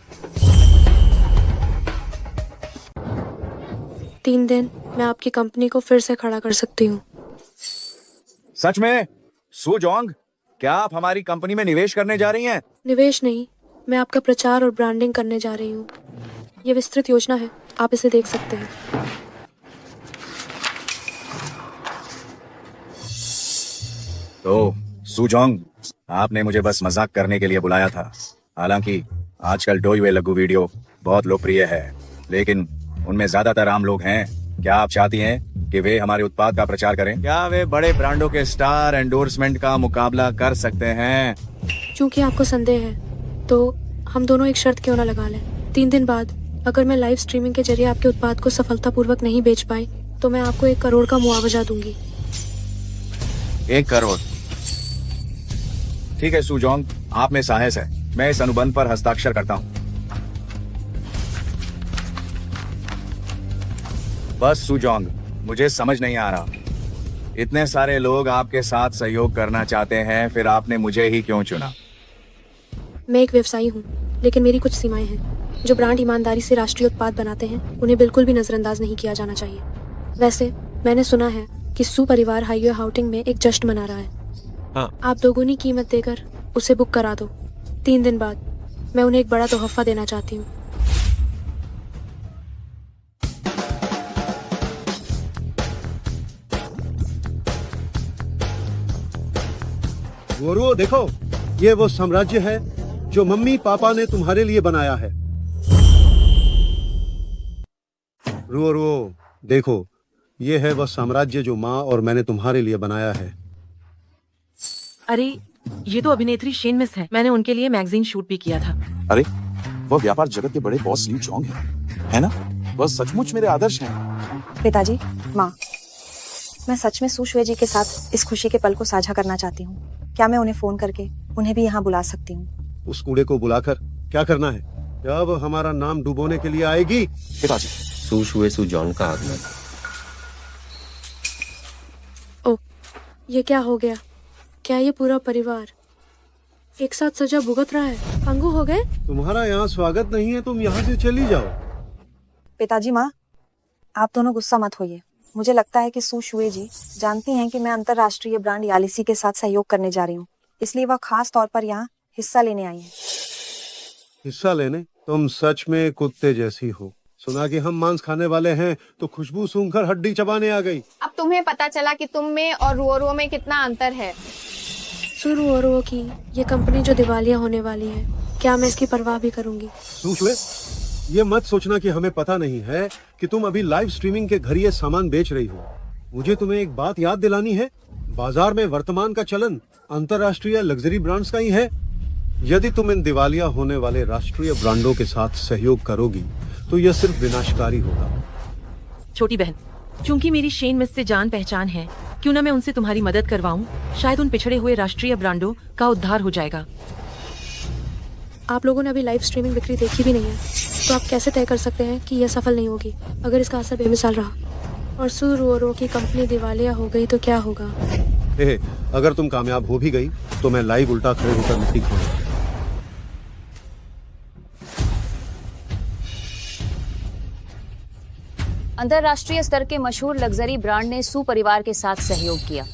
3 दिन मैं आपकी कंपनी को फिर से खड़ा कर सकती हूँ। सच में? सुजोंग, क्या आप हमारी कंपनी में निवेश करने जा रही हैं? निवेश नहीं, मैं आपका प्रचार और ब्रांडिंग करने जा रही हूँ। ये विस्तृत योजना है, आप इसे देख सकते हैं। तो सुजोंग, आपने मुझे बस मजाक करने के लिए बुलाया था। हालांकि आजकल डोयुए लघु वीडियो बहुत लोकप्रिय है, लेकिन उनमें ज्यादातर आम लोग हैं। क्या आप चाहती हैं कि वे हमारे उत्पाद का प्रचार करें? क्या वे बड़े ब्रांडों के स्टार एंडोर्समेंट का मुकाबला कर सकते हैं? क्योंकि आपको संदेह है, तो हम दोनों एक शर्त क्यों ना लगा लें। 3 दिन बाद अगर मैं लाइव स्ट्रीमिंग के जरिए आपके उत्पाद को सफलतापूर्वक नहीं बेच पाई तो मैं आपको 1 करोड़ का मुआवजा दूंगी। 1 करोड़? ठीक है सुजोंग, आप में साहस है। मैं इस अनुबंध पर हस्ताक्षर करता हूँ। बस सुजोंग, मुझे समझ नहीं आ रहा, इतने सारे लोग आपके साथ सहयोग करना चाहते हैं, फिर आपने मुझे ही क्यों चुना? मैं एक व्यवसायी हूँ, लेकिन मेरी कुछ सीमाएं हैं। जो ब्रांड ईमानदारी से राष्ट्रीय उत्पाद बनाते हैं उन्हें बिल्कुल भी नजरअंदाज नहीं किया जाना चाहिए। वैसे मैंने सुना है कि सू परिवार हाईवे हाउटिंग में एक जश्न मना रहा है। हाँ। आप दोगुनी कीमत देकर उसे बुक करा दो। 3 दिन बाद मैं उन्हें एक बड़ा तोहफा देना चाहती हूँ। वो देखो, ये वो साम्राज्य है जो मम्मी पापा ने तुम्हारे लिए बनाया है। रुओ, देखो, ये है वह साम्राज्य जो माँ और मैंने तुम्हारे लिए बनाया है। अरे ये तो अभिनेत्री शेन मिस है। मैंने उनके लिए मैगजीन शूट भी किया था। अरे वह व्यापार जगत के बड़े बॉस ली जोंग है ना? वह सचमुच मेरे आदर्श हैं। पिताजी, माँ, मैं सच में सुशुए जी के साथ इस खुशी के पल को साझा करना चाहती हूँ। क्या मैं उन्हें फोन करके उन्हें भी यहाँ बुला सकती हूँ? उस कूड़े को बुलाकर क्या करना है? जब हमारा नाम डुबोने के लिए आएगी। पिताजी, सू शुए सू जॉन्ग का आगमन। ओ, ये क्या हो गया? क्या ये पूरा परिवार एक साथ सजा भुगत रहा है? पंगु हो गए? तुम्हारा यहाँ स्वागत नहीं है, तुम यहाँ से चली जाओ। पिताजी माँ, आप दोनों गुस्सा मत होइए। मुझे लगता है कि सू शुए जी जानती हैं कि मैं अंतरराष्ट्रीय ब्रांड यालिसी के साथ सहयोग करने जा रही हूँ, इसलिए वह खास तौर पर यहाँ हिस्सा लेने आई है। हिस्सा लेने? तुम सच में कुत्ते जैसी हो। सुना कि हम मांस खाने वाले हैं तो खुशबू सूंघकर हड्डी चबाने आ गई। अब तुम्हें पता चला कि तुम में और रुओ में कितना अंतर है। सुरुओ की ये कंपनी जो दिवालिया होने वाली है, क्या मैं इसकी परवाह भी करूंगी? सूशुए, ये मत सोचना कि हमें पता नहीं है कि तुम अभी लाइव स्ट्रीमिंग के जरिए सामान बेच रही हो। मुझे तुम्हें एक बात याद दिलानी है, बाजार में वर्तमान का चलन अंतरराष्ट्रीय लग्जरी ब्रांड्स का ही है। यदि तुम इन दिवालिया होने वाले राष्ट्रीय ब्रांडों के साथ सहयोग करोगी तो यह सिर्फ विनाशकारी होगा। छोटी बहन, चूंकि मेरी शेन मिस से जान पहचान है, क्यों ना मैं उनसे तुम्हारी मदद करवाऊं? शायद उन पिछड़े हुए राष्ट्रीय ब्रांडों का उद्धार हो जाएगा। आप लोगों ने अभी लाइव स्ट्रीमिंग बिक्री देखी भी नहीं है, तो आप कैसे तय कर सकते हैं कि यह सफल नहीं होगी? अगर इसका असर बेमिसाल रहा और सुरुओ की कंपनी दिवालिया हो गई तो क्या होगा? अगर तुम कामयाब हो भी गई तो मैं लाइव उल्टा खड़े होकर मिट्टी खाऊंगा। अंतरराष्ट्रीय स्तर के मशहूर लग्जरी ब्रांड ने सू परिवार के साथ सहयोग किया।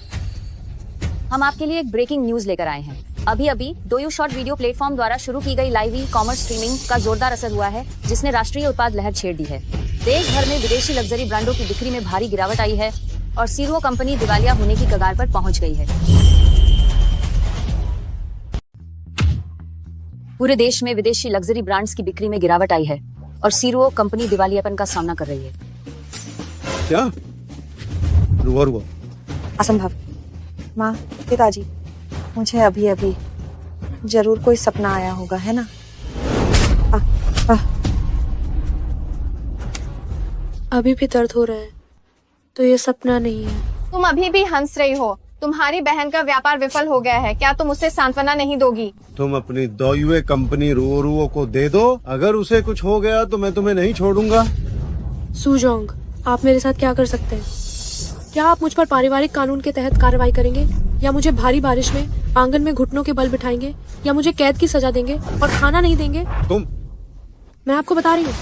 हम आपके लिए एक ब्रेकिंग न्यूज लेकर आए हैं। अभी अभी डोयू शॉर्ट वीडियो प्लेटफॉर्म द्वारा शुरू की गई लाइव ई कॉमर्स स्ट्रीमिंग का जोरदार असर हुआ है, जिसने राष्ट्रीय उत्पाद लहर छेड़ दी है। देश भर में विदेशी लग्जरी ब्रांडों की बिक्री में भारी गिरावट आई है और सीरुओ कंपनी दिवालिया होने की कगार पर पहुंच गई है। पूरे देश में विदेशी लग्जरी ब्रांड्स की बिक्री में गिरावट आई है और सीरुओ कंपनी दिवालियापन का सामना कर रही है। क्या? रुआ असंभव। माँ, पिताजी, मुझे अभी अभी जरूर कोई सपना आया होगा, है ना? अभी भी दर्द हो रहा है तो ये सपना नहीं है। तुम अभी भी हंस रही हो। तुम्हारी बहन का व्यापार विफल हो गया है, क्या तुम उसे सांत्वना नहीं दोगी? तुम अपनी दोयुए कंपनी रुओ को दे दो। अगर उसे कुछ हो गया तो मैं तुम्हें नहीं छोड़ूंगा। सुजोंग, आप मेरे साथ क्या कर सकते हैं? क्या आप मुझ पर पारिवारिक कानून के तहत कार्रवाई करेंगे, या मुझे भारी बारिश में आंगन में घुटनों के बल बिठाएंगे, या मुझे कैद की सजा देंगे और खाना नहीं देंगे? मैं आपको बता रही हूँ,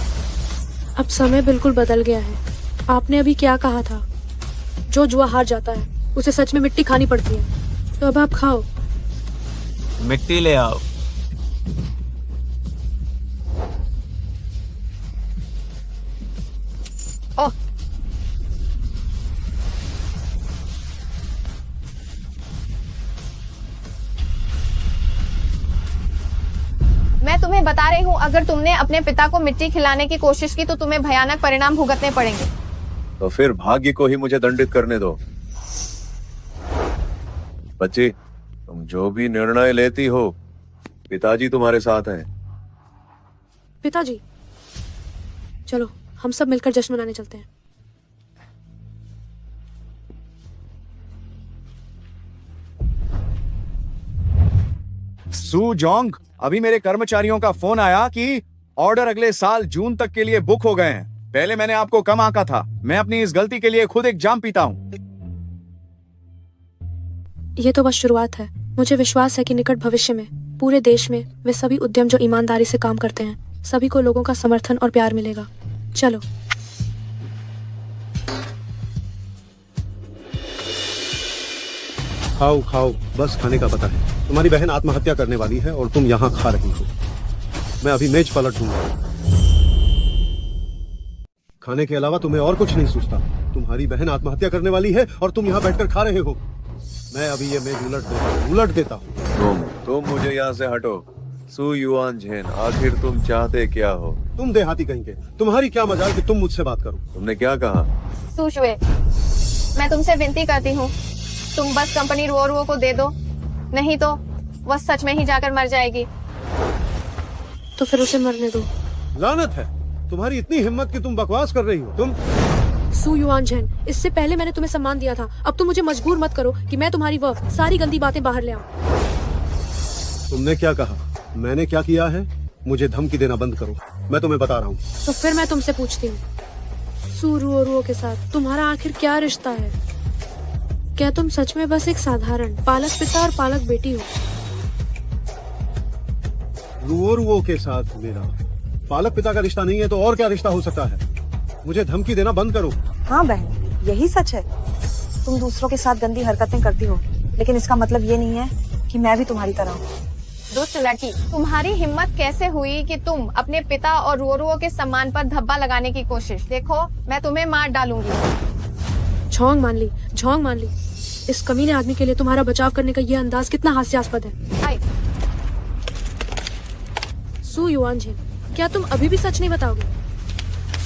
अब समय बिल्कुल बदल गया है। आपने अभी क्या कहा था? जो जुआ हार जाता है उसे सच में मिट्टी खानी पड़ती है, तो अब आप खाओ। मिट्टी ले आओ। ओह, मैं तुम्हें बता रही हूँ, अगर तुमने अपने पिता को मिट्टी खिलाने की कोशिश की तो तुम्हें भयानक परिणाम भुगतने पड़ेंगे। तो फिर भाग्य को ही मुझे दंडित करने दो। बच्ची, तुम जो भी निर्णय लेती हो, पिताजी तुम्हारे साथ हैं। पिताजी, चलो हम सब मिलकर जश्न मनाने चलते हैं। सू जोंग, अभी मेरे कर्मचारियों का फोन आया कि ऑर्डर अगले साल जून तक के लिए बुक हो गए हैं। पहले मैंने आपको कम आंका था। मैं अपनी इस गलती के लिए खुद एक जाम पीता हूँ। ये तो बस शुरुआत है। मुझे विश्वास है कि निकट भविष्य में पूरे देश में वे सभी उद्यम जो ईमानदारी से काम करते हैं, सभी को लोगों का समर्थन और प्यार मिलेगा। चलो। खाओ खाओ, बस खाने का पता है। तुम्हारी बहन आत्महत्या करने वाली है और तुम यहाँ खा रही हो। मैं अभी मेज पलट दूंगा। खाने के अलावा तुम्हें और कुछ नहीं सूझता। तुम्हारी बहन आत्महत्या करने वाली है और तुम यहाँ बैठकर खा रहे हो। मैं अभी ये मेज उलट देता हूँ। तुम मुझे यहाँ से हटो। सू युआन झेन, आखिर तुम चाहते क्या हो? तुम देहाती कहेंगे, तुम्हारी क्या मजाल कि तुम मुझसे बात करो। तुमने क्या कहा? सुशुए, मैं तुमसे विनती करती हूँ, तुम बस कंपनी रुओ को दे दो, नहीं तो वह सच में ही जाकर मर जाएगी। तो फिर उसे मरने दो। लानत है, तुम्हारी इतनी हिम्मत कि तुम बकवास कर रही हो। तुम सू युआन झेन, इससे पहले मैंने तुम्हें सम्मान दिया था। अब तुम मुझे मजबूर मत करो कि मैं तुम्हारी वह सारी गंदी बातें बाहर ले आऊं। तुमने क्या कहा? मैंने क्या किया है? मुझे धमकी देना बंद करो। मैं तुम्हें बता रहा हूँ। तो फिर मैं तुमसे पूछती हूँ, सू रुओरुओ के साथ तुम्हारा आखिर क्या रिश्ता है? क्या तुम सच में बस एक साधारण पालक पिता और पालक बेटी हो? रुओरुओ के साथ मेरा पालक पिता का रिश्ता नहीं है तो और क्या रिश्ता हो सकता है? मुझे धमकी देना बंद करो। हाँ बहन, यही सच है। तुम दूसरों के साथ गंदी हरकतें करती हो, लेकिन इसका मतलब ये नहीं है कि मैं भी तुम्हारी तरह हूँ। दुष्ट लड़की, तुम्हारी हिम्मत कैसे हुई कि तुम अपने पिता और रुओरुओ के सम्मान पर धब्बा लगाने की कोशिश? देखो, मैं तुम्हें मार डालूंगी। झोंग मान ली, झोंग मान ली। इस कमीने आदमी के लिए तुम्हारा बचाव करने का ये अंदाज कितना हास्यास्पद है। आई। सू युआनझेन, क्या तुम अभी भी सच नहीं बताओगे?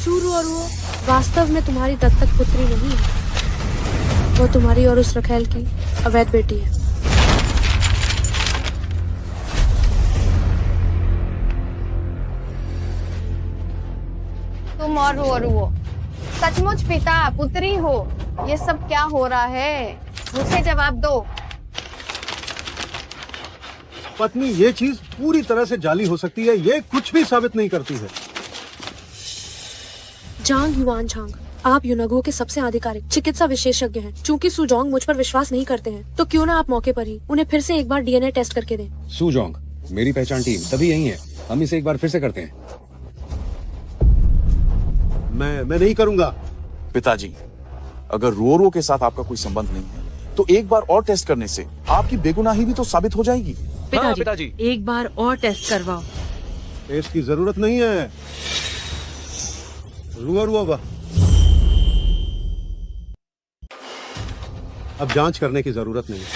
सू रुओरुओ वास्तव में तुम्हारी दत्तक पुत्री नहीं है, वो तुम्हारी और उस रखेल की अवैध बेटी है। तुम और रुओरुओ सचमुच पिता पुत्री हो? ये सब क्या हो रहा है? मुझे जवाब दो। पत्नी, ये चीज पूरी तरह से जाली हो सकती है, ये कुछ भी साबित नहीं करती है। जांग युआन झांग, आप युनगो के सबसे आधिकारिक चिकित्सा विशेषज्ञ हैं। चूंकि सुजोंग मुझ पर विश्वास नहीं करते हैं, तो क्यों ना आप मौके पर ही उन्हें फिर से एक बार डीएनए टेस्ट करके दें। सुजोंग, मेरी पहचान टीम तभी यही है। हम इसे एक बार फिर से करते हैं। मैं नहीं करूंगा। पिताजी, अगर रुओरुओ के साथ आपका कोई संबंध नहीं है तो एक बार और टेस्ट करने से आपकी बेगुनाही भी तो साबित हो जाएगी। पिताजी, एक बार और टेस्ट करवाओ। टेस्ट की जरूरत नहीं है। रुओरुओ, अब जांच करने की जरूरत नहीं है।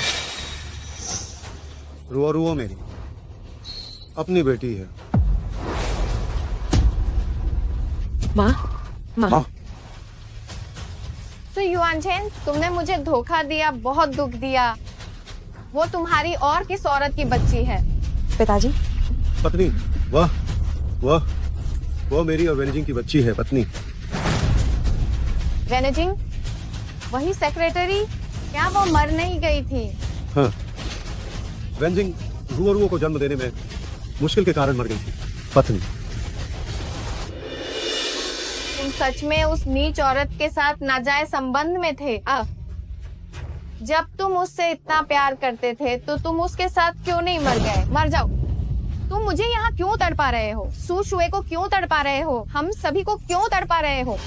रुओरुओ मेरी अपनी बेटी है। माँ, माँ। तो युआनझेन, तुमने मुझे धोखा दिया, बहुत दुख दिया। वो तुम्हारी और किस औरत की बच्ची है? पिताजी। पत्नी, वह मेरी और वेनजिंग की बच्ची है। पत्नी। वेनेजिंग, वही सेक्रेटरी? क्या वो मर नहीं गई थी? हाँ, वेनजिंग रुओरुओ को जन्म देने में मुश्किल के कारण मर गई थी। पत्नी। तुम सच में उस नीच औरत के साथ नाजायज संबंध में थे? जब तुम उससे इतना प्यार करते थे तो तुम उसके साथ क्यों नहीं मर गए? मर जाओ। तुम मुझे यहाँ क्यों तड़पा रहे हो? सू शुए को क्यों तड़पा रहे हो? हम सभी को क्यों तड़पा रहे हो?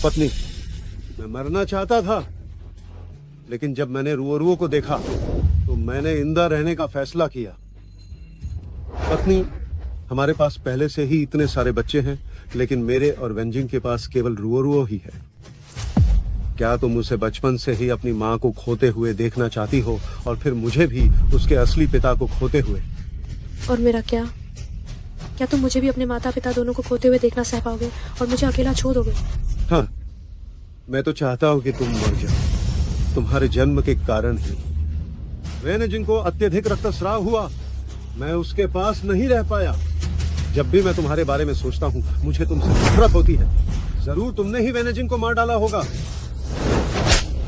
पत्नी, मैं मरना चाहता था, लेकिन जब मैंने रुओरुओ को देखा तो मैंने इंदा रहने का फैसला किया। पत्नी, हमारे पास पहले से ही इतने सारे बच्चे हैं, लेकिन मेरे और वेनजिंग के पास केवल रुओरुओ ही है। क्या तुम उसे बचपन से ही अपनी माँ को खोते हुए देखना चाहती हो, और फिर मुझे भी उसके असली पिता को खोते हुए? और मेरा क्या तुम मुझे भी अपने माता पिता दोनों को खोते हुए देखना सह पाओगे और मुझे अकेला छोड़ दोगे? हाँ, मैं तो चाहता हूँ कि तुम मर जाओ। तुम्हारे जन्म के कारण ही वेनजिंग को अत्यधिक रक्तस्राव हुआ। मैं उसके पास नहीं रह पाया। जब भी मैं तुम्हारे बारे में सोचता हूँ, मुझे तुमसे नफरत होती है। जरूर तुमने ही वेनजिंग को मार डाला होगा।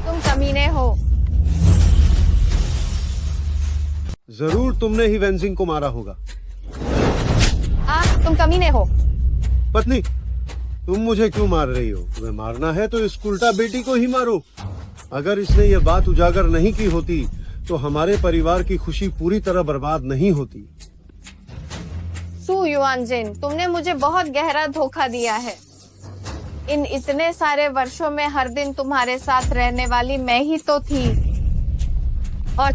तुम कमीने हो। जरूर तुमने ही वेनजिंग को मारा होगा। तुम कमीने हो। पत्नी, तुम मुझे क्यों मार रही हो? तुम्हें मारना है तो इस उल्टा बेटी को ही मारो। अगर इसने ये बात उजागर नहीं की होती तो हमारे परिवार की खुशी पूरी तरह बर्बाद नहीं होती। सू युआनझेन, तुमने मुझे बहुत गहरा धोखा दिया है। इन इतने सारे वर्षों में हर दिन तुम्हारे साथ रहने वाली मैं ही तो थी। और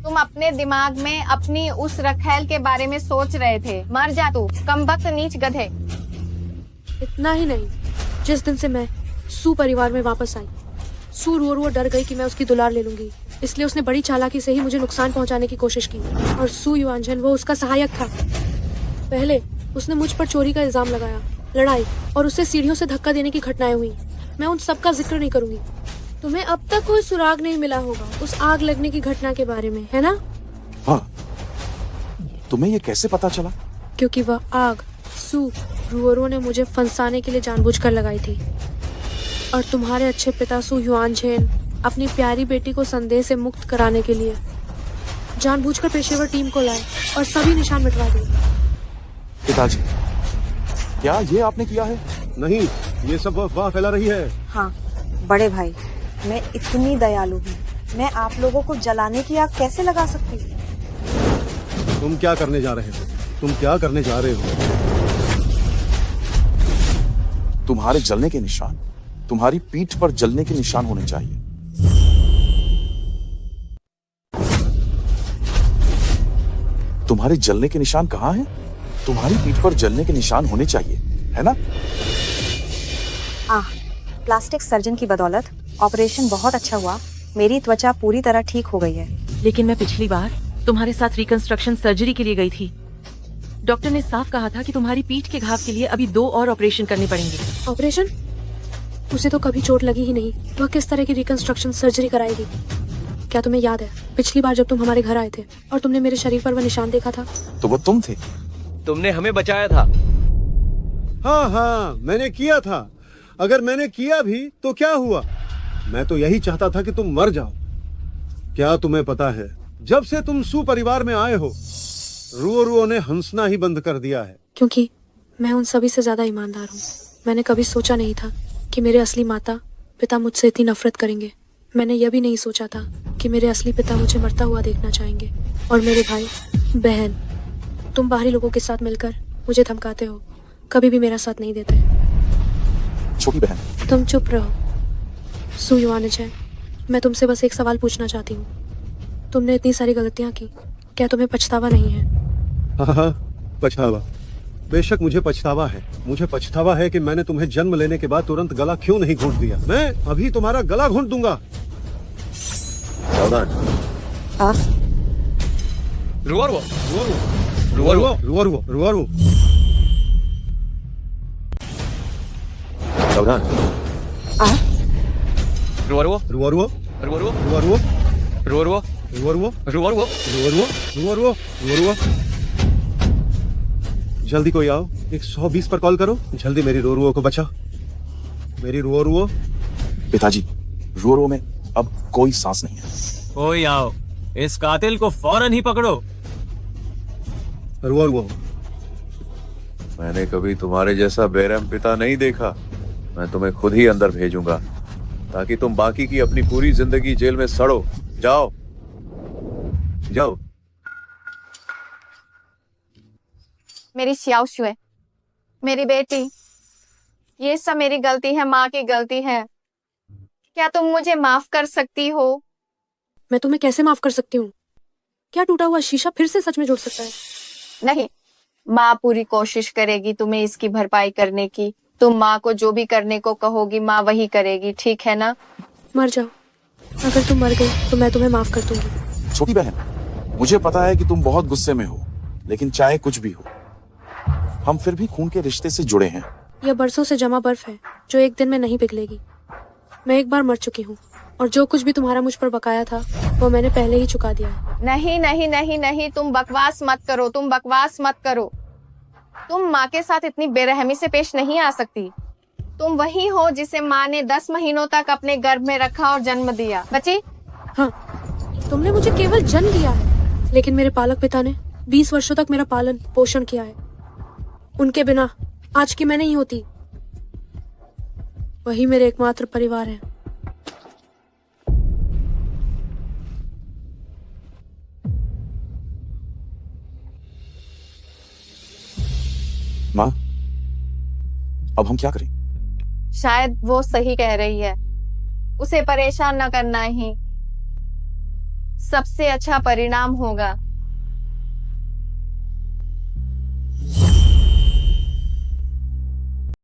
तुम अपने दिमाग में अपनी उस रखेल के बारे में सोच रहे थे। मर जा तू, कमबख्त नीच गधे। इतना ही नहीं, जिस दिन से मैं सू परिवार में वापस आई, सू रुओरुओ डर गई कि मैं उसकी दुलार ले लूंगी, इसलिए उसने बड़ी चालाकी से ही मुझे नुकसान पहुंचाने की कोशिश की। और सू युआनझेन वो उसका सहायक था। पहले उसने मुझ पर चोरी का इल्जाम लगाया, लड़ाई और उससे सीढ़ियों से धक्का देने की घटनाएं हुई। मैं उन सब का जिक्र नहीं करूंगी। तुम्हें अब तक कोई सुराग नहीं मिला होगा उस आग लगने की घटना के बारे में, है ना? हाँ। तुम्हें ये कैसे पता चला? क्योंकि वह आग सू रुओरुओ ने मुझे फंसाने के लिए जानबूझकर लगाई थी। और तुम्हारे अच्छे पिता सू युआनझेन अपनी प्यारी बेटी को संदेह से मुक्त कराने के लिए जानबूझकर पेशेवर टीम को लाए और सभी निशान मिटवा दिए। पिताजी, क्या ये आपने किया है? नहीं, ये सब अफवाह फैला रही है। हाँ बड़े भाई, मैं इतनी दयालु हूँ, मैं आप लोगों को जलाने की आग कैसे लगा सकती हूँ? तुम क्या करने जा रहे हो? तुम क्या करने जा रहे हो? तुम्हारे जलने के निशान तुम्हारी पीठ पर जलने के निशान होने चाहिए। तुम्हारे जलने के निशान कहाँ हैं? तुम्हारी पीठ पर जलने के निशान होने चाहिए, है ना? प्लास्टिक सर्जन की बदौलत ऑपरेशन बहुत अच्छा हुआ, मेरी त्वचा पूरी तरह ठीक हो गई है। लेकिन मैं पिछली बार तुम्हारे साथ रिकंस्ट्रक्शन सर्जरी के लिए गई थी। डॉक्टर ने साफ कहा था कि तुम्हारी पीठ के घाव के लिए अभी 2 और ऑपरेशन करने पड़ेंगे। ऑपरेशन? उसे तो कभी चोट लगी ही नहीं, वह किस तरह की रिकंस्ट्रक्शन सर्जरी कराएगी? क्या तुम्हें याद है पिछली बार जब तुम हमारे घर आए थे और तुमने मेरे शरीर पर वह निशान देखा था? तो वो तुम थे। तुमने हमें बचाया था। हाँ, मैंने किया था। अगर मैंने किया भी तो क्या हुआ? मैं तो यही चाहता था कि तुम मर जाओ। क्या तुम्हें पता है, जब से तुम सू परिवार में आए हो, रुओ ने हंसना ही बंद कर दिया है। क्योंकि मैं उन सभी से ज्यादा ईमानदार हूँ। मैंने कभी सोचा नहीं था कि मेरे असली माता पिता मुझसे इतनी नफरत करेंगे। मैंने यह भी नहीं सोचा था कि मेरे असली पिता मुझे मरता हुआ देखना चाहेंगे। और मेरे भाई बहन, तुम बाहरी लोगों के साथ मिलकर मुझे धमकाते हो, कभी भी मेरा साथ नहीं देते। छोटी बहन, तुम चुप रहो। सू युआनचैन, मैं तुमसे बस एक सवाल पूछना चाहती हूँ। तुमने इतनी सारी गलतियाँ की, क्या तुम्हें पछतावा नहीं है? हाँ, पछतावा। बेशक मुझे पछतावा है। मुझे पछतावा है कि मैंने तुम्हें जन्म लेने के बाद तुरंत गला क्यों नहीं घोंट दिया। मैं अभी तुम्हारा गला घोंट दूंगा। सावधान। रुआरुओ, सावधान। रुआरुओ, रुआरुओ, रुआरुओ, रुआरुओ, रुआरुओ, रुआरुओ, रुआरुओ, रुआरुओ, रुआरुओ। जल्दी कोई आओ, 120 पर कॉल करो। जल्दी मेरी रुआरुओ को बचाओ। मेरी रुआरुओ। पिताजी, रोरो में अब कोई सांस नहीं है। कोई आओ, इस कातिल को फौरन ही पकड़ो। रुआरुओ। मैंने कभी तुम्हारे जैसा बेरहम पिता नहीं देखा। मैं तुम्हें खुद ही अंदर भेजूंगा ताकि तुम बाकी की अपनी पूरी जिंदगी जेल में सड़ो। जाओ, जाओ। मेरी श्याओ शुए, मेरी बेटी, ये सब मेरी गलती है, माँ की गलती है। क्या तुम मुझे माफ कर सकती हो? मैं तुम्हें कैसे माफ कर सकती हूँ? क्या टूटा हुआ शीशा फिर से सच में जुड़ सकता है? नहीं, माँ पूरी कोशिश करेगी तुम्हें इसकी भरपाई करने की। तुम माँ को जो भी करने को कहोगी माँ वही करेगी, ठीक है ना? मर जाओ। अगर तुम मर गई तो मैं तुम्हें माफ कर दूंगी। छोटी बहन, मुझे पता है कि तुम बहुत गुस्से में हो, लेकिन चाहे कुछ भी हो, हम फिर भी खून के रिश्ते से जुड़े हैं। यह बरसों से जमा बर्फ है जो एक दिन में नहीं पिघलेगी। मैं एक बार मर चुकी हूँ और जो कुछ भी तुम्हारा मुझ पर बकाया था वो मैंने पहले ही चुका दिया है। नहीं नहीं नहीं नहीं, तुम बकवास मत करो, तुम बकवास मत करो। तुम माँ के साथ इतनी बेरहमी से पेश नहीं आ सकती। तुम वही हो जिसे माँ ने 10 महीनों तक अपने गर्भ में रखा और जन्म दिया। बच्ची, हाँ, तुमने मुझे केवल जन्म दिया है, लेकिन मेरे पालक पिता ने 20 वर्षों तक मेरा पालन पोषण किया है। उनके बिना आज की मैं नहीं होती। वही मेरे एकमात्र परिवार है। माँ, अब हम क्या करें? शायद वो सही कह रही है। उसे परेशान न करना ही सबसे अच्छा परिणाम होगा।